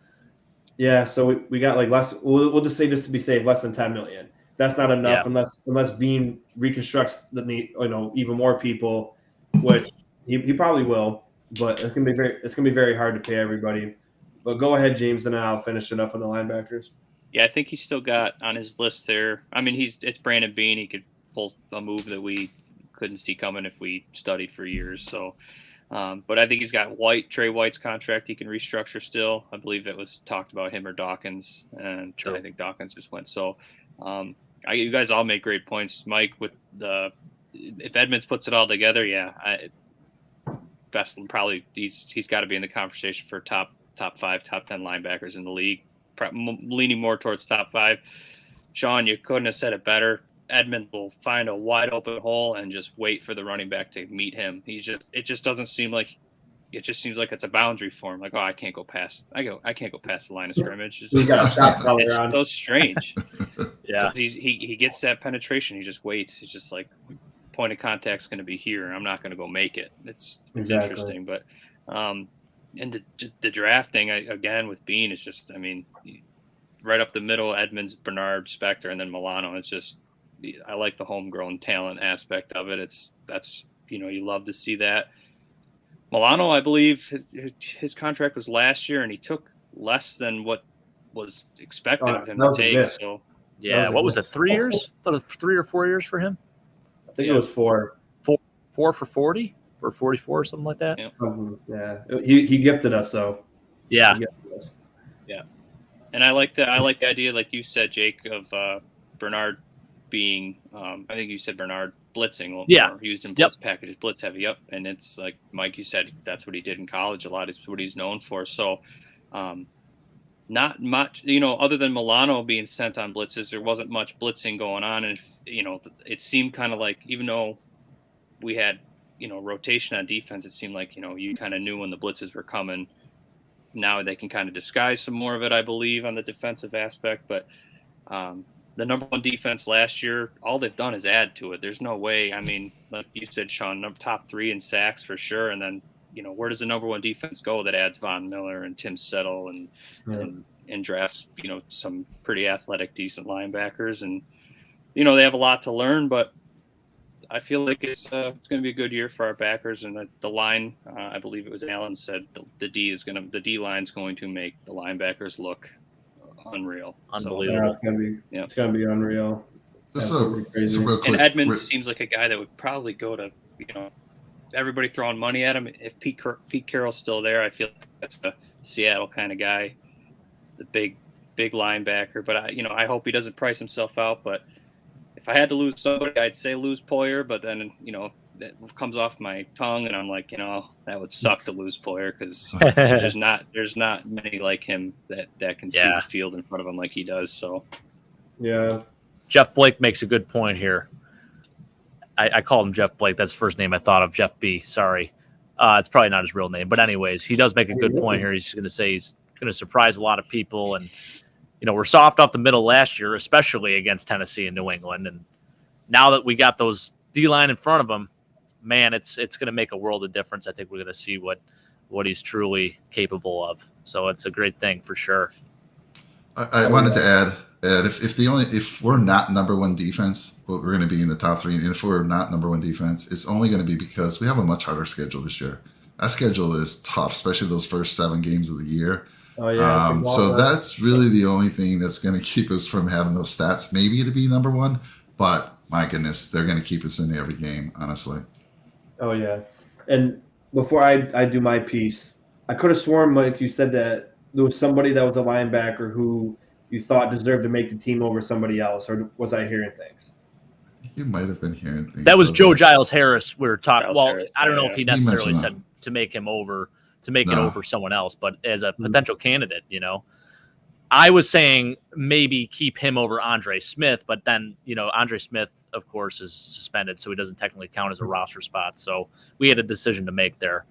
Yeah, so we got like less. We'll just say, just to be safe, less than $10 million. That's not enough unless Bean reconstructs even more people, which he probably will. But it's gonna be very hard to pay everybody. But go ahead, James, and then I'll finish it up on the linebackers. Yeah, I think he's still got on his list there. I mean, it's Brandon Bean. He could pull a move that we couldn't see coming if we studied for years. So, but I think he's got Trey White's contract he can restructure still. I believe it was talked about him or Dawkins, and I think Dawkins just went. So, you guys all make great points, Mike. With if Edmonds puts it all together, probably he's got to be in the conversation for top 5, top 10 linebackers in the league. Leaning more towards top 5. Shawn, you couldn't have said it better. Edmonds will find a wide open hole and just wait for the running back to meet him. It just doesn't seem like seems like it's a boundary for him. Like, I can't go past the line of scrimmage. It's so strange. Yeah, he gets that penetration. He just waits. He's just like, point of contact's going to be here, and I'm not going to go make it. It's interesting, but and the drafting again with Bean is just, I mean, right up the middle, Edmonds, Bernard, Spector, and then Milano. It's just, I like the homegrown talent aspect of it. That's you love to see that. Milano, I believe his contract was last year, and he took less than what was expected of him to take. So yeah, what was it? 3 years? I thought it was 3 or 4 years for him. I think it was 4. 4 for 40 or 44 or something like that. Yeah, he gifted us though. Yeah, yeah, and I like the idea, like you said, Jake, of Bernard being. I think you said Bernard blitzing. Used in blitz packages, blitz heavy. Yep, and it's like Mike, you said, that's what he did in college. A lot is what he's known for. So, not much, other than Milano being sent on blitzes, there wasn't much blitzing going on, and it seemed kind of like, even though we had rotation on defense, it seemed like you kind of knew when the blitzes were coming. Now they can kind of disguise some more of it, I believe, on the defensive aspect. But the number 1 defense last year, all they've done is add to it. There's no way. I mean, like you said, Shawn, top 3 in sacks for sure. And then, where does the number 1 defense go that adds Von Miller and Tim Settle and drafts, some pretty athletic, decent linebackers? And, they have a lot to learn, but I feel like it's going to be a good year for our backers, and the line. I believe it was Allen said the D line's going to make the linebackers look unreal, unbelievable. So, it's going to be unreal. Just real quick. And Edmonds seems like a guy that would probably go to everybody throwing money at him. If Pete Carroll's still there, I feel like that's a Seattle kind of guy, the big linebacker. But I hope he doesn't price himself out. But if I had to lose somebody, I'd say lose Poyer, but then, that comes off my tongue, and I'm like, that would suck to lose Poyer, because there's not many like him that can see the field in front of him like he does. So, yeah. Jeff Blake makes a good point here. I called him Jeff Blake. That's the first name I thought of. Jeff B. Sorry. It's probably not his real name, but anyways, he does make a good point here. He's going to say he's going to surprise a lot of people, and we're soft off the middle last year, especially against Tennessee and New England. And now that we got those D-line in front of him, man, it's going to make a world of difference. I think we're going to see what he's truly capable of. So it's a great thing for sure. I wanted to add, if we're not number one defense, but we're going to be in the top 3, and if we're not number one defense, it's only going to be because we have a much harder schedule this year. That schedule is tough, especially those first 7 games of the year. Oh yeah. So that's really the only thing that's going to keep us from having those stats, maybe to be number one. But my goodness, they're going to keep us in every game, honestly. Oh yeah. And before I do my piece, I could have sworn, Mike, you said that there was somebody that was a linebacker who you thought deserved to make the team over somebody else, or was I hearing things? You might have been hearing things. That was Joe Giles Harris. We were talking. Well, Harris, I don't know if he necessarily mentioned said to make him over, to make it over someone else, but as a potential candidate, I was saying maybe keep him over Andre Smith, but then, Andre Smith, of course, is suspended, so he doesn't technically count as a roster spot. So we had a decision to make there.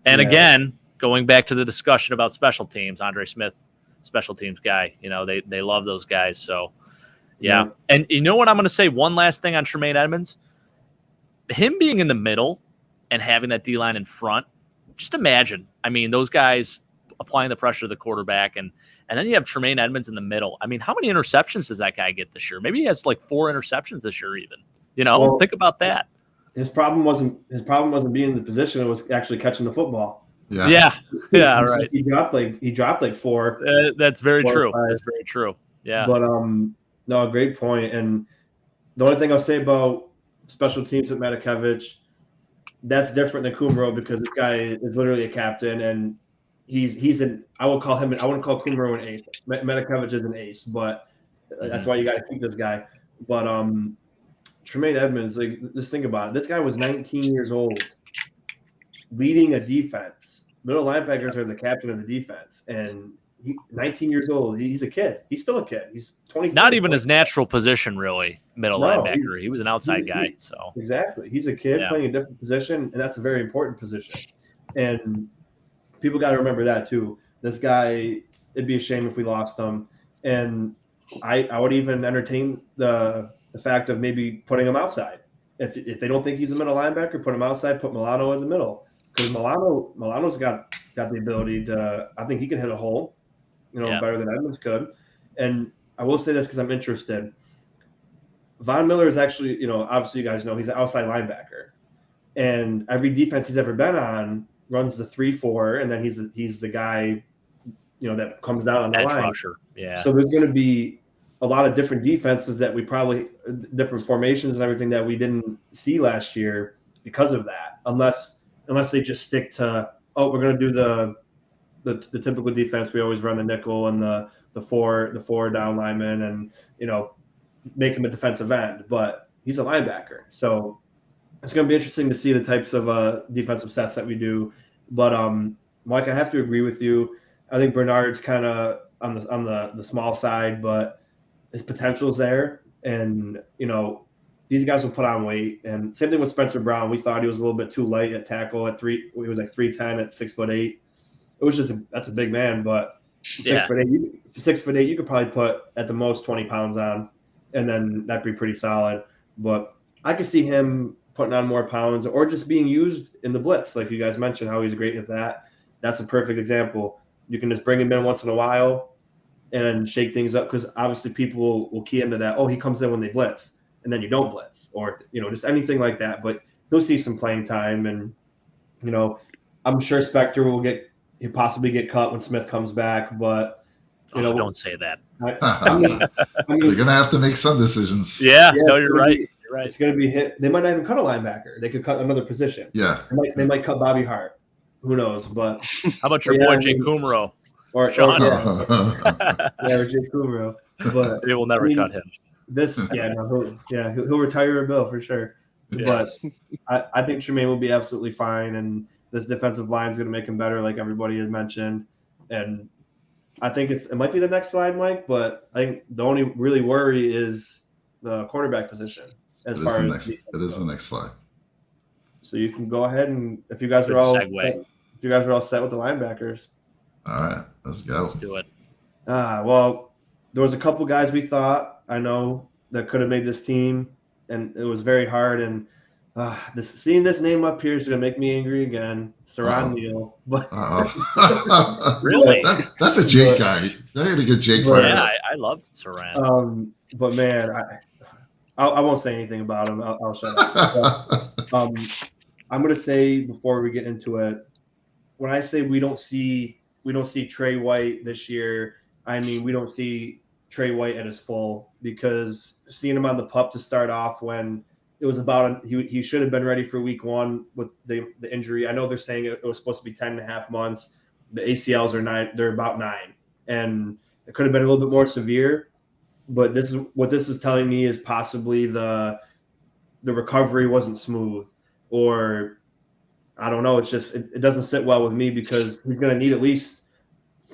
And again, going back to the discussion about special teams, Andre Smith, special teams guy, they love those guys. So, yeah. And you know what I'm going to say? One last thing on Tremaine Edmunds. Him being in the middle and having that D-line in front, just imagine. I mean, those guys applying the pressure to the quarterback, and then you have Tremaine Edmunds in the middle. I mean, how many interceptions does that guy get this year? Maybe he has like 4 interceptions this year even. Well, think about that. His problem wasn't being in the position, it was actually catching the football. Yeah, right. He dropped like 4. That's very true. That's very true. Yeah. But no, great point. And the only thing I'll say about special teams with Matakevich, that's different than Kumro, because this guy is literally a captain, and he's an, I wouldn't call Kumro an ace. Matakevich is an ace, but that's why you got to keep this guy. But Tremaine Edmunds, like, just think about it. This guy was 19 years old, leading a defense. Middle linebackers are the captain of the defense, and 19 years old. He's a kid. He's still a kid. He's 20. Not even his natural position, really. Middle linebacker. He was an outside guy. So exactly, he's a kid playing a different position, and that's a very important position. And people got to remember that too. This guy, it'd be a shame if we lost him. And I would even entertain the fact of maybe putting him outside. If they don't think he's a middle linebacker, put him outside. Put Milano in the middle, because Milano's got the ability to. I think he can hit a hole, better than Edmunds could. And I will say this because I'm interested. Von Miller is actually, obviously you guys know he's an outside linebacker, and every defense he's ever been on runs the 3-4, and then he's the guy, that comes down on the line. Rusher. Yeah. So there's going to be a lot of different defenses that we probably different formations and everything that we didn't see last year because of that, unless they just stick to, we're going to do the typical defense. We always run the nickel and the four down linemen, and make him a defensive end, but he's a linebacker. So it's going to be interesting to see the types of defensive sets that we do. But Mike, I have to agree with you. I think Bernard's kind of on the small side, but his potential is there, and these guys will put on weight. And same thing with Spencer Brown. We thought he was a little bit too light at tackle at 3. He was like 310 at 6'8". It was that's a big man, but 6'8", you could probably put at the most 20 pounds on, and then that'd be pretty solid. But I could see him putting on more pounds, or just being used in the blitz, like you guys mentioned, how he's great at that. That's a perfect example. You can just bring him in once in a while and shake things up, because obviously people will key into that. Oh, he comes in when they blitz, and then you don't blitz, or just anything like that. But he'll see some playing time, and I'm sure Spector he'll possibly get cut when Smith comes back. But don't say that. I mean, they're gonna have to make some decisions. Yeah, no, you're right. You're right. It's gonna be hit. They might not even cut a linebacker. They could cut another position. Yeah, they might cut Bobby Hart. Who knows? But how about your boy Jay Kumro? Or Shawn? Or Jay Kumro. But they will never cut him. He'll retire a bill for sure. Yeah. But I think Tremaine will be absolutely fine, and this defensive line is going to make him better, like everybody has mentioned. And I think it might be the next slide, Mike. But I think the only really worry is the quarterback position. It is the next slide. So you can go ahead, and if you guys are all set with the linebackers. All right, let's go. Let's do it. Well, there was a couple guys we thought, I know, that could have made this team, and it was very hard. And seeing this name up here is going to make me angry again. Saran Neal. But Really? That's a Jake guy. They're going to get Jake for it. Yeah, I love Saran. But man, I won't say anything about him. I'll shut up. But, I'm going to say before we get into it, when I say we don't see Trey White this year, I mean we don't see Trey White at his full, because seeing him on the PUP to start off when it was he should have been ready for week 1 with the injury. I know they're saying it was supposed to be 10.5 months. The ACLs are 9. They're about 9, and it could have been a little bit more severe. But this is telling me is possibly the recovery wasn't smooth, or I don't know. It's just it doesn't sit well with me, because he's going to need at least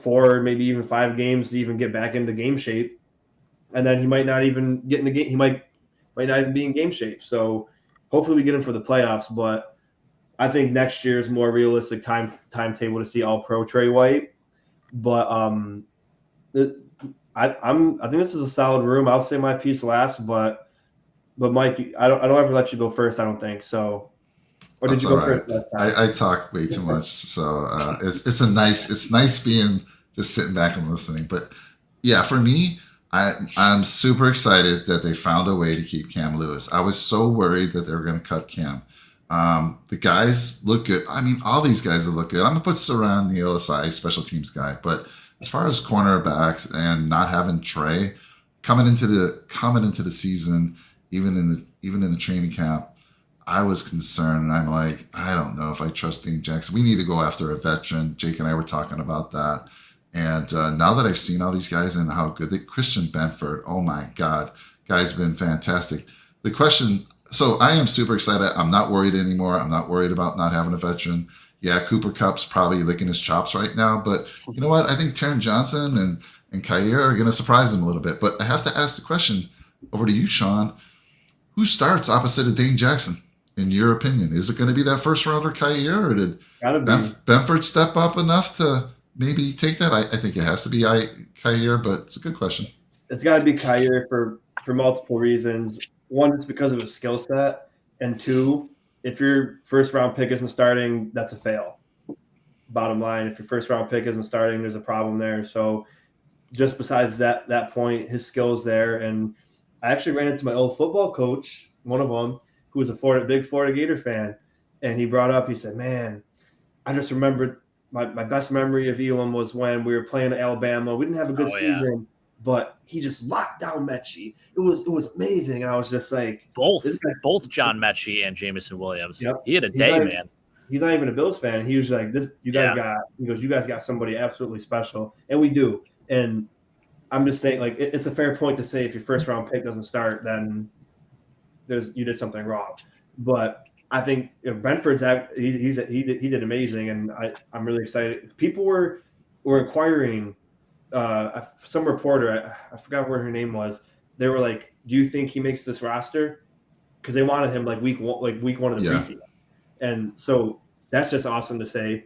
4, maybe even 5 games to even get back into game shape, and then he might not even get in the game. He might not even be in game shape. So hopefully we get him for the playoffs. But I think next year is more realistic timetable to see All-Pro Trey White. But I think this is a solid room. I'll say my piece last, but Mike, I don't ever let you go first. I don't think so. Or did That's you go all right. first last time? I talk way too much, so it's nice being just sitting back and listening. But yeah, for me, I'm super excited that they found a way to keep Cam Lewis. I was so worried that they were going to cut Cam. The guys look good. I mean, all these guys look good. I'm gonna put Saran Neal aside, special teams guy, but as far as cornerbacks and not having Trey coming into the season, even in the training camp, I was concerned, and I'm like, I don't know if I trust Dane Jackson. We need to go after a veteran. Jake and I were talking about that. And now that I've seen all these guys and how good Christian Benford, oh my God, guy's been fantastic. The question, so I am super excited. I'm not worried anymore. I'm not worried about not having a veteran. Yeah, Cooper Kupp's probably licking his chops right now, but you know what? I think Taron Johnson and Kyer are going to surprise him a little bit. But I have to ask the question over to you, Shawn. Who starts opposite of Dane Jackson, in your opinion? Is it going to be that first rounder Kyer, or did Benford step up enough to maybe take that? I think it has to be Kyer, but it's a good question. It's got to be Kyer for multiple reasons. One, it's because of his skill set, and 2, if your first round pick isn't starting, that's a fail. Bottom line, if your first round pick isn't starting, there's a problem there. So just besides that point, his skills there. And I actually ran into my old football coach, one of them, who was a big Florida Gator fan. And he said, man, I just remembered my best memory of Elam was when we were playing at Alabama. We didn't have a good season, but he just locked down Mechie. It was amazing. And I was just like, both John Mechie and Jameson Williams. Yep. He had a day, man. He's not even a Bills fan. He was like, you guys got somebody absolutely special. And we do. And I'm just saying, like, it's a fair point to say if your first round pick doesn't start, then you did something wrong. But I think Benford's he did amazing, and I'm really excited. People were inquiring. Some reporter, I forgot what her name was. They were like, "Do you think he makes this roster?" Because they wanted him like week one of the preseason, and so that's just awesome to say.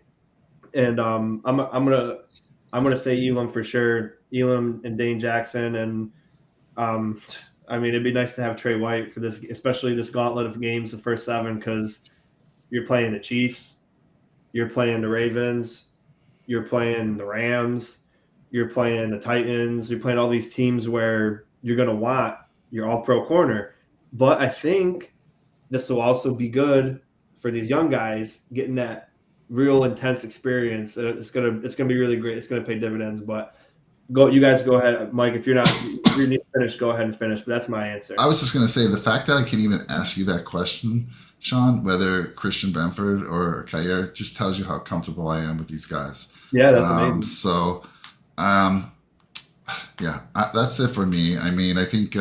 And I'm gonna say Elam for sure. Elam and Dane Jackson, and I mean, it'd be nice to have Trey White for this, especially this gauntlet of games, the first 7, because you're playing the Chiefs, you're playing the Ravens, you're playing the Rams, you're playing the Titans, you're playing all these teams where you're going to want your all-pro corner. But I think this will also be good for these young guys getting that real intense experience. It's gonna be really great. It's gonna pay dividends. But you guys go ahead, Mike. If you need to finish, go ahead and finish. But that's my answer. I was just gonna say the fact that I can even ask you that question, Shawn, whether Christian Benford or Kyer, just tells you how comfortable I am with these guys. Yeah, that's amazing. So, that's it for me. I mean, I think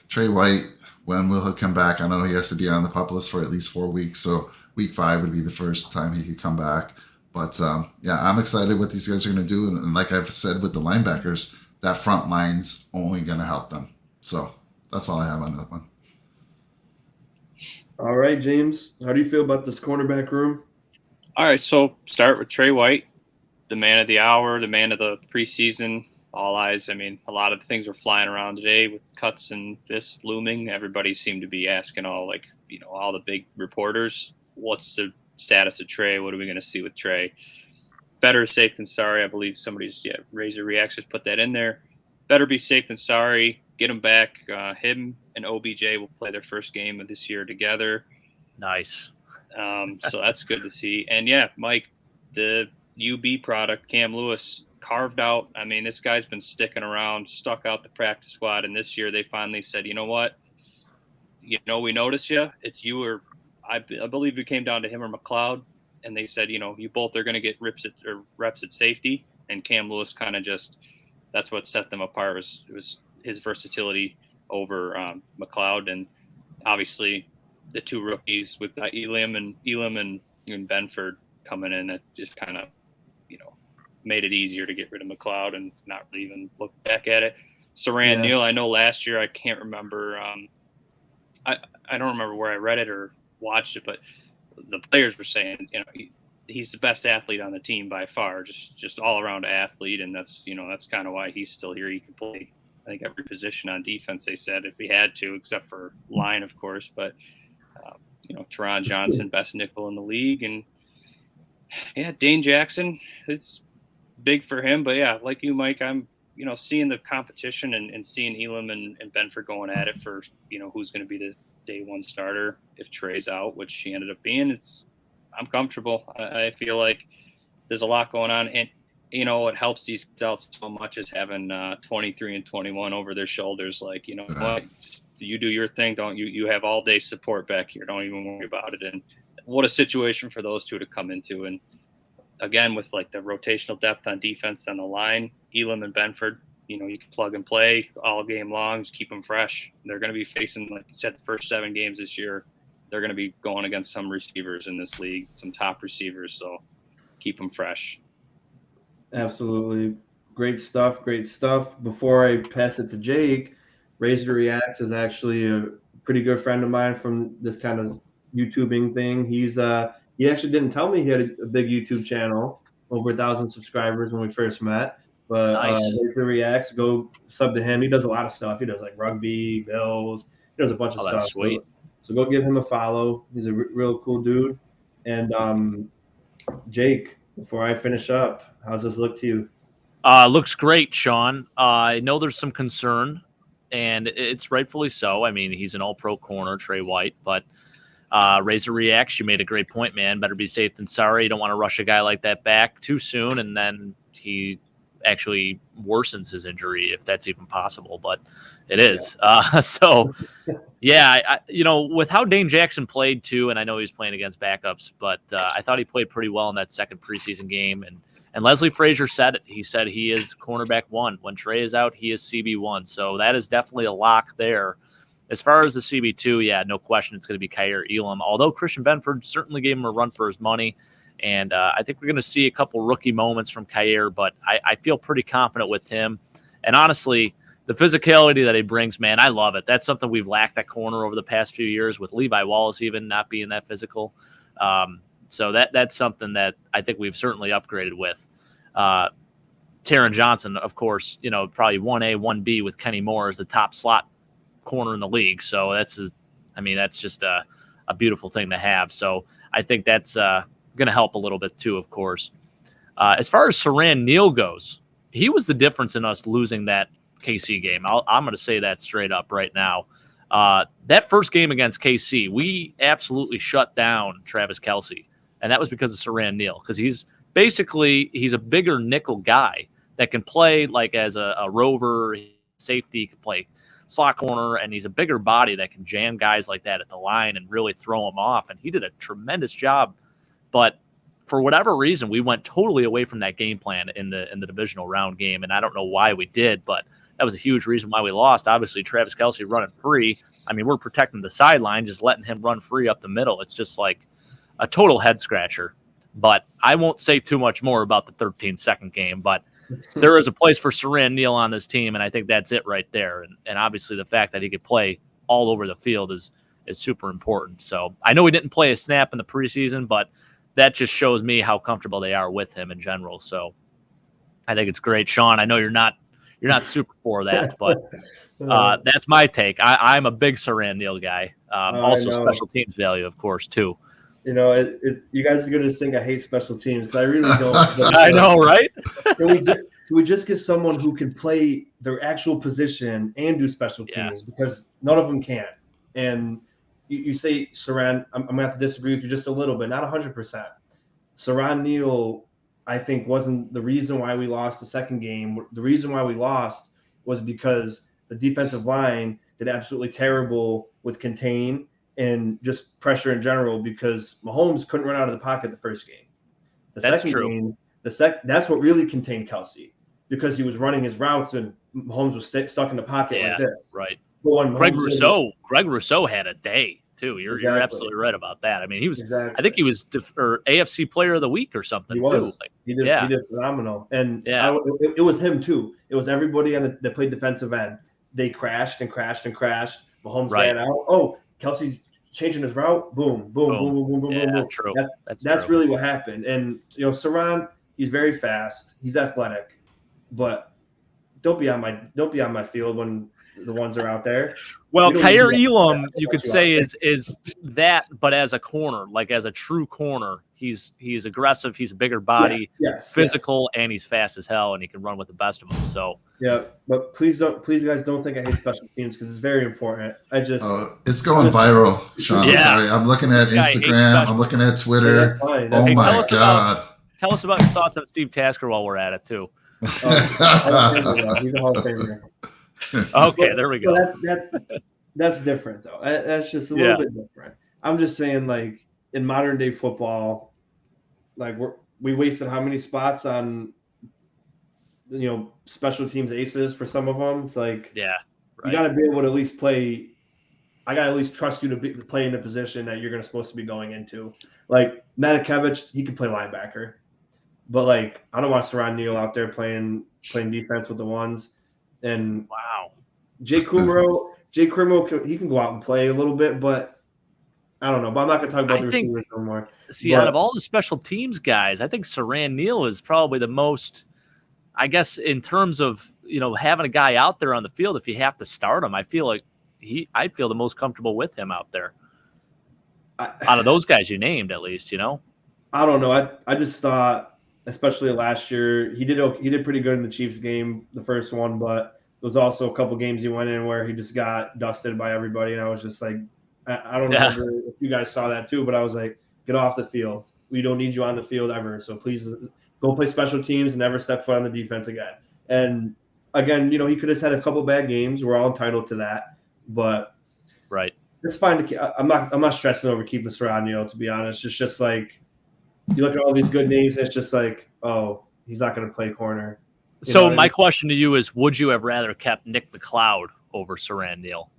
Trey White, when will he come back? I know he has to be on the PUP list for at least 4 weeks, so week 5 would be the first time he could come back. But I'm excited what these guys are going to do, and like I've said with the linebackers, that front line's only going to help them. So that's all I have on that one. All right, James, how do you feel about this cornerback room? All right, so start with Trey White, the man of the hour, the man of the preseason. all eyes. I mean, a lot of things were flying around today with cuts and this looming. Everybody seemed to be asking all the big reporters, what's the status of Trey? What are we going to see with Trey? Better safe than sorry. I believe somebody's Razor Reactions put that in there. Better be safe than sorry. Get him back. Him and OBJ will play their first game of this year together. Nice. So that's good to see. And yeah, Mike, the UB product, Cam Lewis, carved out. I mean, this guy's been sticking around, stuck out the practice squad, and this year they finally said, you know what? We noticed you. It's you or I believe it came down to him or McLeod, and they said, you both are going to get reps at safety, and Cam Lewis kind of that's what set them apart. It was his versatility over McLeod, and obviously the two rookies with Elam and Benford coming in, that just kind of made it easier to get rid of McLeod and not really even look back at it. Saran Neal, I know last year, I can't remember. I don't remember where I read it or watched it, but the players were saying, he's the best athlete on the team by far, just all around athlete. And that's kind of why he's still here. He can play, I think, every position on defense, they said, if he had to, except for line, of course. But, Teron Johnson, best nickel in the league. And yeah, Dane Jackson, it's big for him. But yeah, like you, Mike, I'm, seeing the competition and seeing Elam and Benford going at it for, who's going to be the day one starter if Trey's out, which he ended up being. I'm comfortable. I feel like there's a lot going on. And, what helps these guys out so much is having 23 and 21 over their shoulders. Like, what? You do your thing. Don't you have all day support back here. Don't even worry about it. And what a situation for those two to come into. And again, with like the rotational depth on defense on the line, Elam and Benford, you can plug and play all game long, just keep them fresh. They're going to be facing, like you said, the first 7 games this year. They're going to be going against some receivers in this league, some top receivers. So keep them fresh. Absolutely. Great stuff. Before I pass it to Jake, Razor Reacts is actually a pretty good friend of mine from this kind of YouTubing thing. He actually didn't tell me he had a big YouTube channel, over 1,000 subscribers when we first met. But nice. Razor Reacts, go sub to him. He does a lot of stuff. He does like rugby, Bills. He does a bunch of stuff. That's sweet. So go give him a follow. He's a real cool dude. And Jake, before I finish up, how's this look to you? Looks great, Shawn. I know there's some concern, and it's rightfully so. I mean, he's an all-pro corner, Trey White, but Razor Reacts, you made a great point, man. Better be safe than sorry. You don't want to rush a guy like that back too soon, and then he actually worsens his injury, if that's even possible, but it is. So yeah, with how Dane Jackson played too, and I know he was playing against backups, but I thought he played pretty well in that second preseason game. And Leslie Frazier said it. He said he is cornerback 1. When Trey is out, he is CB1. So that is definitely a lock there. As far as the CB2, yeah, no question it's going to be Kyer Elam, although Christian Benford certainly gave him a run for his money. And I think we're going to see a couple rookie moments from Kyer, but I feel pretty confident with him. And honestly, the physicality that he brings, man, I love it. That's something we've lacked at corner over the past few years, with Levi Wallace even not being that physical. So that's something that I think we've certainly upgraded with. Taron Johnson, of course, probably 1A, 1B with Kenny Moore as the top slot corner in the league. So that's just a beautiful thing to have. So I think that's going to help a little bit too, of course. As far as Saran Neal goes, he was the difference in us losing that KC game. I'm going to say that straight up right now. That first game against KC, we absolutely shut down Travis Kelce, and that was because of Saran Neal, because he's a bigger nickel guy that can play like as a rover safety, can play slot corner, and he's a bigger body that can jam guys like that at the line and really throw them off, and he did a tremendous job. But for whatever reason, we went totally away from that game plan in the divisional round game, and I don't know why we did, but that was a huge reason why we lost. Obviously, Travis Kelce running free. I mean, we're protecting the sideline, just letting him run free up the middle. It's just like a total head scratcher. But I won't say too much more about the 13-second game, but there is a place for Saran Neal on this team, and I think that's it right there. And obviously the fact that he could play all over the field is super important. So I know he didn't play a snap in the preseason, but that just shows me how comfortable they are with him in general. So I think it's great. Shawn, I know you're not you're not super for that, but that's my take. I'm a big Saran Neal guy. Also, special teams value, of course, too. You know, you guys are going to think I hate special teams, because I really don't. I know, right? Can we just get someone who can play their actual position and do special teams? Because none of them can. And you say Saran, I'm going to have to disagree with you just a little bit, not 100%. Saran Neal, I think, wasn't the reason why we lost the second game. The reason why we lost was because the defensive line did absolutely terrible with contain and just pressure in general, because Mahomes couldn't run out of the pocket the first game. That's true. That's what really contained Kelsey, because he was running his routes and Mahomes was stuck in the pocket like this. Right. Greg Rousseau had a day too. You're absolutely right about that. I mean, he was. I think he was AFC Player of the Week or something too. He did phenomenal, and it was him too. It was everybody that played defensive end. They crashed and crashed and crashed. Mahomes ran out. Oh, Kelsey's changing his route. Boom, boom, boom, boom, boom, boom, boom. True. That's really what happened. And Saran, he's very fast. He's athletic, but don't be on my field when the ones are out there. Well, Kyer Elam, you could say is that, but as a corner, like as a true corner, he's aggressive. He's a bigger body, physical, and he's fast as hell, and he can run with the best of them. So but please guys don't think I hate special teams, because it's very important. It's going viral, Shawn. I'm sorry, I'm looking at Instagram. I'm looking at Twitter. Oh my God! Tell us about your thoughts on Steve Tasker while we're at it too. He's a Hall of Famer. Okay, there we go. That's different though. That's just a little bit different. I'm just saying, like, in modern day football, like we wasted how many spots on special teams aces for some of them. It's like you got to be able to at least play. I got to at least trust you to play in the position that you're supposed to be going into. Like Matakevich, he can play linebacker, but like I don't want Saran Neal out there playing defense with the ones. And Jay Kumro, he can go out and play a little bit, but I don't know. But I'm not going to talk about the receivers no more. See, out of all the special teams guys, I think Saran Neal is probably the most, I guess, in terms of having a guy out there on the field. If you have to start him, I feel like I feel the most comfortable with him out there. Out of those guys you named, at least, I don't know. I just thought, especially last year, he did pretty good in the Chiefs game, the first one, but there was also a couple games he went in where he just got dusted by everybody, and I was just like, I don't remember if you guys saw that too, but I was like, get off the field. We don't need you on the field ever, so please go play special teams and never step foot on the defense again. And again, he could have had a couple bad games. We're all entitled to that, but it's fine I'm not stressing over keeping Saran Neal, to be honest. It's just like, you look at all these good names, it's just like, oh, he's not going to play corner. So my question to you is, would you have rather kept Nick McLeod over Saran Neal?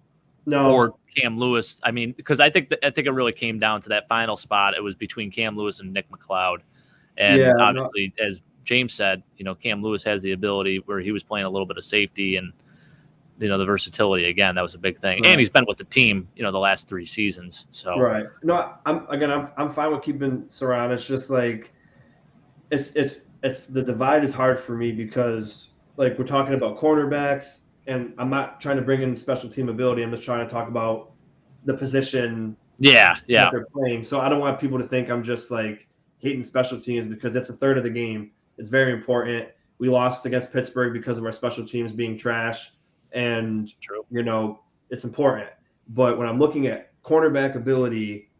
No. Or Cam Lewis? I mean, because I think it really came down to that final spot. It was between Cam Lewis and Nick McLeod. And obviously, as James said, Cam Lewis has the ability where he was playing a little bit of safety and, the versatility, again, that was a big thing. And he's been with the team, the last 3 seasons. So No, I'm fine with keeping Saran. It's just like it's the divide is hard for me, because like we're talking about cornerbacks, and I'm not trying to bring in special team ability. I'm just trying to talk about the position that they're playing. So I don't want people to think I'm just like hating special teams, because it's a third of the game. It's very important. We lost against Pittsburgh because of our special teams being trash. And it's important. But when I'm looking at cornerback ability,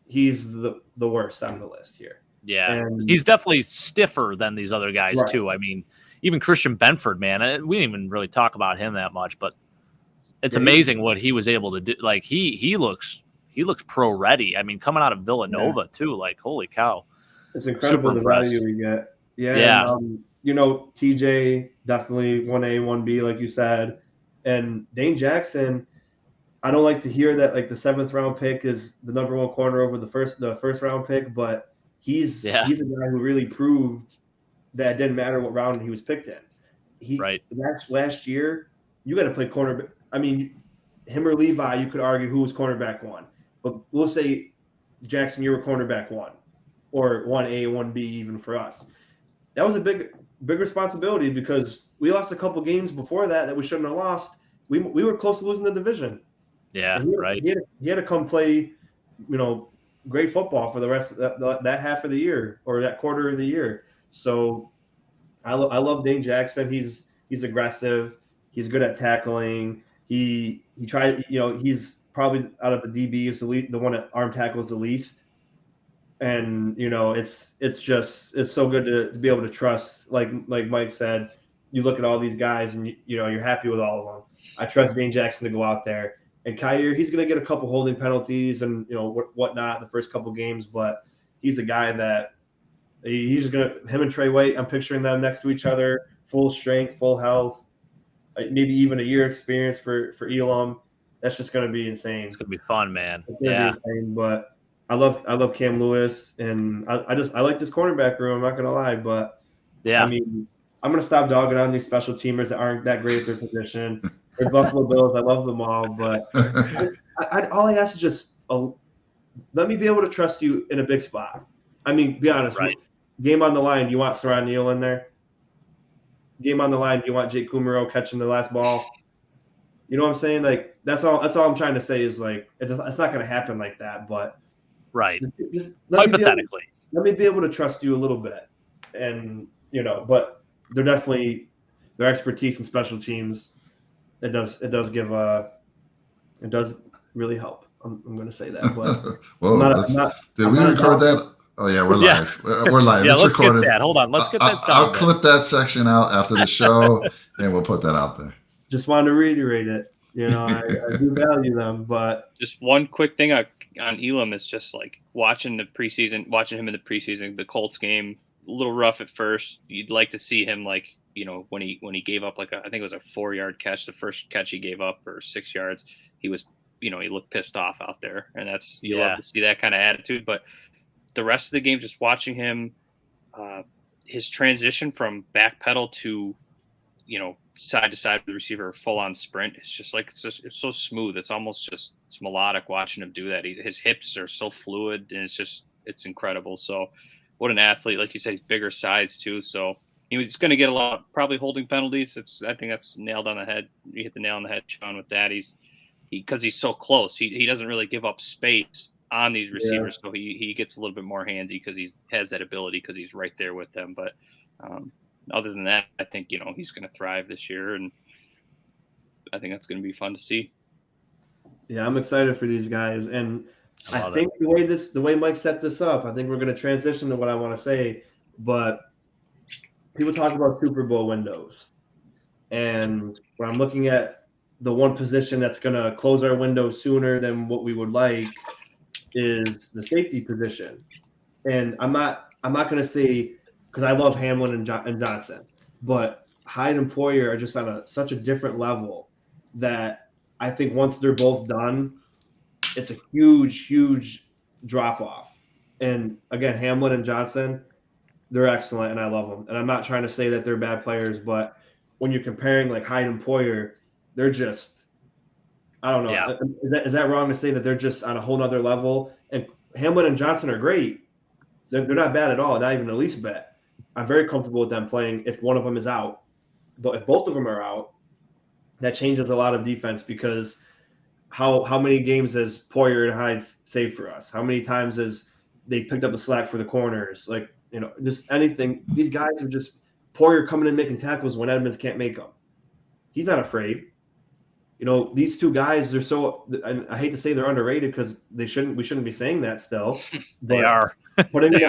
he's the worst on the list here. Yeah, and he's definitely stiffer than these other guys too. I mean, even Christian Benford, man, we didn't even really talk about him that much, but it's amazing what he was able to do. Like he looks pro ready. I mean, coming out of Villanova too, like holy cow. It's incredible the value we get. And, TJ definitely 1A, 1B, like you said. And Dane Jackson, I don't like to hear that like the 7th round pick is the number 1 corner over the first round pick, but he's a guy who really proved that it didn't matter what round he was picked in. Last year, you got to play corner. I mean, him or Levi, you could argue who was cornerback 1, but we'll say Jackson, you were cornerback 1, or 1A, 1B even for us. That was a big responsibility because we lost a couple games before that we shouldn't have lost. We were close to losing the division. Yeah, right. He had to come play, great football for the rest of that half of the year or that quarter of the year. So I love Dane Jackson. He's aggressive. He's good at tackling. He tried. He's probably out of the DBs the one that arm tackles the least. And it's so good to be able to trust. Like Mike said, you look at all these guys and you're happy with all of them. I trust Dane Jackson to go out there. And Kyer, he's going to get a couple holding penalties and whatnot the first couple games, but he's a guy that he's just going to him and Trey White. I'm picturing them next to each other, full strength, full health, maybe even a year experience for Elam. That's just going to be insane. It's going to be fun, man. It's going to be insane, but I love Cam Lewis, and I like this cornerback room. I'm not going to lie, but yeah, I mean, I'm going to stop dogging on these special teamers that aren't that great at their position. They're Buffalo Bills. I love them all, but all I ask is just let me be able to trust you in a big spot. I mean, be honest. Right. Game on the line, you want Saran Neal in there? Game on the line, you want Jake Kumaro catching the last ball? You know what I'm saying? Like that's all I'm trying to say is like it's not going to happen like that, but right. Hypothetically, let me be able to trust you a little bit, and but they're definitely their expertise in special teams. It does really help. I'm going to say that. But whoa, did we record that? Oh yeah, we're live. Yeah. We're live. Yeah, it's let's recorded. Get that. Hold on, let's get that sound. I'll clip that section out after the show, and we'll put that out there. Just wanted to reiterate it. I do value them, but just one quick thing on Elam is just like watching him in the preseason, the Colts game, a little rough at first. You'd like to see him like when he gave up I think it was a 4-yard catch, the first catch he gave up, or 6 yards. He was he looked pissed off out there, and that's you love to see that kind of attitude. But the rest of the game, just watching him, his transition from back pedal to side to side with the receiver, full on sprint. It's just like it's so smooth. It's almost just melodic watching him do that. His hips are so fluid, and it's incredible. So, what an athlete! Like you said, he's bigger size too. So he's going to get a lot, probably holding penalties. I think that's nailed on the head. You hit the nail on the head, Shawn, with that. Because he's so close. He doesn't really give up space on these receivers, so he gets a little bit more handsy because he has that ability because he's right there with them. But other than that, I think he's going to thrive this year, and I think that's going to be fun to see. Yeah, I'm excited for these guys, and I think the way Mike set this up, I think we're going to transition to what I want to say. But people talk about Super Bowl windows, and when I'm looking at the one position that's going to close our window sooner than what we would like is the safety position. And I'm not going to say, because I love Hamlin and Johnson, but Hyde and Poyer are just on such a different level that I think once they're both done, it's a huge, huge drop off. And again, Hamlin and Johnson, they're excellent, and I love them. And I'm not trying to say that they're bad players, but when you're comparing like Hyde and Poyer, they're just, I don't know. Yeah. Is that wrong to say that they're just on a whole nother level? And Hamlin and Johnson are great. They're not bad at all, not even the least bit. I'm very comfortable with them playing if one of them is out. But if both of them are out, that changes a lot of defense, because how many games has Poyer and Hyde saved for us? How many times has they picked up the slack for the corners? Like, just anything. These guys are just Poyer coming in making tackles when Edmonds can't make them. He's not afraid. These two guys, they're so, I hate to say they're underrated because we shouldn't be saying that still. They are. Putting them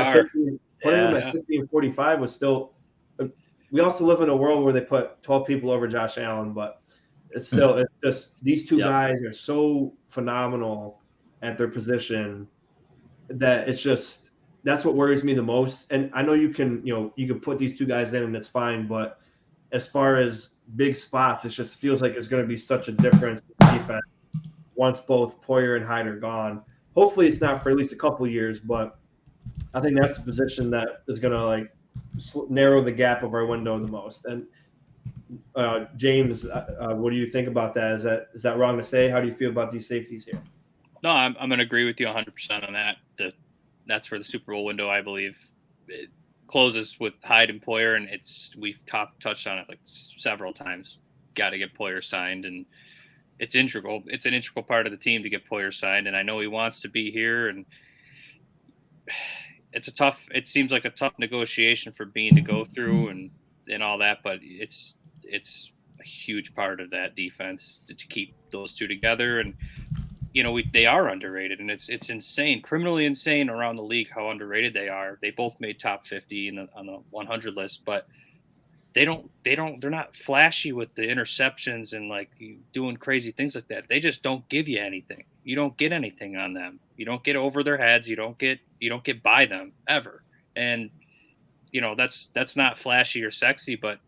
at 50 and 45 was still, we also live in a world where they put 12 people over Josh Allen, but it's just, these two guys are so phenomenal at their position that it's just, that's what worries me the most. And I know you can put these two guys in and it's fine, but as far as big spots, it just feels like it's going to be such a difference in defense once both Poyer and Hyde are gone. Hopefully it's not for at least a couple of years, but I think that's the position that is going to narrow the gap of our window the most. And James, what do you think about that? Is that wrong to say? How do you feel about these safeties here? No, I'm going to agree with you 100% on that. That's where the Super Bowl window, I believe, closes with Hyde and Poyer, and we've touched on it like several times. Got to get Poyer signed, and it's integral. It's an integral part of the team to get Poyer signed, and I know he wants to be here, and it seems like a tough negotiation for Bean to go through and all that, but it's a huge part of that defense to keep those two together. And they are underrated, and it's insane, criminally insane around the league how underrated they are. They both made top 50 on the 100 list, but they're not flashy with the interceptions and like doing crazy things like that. They just don't give you anything. You don't get anything on them. You don't get over their heads. You don't get by them ever. And that's not flashy or sexy, but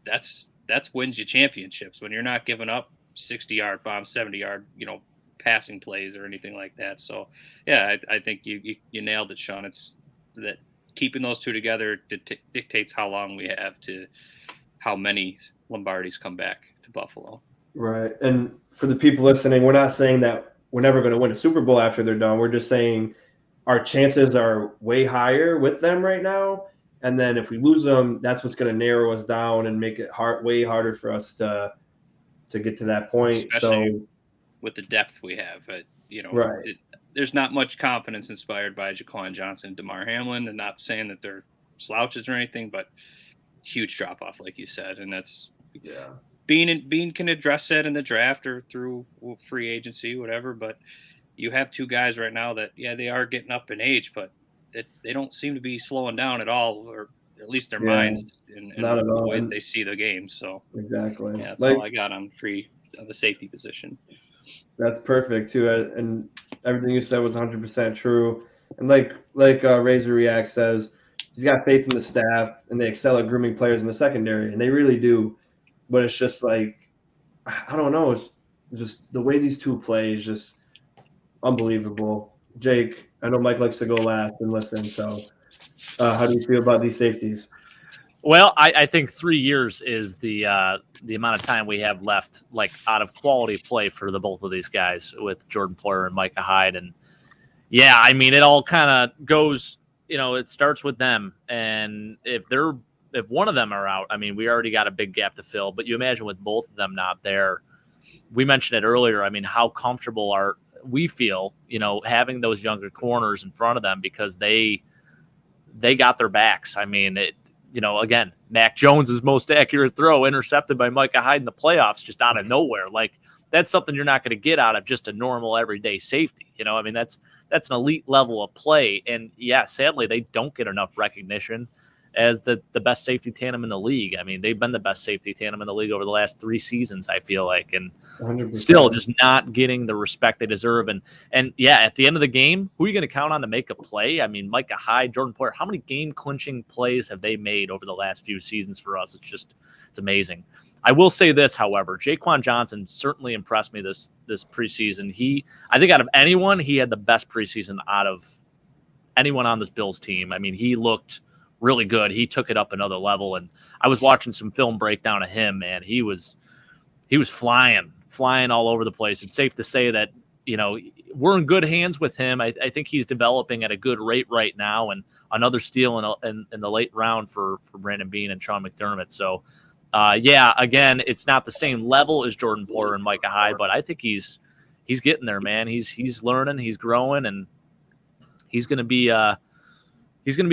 that's wins you championships when you're not giving up 60-yard bombs, 70-yard, passing plays or anything like that. So yeah, I think you nailed it, Shawn. It's that keeping those two together dictates how long we have to how many Lombardis come back to Buffalo. Right. And for the people listening, we're not saying that we're never going to win a Super Bowl after they're done. We're just saying our chances are way higher with them right now. And then if we lose them, that's what's going to narrow us down and make it way harder for us to get to that point. Especially with the depth we have, right. There's not much confidence inspired by Daquan Johnson and Damar Hamlin. And not saying that they're slouches or anything, but huge drop off, like you said. And that's Bean can address that in the draft or through free agency, whatever. But you have two guys right now that, they are getting up in age, but they don't seem to be slowing down at all, or at least their minds and the way they see the game. So exactly, that's all I got on the safety position. That's perfect too, and everything you said was 100% true. And like Razor React says, he's got faith in the staff, and they excel at grooming players in the secondary, and they really do. But it's just like, I don't know, it's just the way these two play is just unbelievable. Jake, I know Mike likes to go last and listen, so how do you feel about these safeties? Well, I think 3 years is the amount of time we have left, like out of quality play for the both of these guys with Jordan Poyer and Micah Hyde. And yeah, I mean, it all kind of goes, it starts with them. And if one of them are out, I mean, we already got a big gap to fill, but you imagine with both of them not there, we mentioned it earlier. I mean, how comfortable we feel, having those younger corners in front of them, because they got their backs. I mean, again, Mac Jones's most accurate throw intercepted by Micah Hyde in the playoffs, just out of nowhere. Like, that's something you're not going to get out of just a normal everyday safety. I mean, that's an elite level of play. And yeah, sadly, they don't get enough recognition as the best safety tandem in the league. I mean, they've been the best safety tandem in the league over the last 3 seasons, I feel like, and 100%. Still just not getting the respect they deserve. And yeah, at the end of the game, who are you going to count on to make a play? I mean, Micah Hyde, Jordan Poyer, how many game-clinching plays have they made over the last few seasons for us? It's amazing. I will say this, however, Daquan Johnson certainly impressed me this preseason. I think out of anyone, he had the best preseason out of anyone on this Bills team. I mean, he looked really good. He took it up another level, and I was watching some film breakdown of him, man. He was flying all over the place. It's safe to say that, we're in good hands with him. I think he's developing at a good rate right now, and another steal in the late round for Brandon Beane and Sean McDermott. So, again, it's not the same level as Jordan Poyer and Micah Hyde, but I think he's getting there, man. He's learning, he's growing, and he's going to be a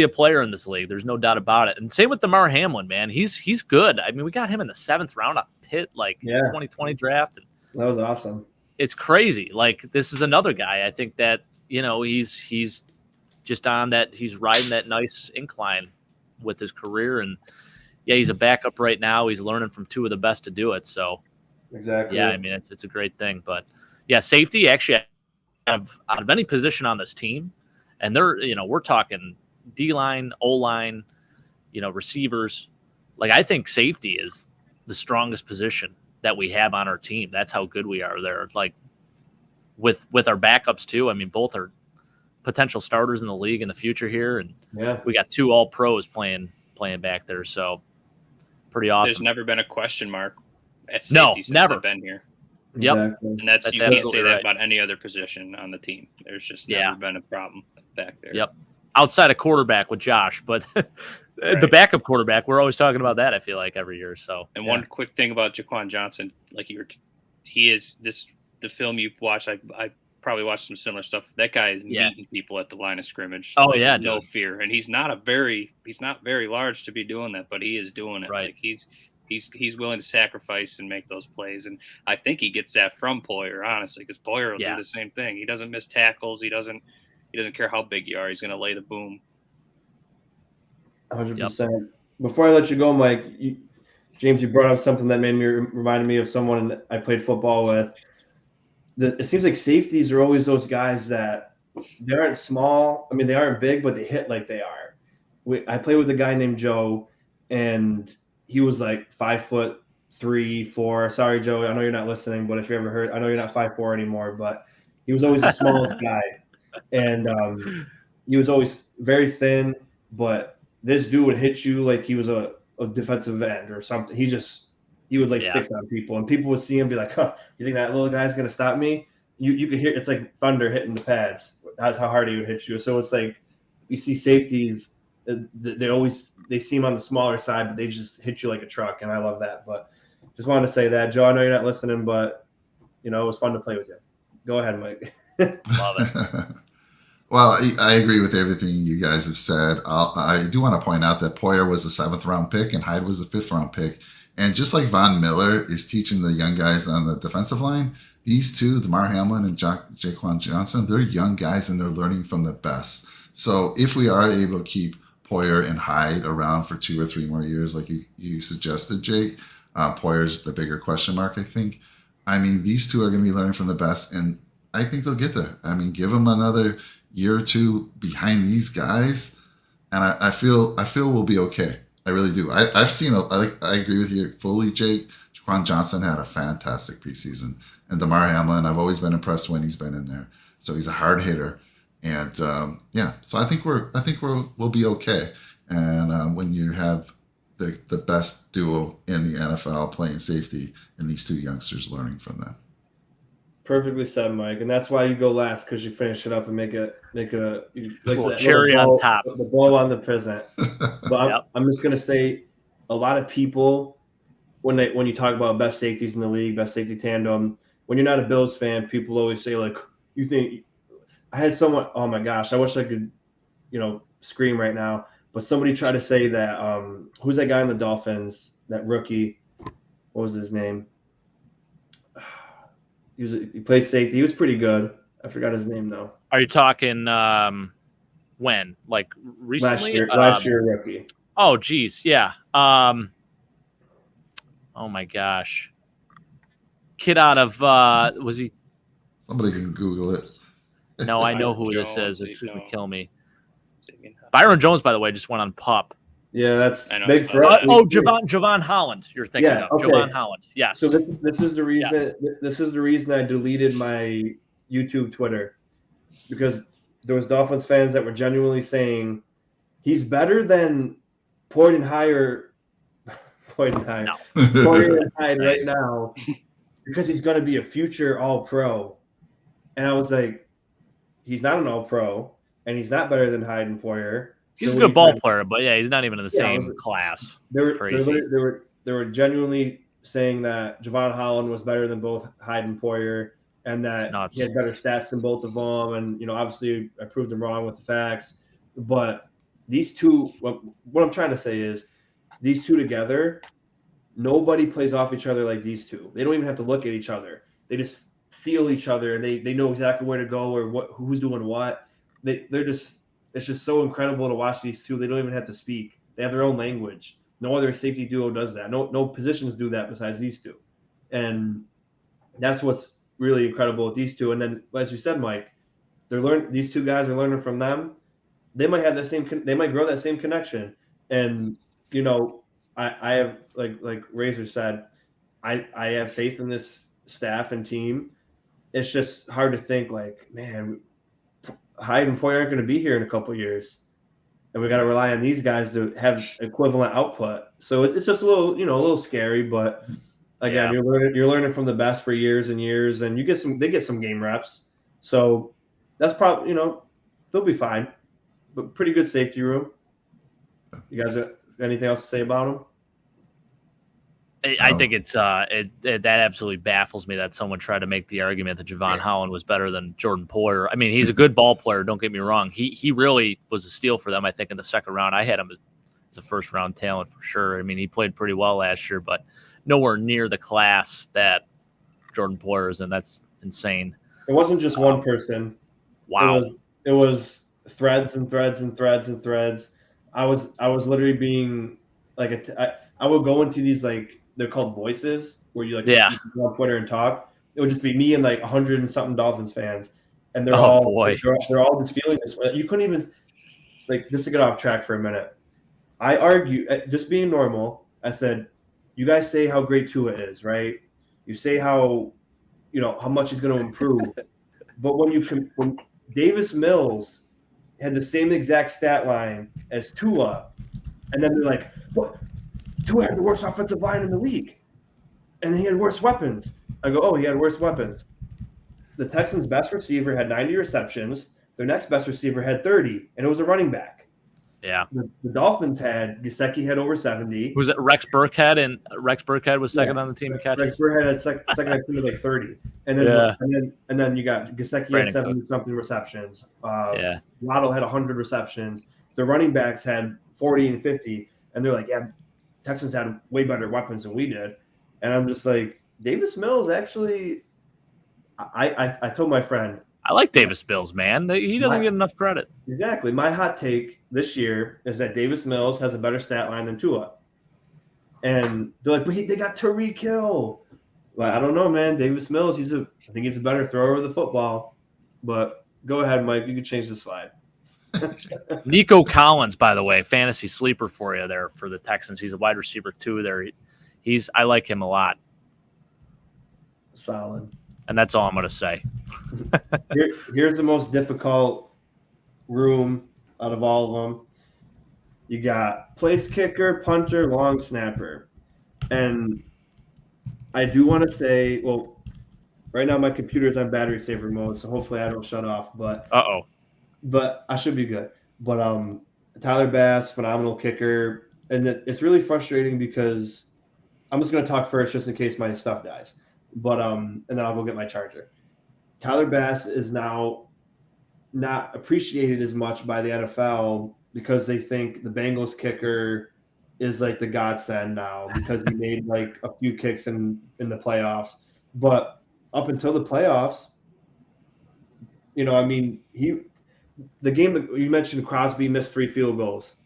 player in this league. There's no doubt about it. And same with Damar Hamlin, man. He's good. I mean, we got him in the 7th round of Pitt, 2020 draft. And that was awesome. It's crazy. Like, this is another guy. I think that, he's just on that. He's riding that nice incline with his career. And yeah, he's a backup right now. He's learning from 2 of the best to do it. So exactly. Yeah, I mean, it's a great thing. But yeah, safety actually out of any position on this team, and they're, we're talking D-line, O-line, receivers. Like, I think safety is the strongest position that we have on our team. That's how good we are there. It's like with our backups too. I mean, both are potential starters in the league in the future here, and we got 2 All-Pros playing back there. So pretty awesome. There's never been a question mark at safety no, since never they've been here. Yep, exactly. And that's you can't say that about any other position on the team. There's just never been a problem back there. Yep. Outside of quarterback with Josh, but The backup quarterback. We're always talking about that, I feel like, every year. So, and one quick thing about Daquan Johnson, like he is the film you've watched. I probably watched some similar stuff. That guy is meeting people at the line of scrimmage. Oh yeah, no fear, and he's not very large to be doing that, but he is doing it. Right. Like he's willing to sacrifice and make those plays, and I think he gets that from Poyer, honestly, because Poyer will do the same thing. He doesn't miss tackles. He doesn't care how big you are. He's going to lay the boom. 100%. Before I let you go, Mike, James, you brought up something that reminded me of someone I played football with. It seems like safeties are always those guys that they aren't small. I mean, they aren't big, but they hit like they are. I played with a guy named Joe, and he was like 5'3", 4". Sorry, Joe, I know you're not listening, but if you ever heard, I know you're not 5'4" anymore, but he was always the smallest guy, and he was always very thin. But this dude would hit you like he was a defensive end or something. He would lay sticks on people, and people would see him be like, "Huh, you think that little guy's gonna stop me?" You could hear it's like thunder hitting the pads. That's how hard he would hit you. So it's like you see safeties, they seem on the smaller side, but they just hit you like a truck, and I love that. But just wanted to say that, Joe. I know you're not listening, but it was fun to play with you. Go ahead, Mike. Love it. Well, I agree with everything you guys have said. I do want to point out that Poyer was a 7th-round pick and Hyde was a 5th-round pick. And just like Von Miller is teaching the young guys on the defensive line, these two, DeMar Hamlin and Daquan Johnson, they're young guys and they're learning from the best. So if we are able to keep Poyer and Hyde around for 2 or 3 more years, like you suggested, Jake, Poyer's the bigger question mark, I think. I mean, these two are going to be learning from the best, and I think they'll get there. I mean, give them another year or two behind these guys, and I feel we'll be okay. I really do. I've seen I agree with you fully, Jake. Daquan Johnson had a fantastic preseason, and DeMar Hamlin, I've always been impressed when he's been in there. So he's a hard hitter, and so I think we'll be okay. And when you have the best duo in the NFL playing safety, and these two youngsters learning from them. Perfectly said, Mike, and that's why you go last, because you finish it up and make a like cherry on top, the bow on the present. But I'm just gonna say, a lot of people when you talk about best safeties in the league, best safety tandem, when you're not a Bills fan, people always say like, you think. I had someone. Oh my gosh, I wish I could, scream right now. But somebody tried to say that who's that guy in the Dolphins? That rookie, what was his name? He played safety. He was pretty good. I forgot his name though. Are you talking when? Like recently? Last year rookie. Oh geez, yeah. Oh my gosh. Kid out of was he? Somebody can Google it. No, I know who this is. It's going to kill me. Byron Jones, by the way, just went on PUP. Yeah, that's big for us. Javon Holland. You're thinking of Javon Holland. Yes. So this is the reason. Yes. This is the reason I deleted my YouTube Twitter, because there was Dolphins fans that were genuinely saying he's better than Poyer and Hyde right now, because he's going to be a future All-Pro. And I was like, he's not an All-Pro, and he's not better than Hyde and Poyer. He's a good ball player, but he's not even in the same class. They were genuinely saying that Javon Holland was better than both Hyde and Poyer, and that he had better stats than both of them. And obviously, I proved them wrong with the facts. But these two, what I'm trying to say is, these two together, nobody plays off each other like these two. They don't even have to look at each other. They just feel each other, and they know exactly where to go or who's doing what. It's just so incredible to watch these two. They don't even have to speak. They have their own language. No other safety duo does that. No positions do that besides these two. And that's what's really incredible with these two. And then, as you said, Mike, these two guys are learning from them. They might have they might grow that same connection. And, I have, like Razor said, I have faith in this staff and team. It's just hard to think like, man, Hyde and Poyer aren't going to be here in a couple of years, and we got to rely on these guys to have equivalent output. So it's just a little scary. But again, you're learning from the best for years and years, and they get some game reps. So that's probably they'll be fine, but pretty good safety room. You guys have anything else to say about him? I think it's that absolutely baffles me that someone tried to make the argument that Javon Holland was better than Jordan Poyer. I mean, he's a good ball player. Don't get me wrong. He really was a steal for them. I think in the second round, I had him as a first round talent for sure. I mean, he played pretty well last year, but nowhere near the class that Jordan Poyer is, and that's insane. It wasn't just one person. Wow. It was threads and threads and threads and threads. I was literally being like I would go into these like they're called voices where you go on Twitter and talk. It would just be me and like 100 and something Dolphins fans, and they're all just feeling this way. You couldn't even just to get off track for a minute. I argue just being normal. I said, you guys say how great Tua is, right? You say how much he's going to improve, but when Davis Mills had the same exact stat line as Tua, and then they're like, what? Tua had the worst offensive line in the league, and he had worse weapons. I go, oh, he had worse weapons. The Texans' best receiver had 90 receptions. Their next best receiver had 30, and it was a running back. Yeah. The Dolphins had Gesicki had over 70. Was it Rex Burkhead? And Rex Burkhead was second on the team in catches. Rex Burkhead had second on the team with 30, and then you got Gesicki had 70 something receptions. Waddle had 100 receptions. The running backs had 40 and 50, and they're like, yeah, Texans had way better weapons than we did. And I'm just like, Davis Mills actually. I told my friend, I like Davis Mills, man. He doesn't get enough credit. Exactly. My hot take this year is that Davis Mills has a better stat line than Tua. And they're like, but they got Tyreek Hill. Well, I don't know, man. Davis Mills, I think he's a better thrower of the football. But go ahead, Mike. You can change the slide. Nico Collins, by the way, fantasy sleeper for you there for the Texans. He's a wide receiver too. There, I like him a lot. Solid. And that's all I'm going to say. Here's the most difficult room out of all of them. You got place kicker, punter, long snapper. And I do want to say, well, right now my computer's on battery saver mode, so hopefully I don't shut off. But I should be good. But Tyler Bass, phenomenal kicker. And it's really frustrating because I'm just going to talk first just in case my stuff dies. But and then I'll go get my charger. Tyler Bass is now not appreciated as much by the NFL because they think the Bengals kicker is like the godsend now because he made like a few kicks in the playoffs. But up until the playoffs, the game that you mentioned, Crosby missed 3 field goals.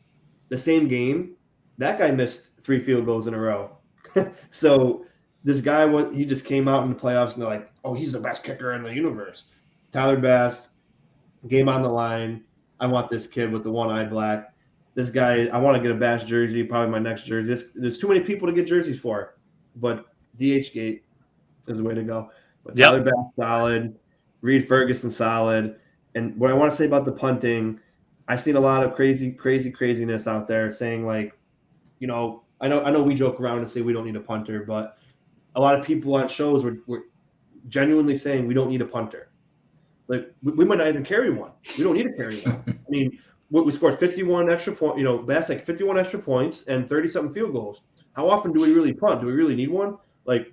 The same game, that guy missed 3 field goals in a row. So this guy he just came out in the playoffs and they're like, oh, he's the best kicker in the universe. Tyler Bass, game on the line. I want this kid with the one-eyed black. This guy, I want to get a Bass jersey, probably my next jersey. There's too many people to get jerseys for, but DH Gate is the way to go. But Tyler Bass, solid. Reed Ferguson, solid. And what I want to say about the punting, I've seen a lot of craziness out there saying like, I know we joke around and say we don't need a punter, but a lot of people on shows were genuinely saying we don't need a punter. Like we might not even carry one. We don't need to carry one. I mean, we scored 51 extra points. Bass like 51 extra points and 30-something field goals. How often do we really punt? Do we really need one? Like,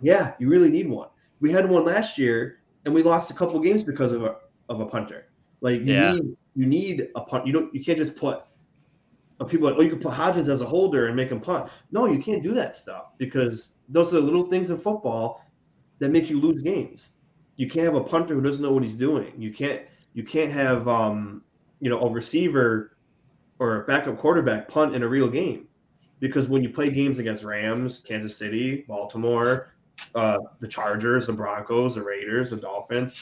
yeah, you really need one. We had one last year and we lost a couple games because of a punter. Like you need a punt. You can't just put. People are like, you can put Hodgins as a holder and make him punt. No, you can't do that stuff because those are the little things in football that make you lose games. You can't have a punter who doesn't know what he's doing. You can't have a receiver or a backup quarterback punt in a real game because when you play games against Rams, Kansas City, Baltimore, the Chargers, the Broncos, the Raiders, the Dolphins,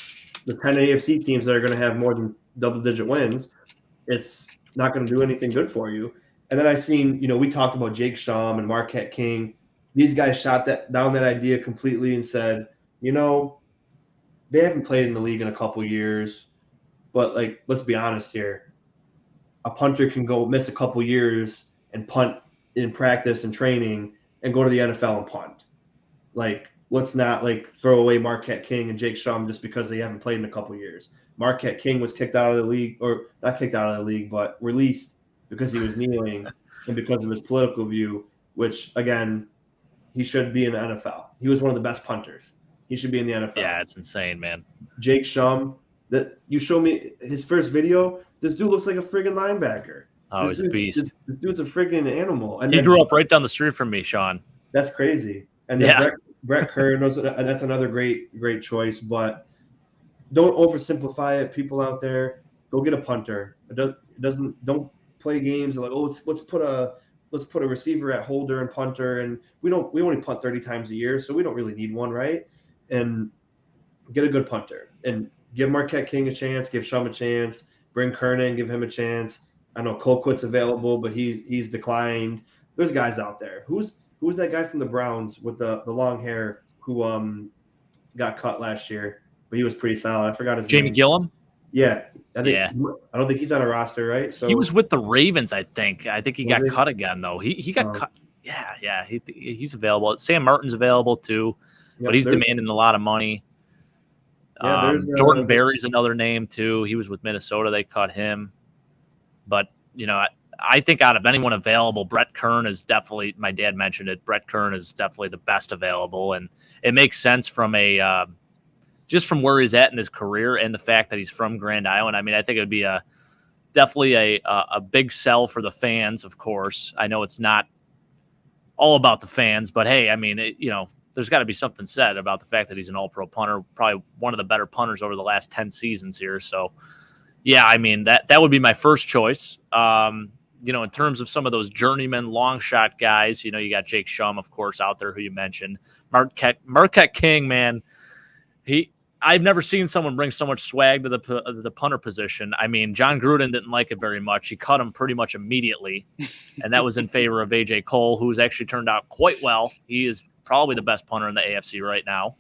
the 10 AFC teams that are going to have more than double-digit wins, it's not going to do anything good for you. And then I seen, we talked about Jake Shawn and Marquette King. These guys shot down that idea completely and said, they haven't played in the league in a couple years, but like, let's be honest here. A punter can go miss a couple years and punt in practice and training and go to the NFL and punt. Like, let's not like throw away Marquette King and Jake Shawn just because they haven't played in a couple years. Marquette King was kicked out of the league, or not kicked out of the league, but released because he was kneeling and because of his political view, which, again, he should be in the NFL. He was one of the best punters. He should be in the NFL. Yeah, it's insane, man. Jake Shum, that you show me his first video, this dude looks like a friggin' linebacker. Oh, he's a beast. This dude's a friggin' animal. And he grew up right down the street from me, Shawn. That's crazy. And then Brett Kern, that's another great choice. But don't oversimplify it, people out there. Go get a punter. Don't play games like, oh, let's put a receiver at holder and punter, and we only punt 30 times a year, so we don't really need one, right? And get a good punter and give Marquette King a chance, give Shum a chance, bring Kern in, give him a chance. I know Colquitt's available, but he's declined. There's guys out there. Who's that guy from the Browns with the long hair who got cut last year, but he was pretty solid. I forgot his name. Jamie Gillum? Yeah. I don't think he's on a roster, right? So he was with the Ravens, I think. I think he got cut again, though. He got cut. Yeah. He's available. Sam Martin's available, too, but he's demanding a lot of money. Yeah, Jordan Berry's another name, too. He was with Minnesota. They cut him. But, I think out of anyone available, Brett Kern is definitely, my dad mentioned it, Brett Kern is definitely the best available. And it makes sense from just from where he's at in his career and the fact that he's from Grand Island. I mean, I think it would be definitely a big sell for the fans, of course. I know it's not all about the fans, but hey, I mean, there's got to be something said about the fact that he's an all-pro punter, probably one of the better punters over the last 10 seasons here. So, yeah, I mean, that would be my first choice. In terms of some of those journeyman long shot guys, you got Jake Shum, of course, out there who you mentioned. Marquette King, man, I've never seen someone bring so much swag to the punter position. I mean, John Gruden didn't like it very much. He cut him pretty much immediately, and that was in favor of A.J. Cole, who's actually turned out quite well. He is probably the best punter in the AFC right now.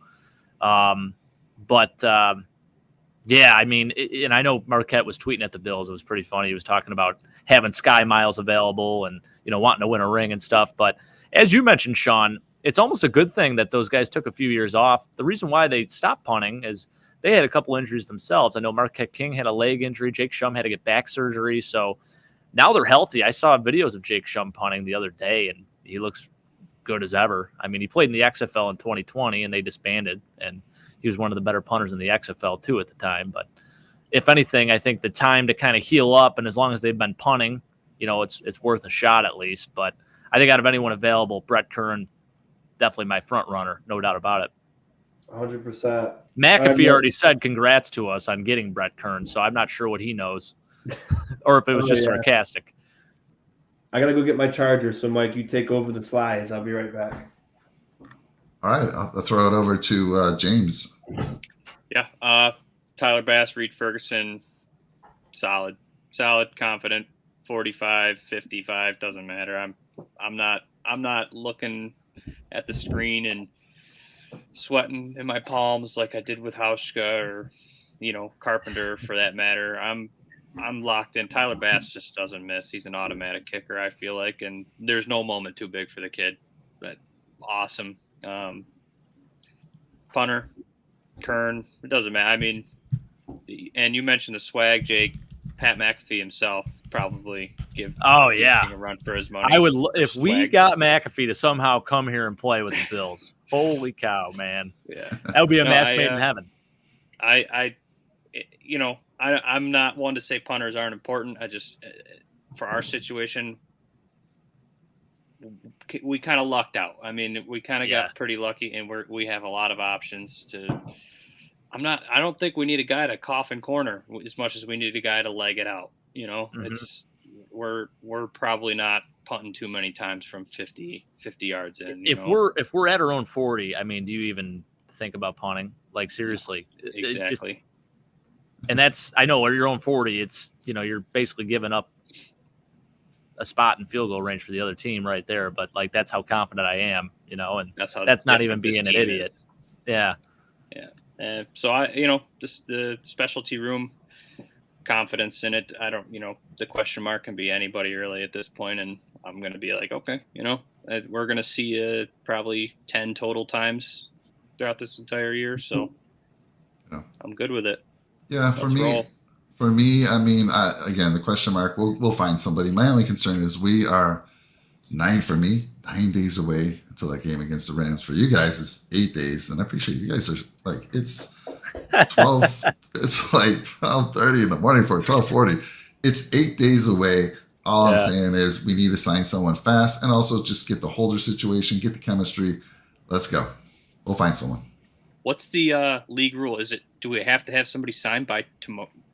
Yeah, I mean, and I know Marquette was tweeting at the Bills. It was pretty funny. He was talking about having Sky Miles available and, wanting to win a ring and stuff. But as you mentioned, Shawn, it's almost a good thing that those guys took a few years off. The reason why they stopped punting is they had a couple injuries themselves. I know Marquette King had a leg injury. Jake Shum had to get back surgery. So now they're healthy. I saw videos of Jake Shum punting the other day, and he looks good as ever. I mean, he played in the XFL in 2020, and they disbanded, and he was one of the better punters in the XFL, too, at the time. But if anything, I think the time to kind of heal up, and as long as they've been punting, it's worth a shot at least. But I think out of anyone available, Brett Kern, definitely my front runner, no doubt about it. 100%. McAfee already said congrats to us on getting Brett Kern, so I'm not sure what he knows or if it was sarcastic. I got to go get my charger, so Mike, you take over the slides. I'll be right back. All right, I'll throw it over to James. Yeah, Tyler Bass, Reed Ferguson, solid, confident, 45, 55, doesn't matter. I'm not looking at the screen and sweating in my palms like I did with Hauschka or Carpenter for that matter. I'm locked in. Tyler Bass just doesn't miss. He's an automatic kicker, I feel like, and there's no moment too big for the kid. But awesome. Punter, Kern, it doesn't matter. I mean, and you mentioned the swag, Jake. Pat McAfee himself probably give a run for his money. I would if we got McAfee to somehow come here and play with the Bills. Holy cow, man! Yeah, that would be a match made in heaven. I'm not one to say punters aren't important. I just for our situation, we kind of lucked out. I mean, we kind of got pretty lucky, and we have a lot of options to. I don't think we need a guy to coffin corner as much as we need a guy to leg it out. We're probably not punting too many times from 50 yards in. If we're at our own 40, I mean, do you even think about punting? Like seriously, exactly. And that's I know at your own 40, it's you're basically giving up a spot in field goal range for the other team right there. But like that's how confident I am, and that's not even being an idiot. Is. Yeah. So just the specialty room confidence in it. I don't, the question mark can be anybody really at this point, and I'm going to be like, okay, we're going to see probably 10 total times throughout this entire year. So I'm good with it. Yeah, for For me, I mean, again, the question mark, we'll find somebody. My only concern is we are 9 days away until that game against the Rams. For you guys, it's 8 days, and I appreciate you guys are like, it's 12, it's like 12:30 in the morning for 12:40. It's 8 days away. All I'm saying is we need to sign someone fast and also just get the holder situation, get the chemistry. Let's go. We'll find someone. What's the league rule? Do we have to have somebody signed by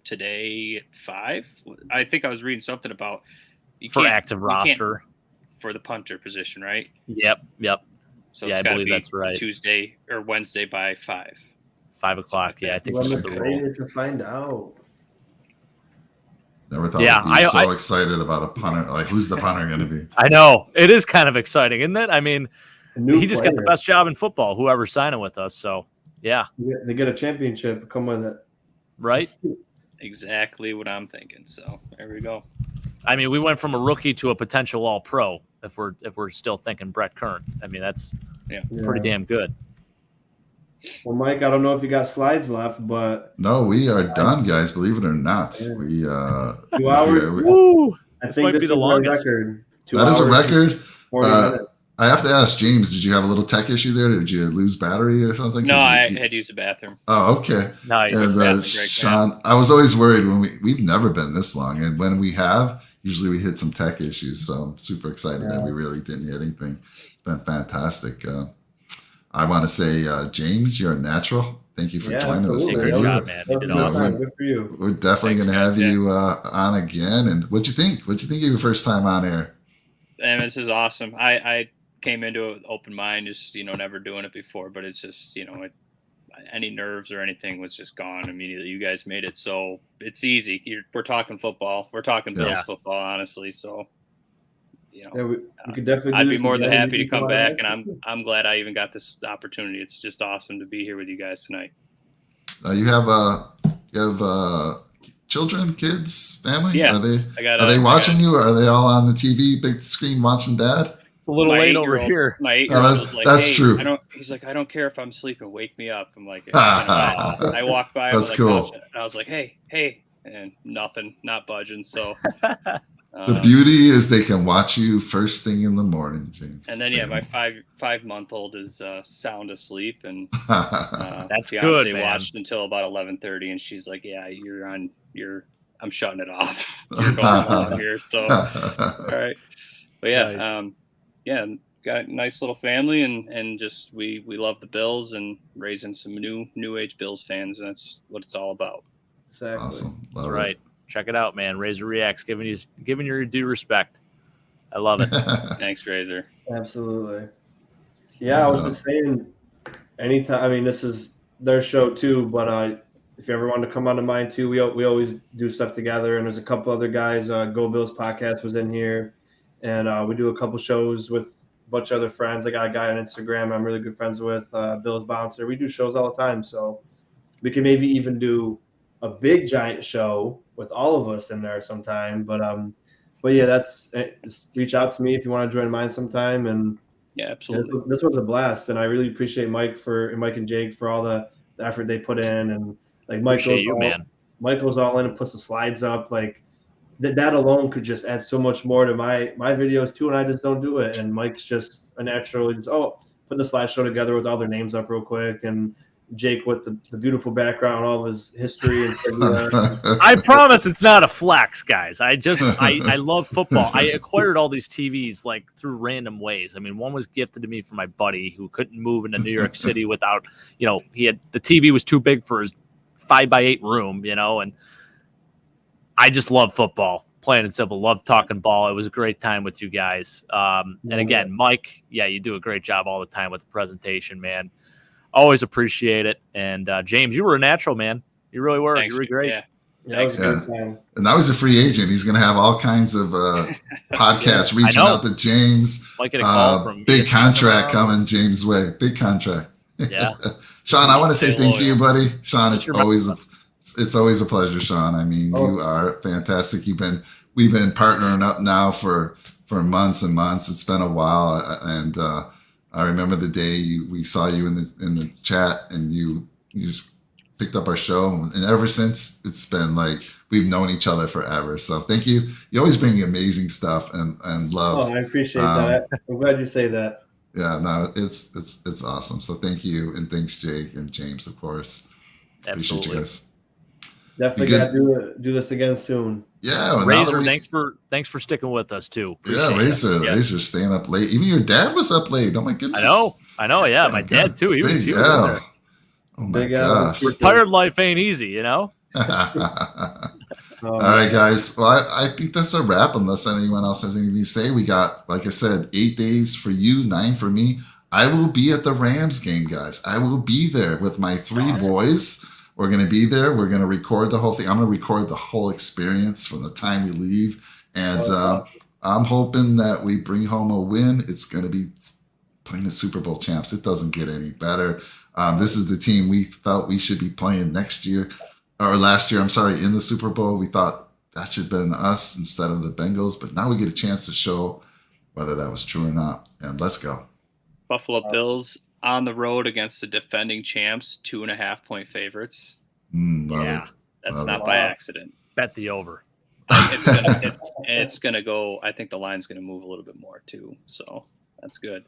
today at 5? I think I was reading something about for active roster for the punter position, right? Yep. So yeah, I believe that's right. Tuesday or Wednesday by 5. 5 o'clock. Yeah, I think that's the rule. To find out. Never thought I'd be so excited about a punter. Like, who's the punter going to be? I know. It is kind of exciting, isn't it? I mean, he just got the best job in football, whoever's signing with us. So, yeah. They get a championship. Come with it. Right? Exactly what I'm thinking. So, there we go. I mean, we went from a rookie to a potential all-pro if we're still thinking Brett Kern. I mean, that's pretty damn good. Well, Mike, I don't know if you got slides left, but no, we are done, guys. Believe it or not, we 2 hours. Woo! This might be the longest record. That is a record. I have to ask James, did you have a little tech issue there? Did you lose battery or something? No, I had to use the bathroom. Oh, okay. Nice. And Shawn, I was always worried when we've never been this long, and when we have, usually we hit some tech issues. So I'm super excited that we really didn't hit anything. It's been fantastic. I want to say, James, you're a natural. Thank you for joining us. Great job, man. You did awesome. Good for you. We're definitely going to have you on again. And what'd you think? What'd you think of your first time on air? And this is awesome. I came into it with open mind, just never doing it before, but it's just any nerves or anything was just gone immediately. You guys made it so it's easy. We're talking football. We're talking Bills football, honestly. So. We could definitely. I'd be more than happy to come back, and I'm glad I even got this opportunity. It's just awesome to be here with you guys tonight. You have children, kids, family? Yeah, are they watching you? Or are they all on the TV, big screen, watching Dad? It's a little late over here. My 8-year-old was like, that's hey, true. He's like, I don't care if I'm sleeping. Wake me up. I'm like, I walked by. That's cool. I was like, hey, and nothing, not budging. So. The beauty is they can watch you first thing in the morning, James. And then my 5-month-old is sound asleep, and that's good. They man. watched until about 11:30, and she's like, "Yeah, I'm shutting it off. You're going on here." So, all right, but nice. Got a nice little family, and just we love the Bills and raising some new age Bills fans, and that's what it's all about. Exactly. Awesome. Love that's right. Check it out, man. Razor Reacts, giving your due respect. I love it. Thanks, Razor. Absolutely. Yeah, I was just saying, anytime. I mean, this is their show too, but if you ever want to come on to mine too, we always do stuff together. And there's a couple other guys. Go Bills podcast was in here, and we do a couple shows with a bunch of other friends. I got a guy on Instagram I'm really good friends with, Bills Bouncer. We do shows all the time, so we can maybe even do a big giant show with all of us in there sometime. But yeah, just reach out to me if you want to join mine sometime. And yeah, absolutely. This was a blast, and I really appreciate Mike and Jake for all the effort they put in. And like Mike goes all in and puts the slides up. Like that alone could just add so much more to my videos too, and I just don't do it. And Mike's just a natural. Just put the slideshow together with all their names up real quick, and Jake with the beautiful background, all of his history. And I promise it's not a flex, guys. I love football. I acquired all these TVs like through random ways. I mean, one was gifted to me from my buddy who couldn't move into New York City without, the TV was too big for his 5x8 room, and I just love football. Plain and simple. Love talking ball. It was a great time with you guys. And again, Mike, you do a great job all the time with the presentation, man. Always appreciate it. And James, you were a natural, man. You really were. Thanks, you were great. Yeah, it was a good time. And now he's a free agent. He's going to have all kinds of podcasts reaching out to James. Might get a call from big contract coming James' way. Big contract. Yeah. Shawn, I want to say thank you, buddy. Shawn, it's always a pleasure, Shawn. I mean, you are fantastic. We've been partnering up now for months and months. It's been a while, and I remember the day we saw you in the chat, and you just picked up our show, and ever since it's been like we've known each other forever. So thank you. You always bring amazing stuff and love. Oh, I appreciate that. I'm glad you say that. Yeah, no, it's awesome. So thank you, and thanks Jake and James, of course. Absolutely. Appreciate you guys. Definitely got to do this again soon. Yeah, well, Razor, thanks for sticking with us too. Appreciate Razor staying up late. Even your dad was up late. Oh my goodness. I know. Yeah, my dad too. He was there. Oh my gosh. Retired life ain't easy, you know. All right, guys. Well, I think that's a wrap. Unless anyone else has anything to say, we got, like I said, 8 days for you, 9 for me. I will be at the Rams game, guys. I will be there with my 3 boys. We're going to be there. We're going to record the whole thing. I'm going to record the whole experience from the time we leave. And I'm hoping that we bring home a win. It's going to be playing the Super Bowl champs. It doesn't get any better. This is the team we felt we should be playing last year, in the Super Bowl. We thought that should have been us instead of the Bengals. But now we get a chance to show whether that was true or not. And let's go. Buffalo Bills on the road against the defending champs, 2.5-point favorites. Love it. That's not by accident. Bet the over. It's gonna go. I think the line's gonna move a little bit more too. So that's good.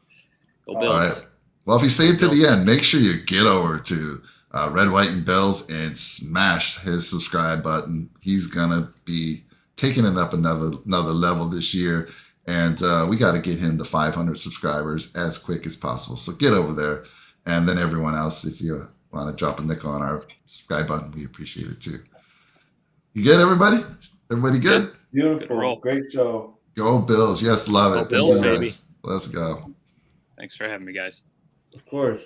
Go Bills. All right. Well, if you stayed to the end, make sure you get over to Red, White, and Bills and smash his subscribe button. He's gonna be taking it up another level this year. And we got to get him to 500 subscribers as quick as possible. So get over there. And then everyone else, if you want to drop a nickel on our subscribe button, we appreciate it too. You good, everybody? Everybody good? Beautiful. Great show. Go Bills. Yes, love it. Go Bills, Thank you, baby. guys. Let's go. Thanks for having me, guys. Of course.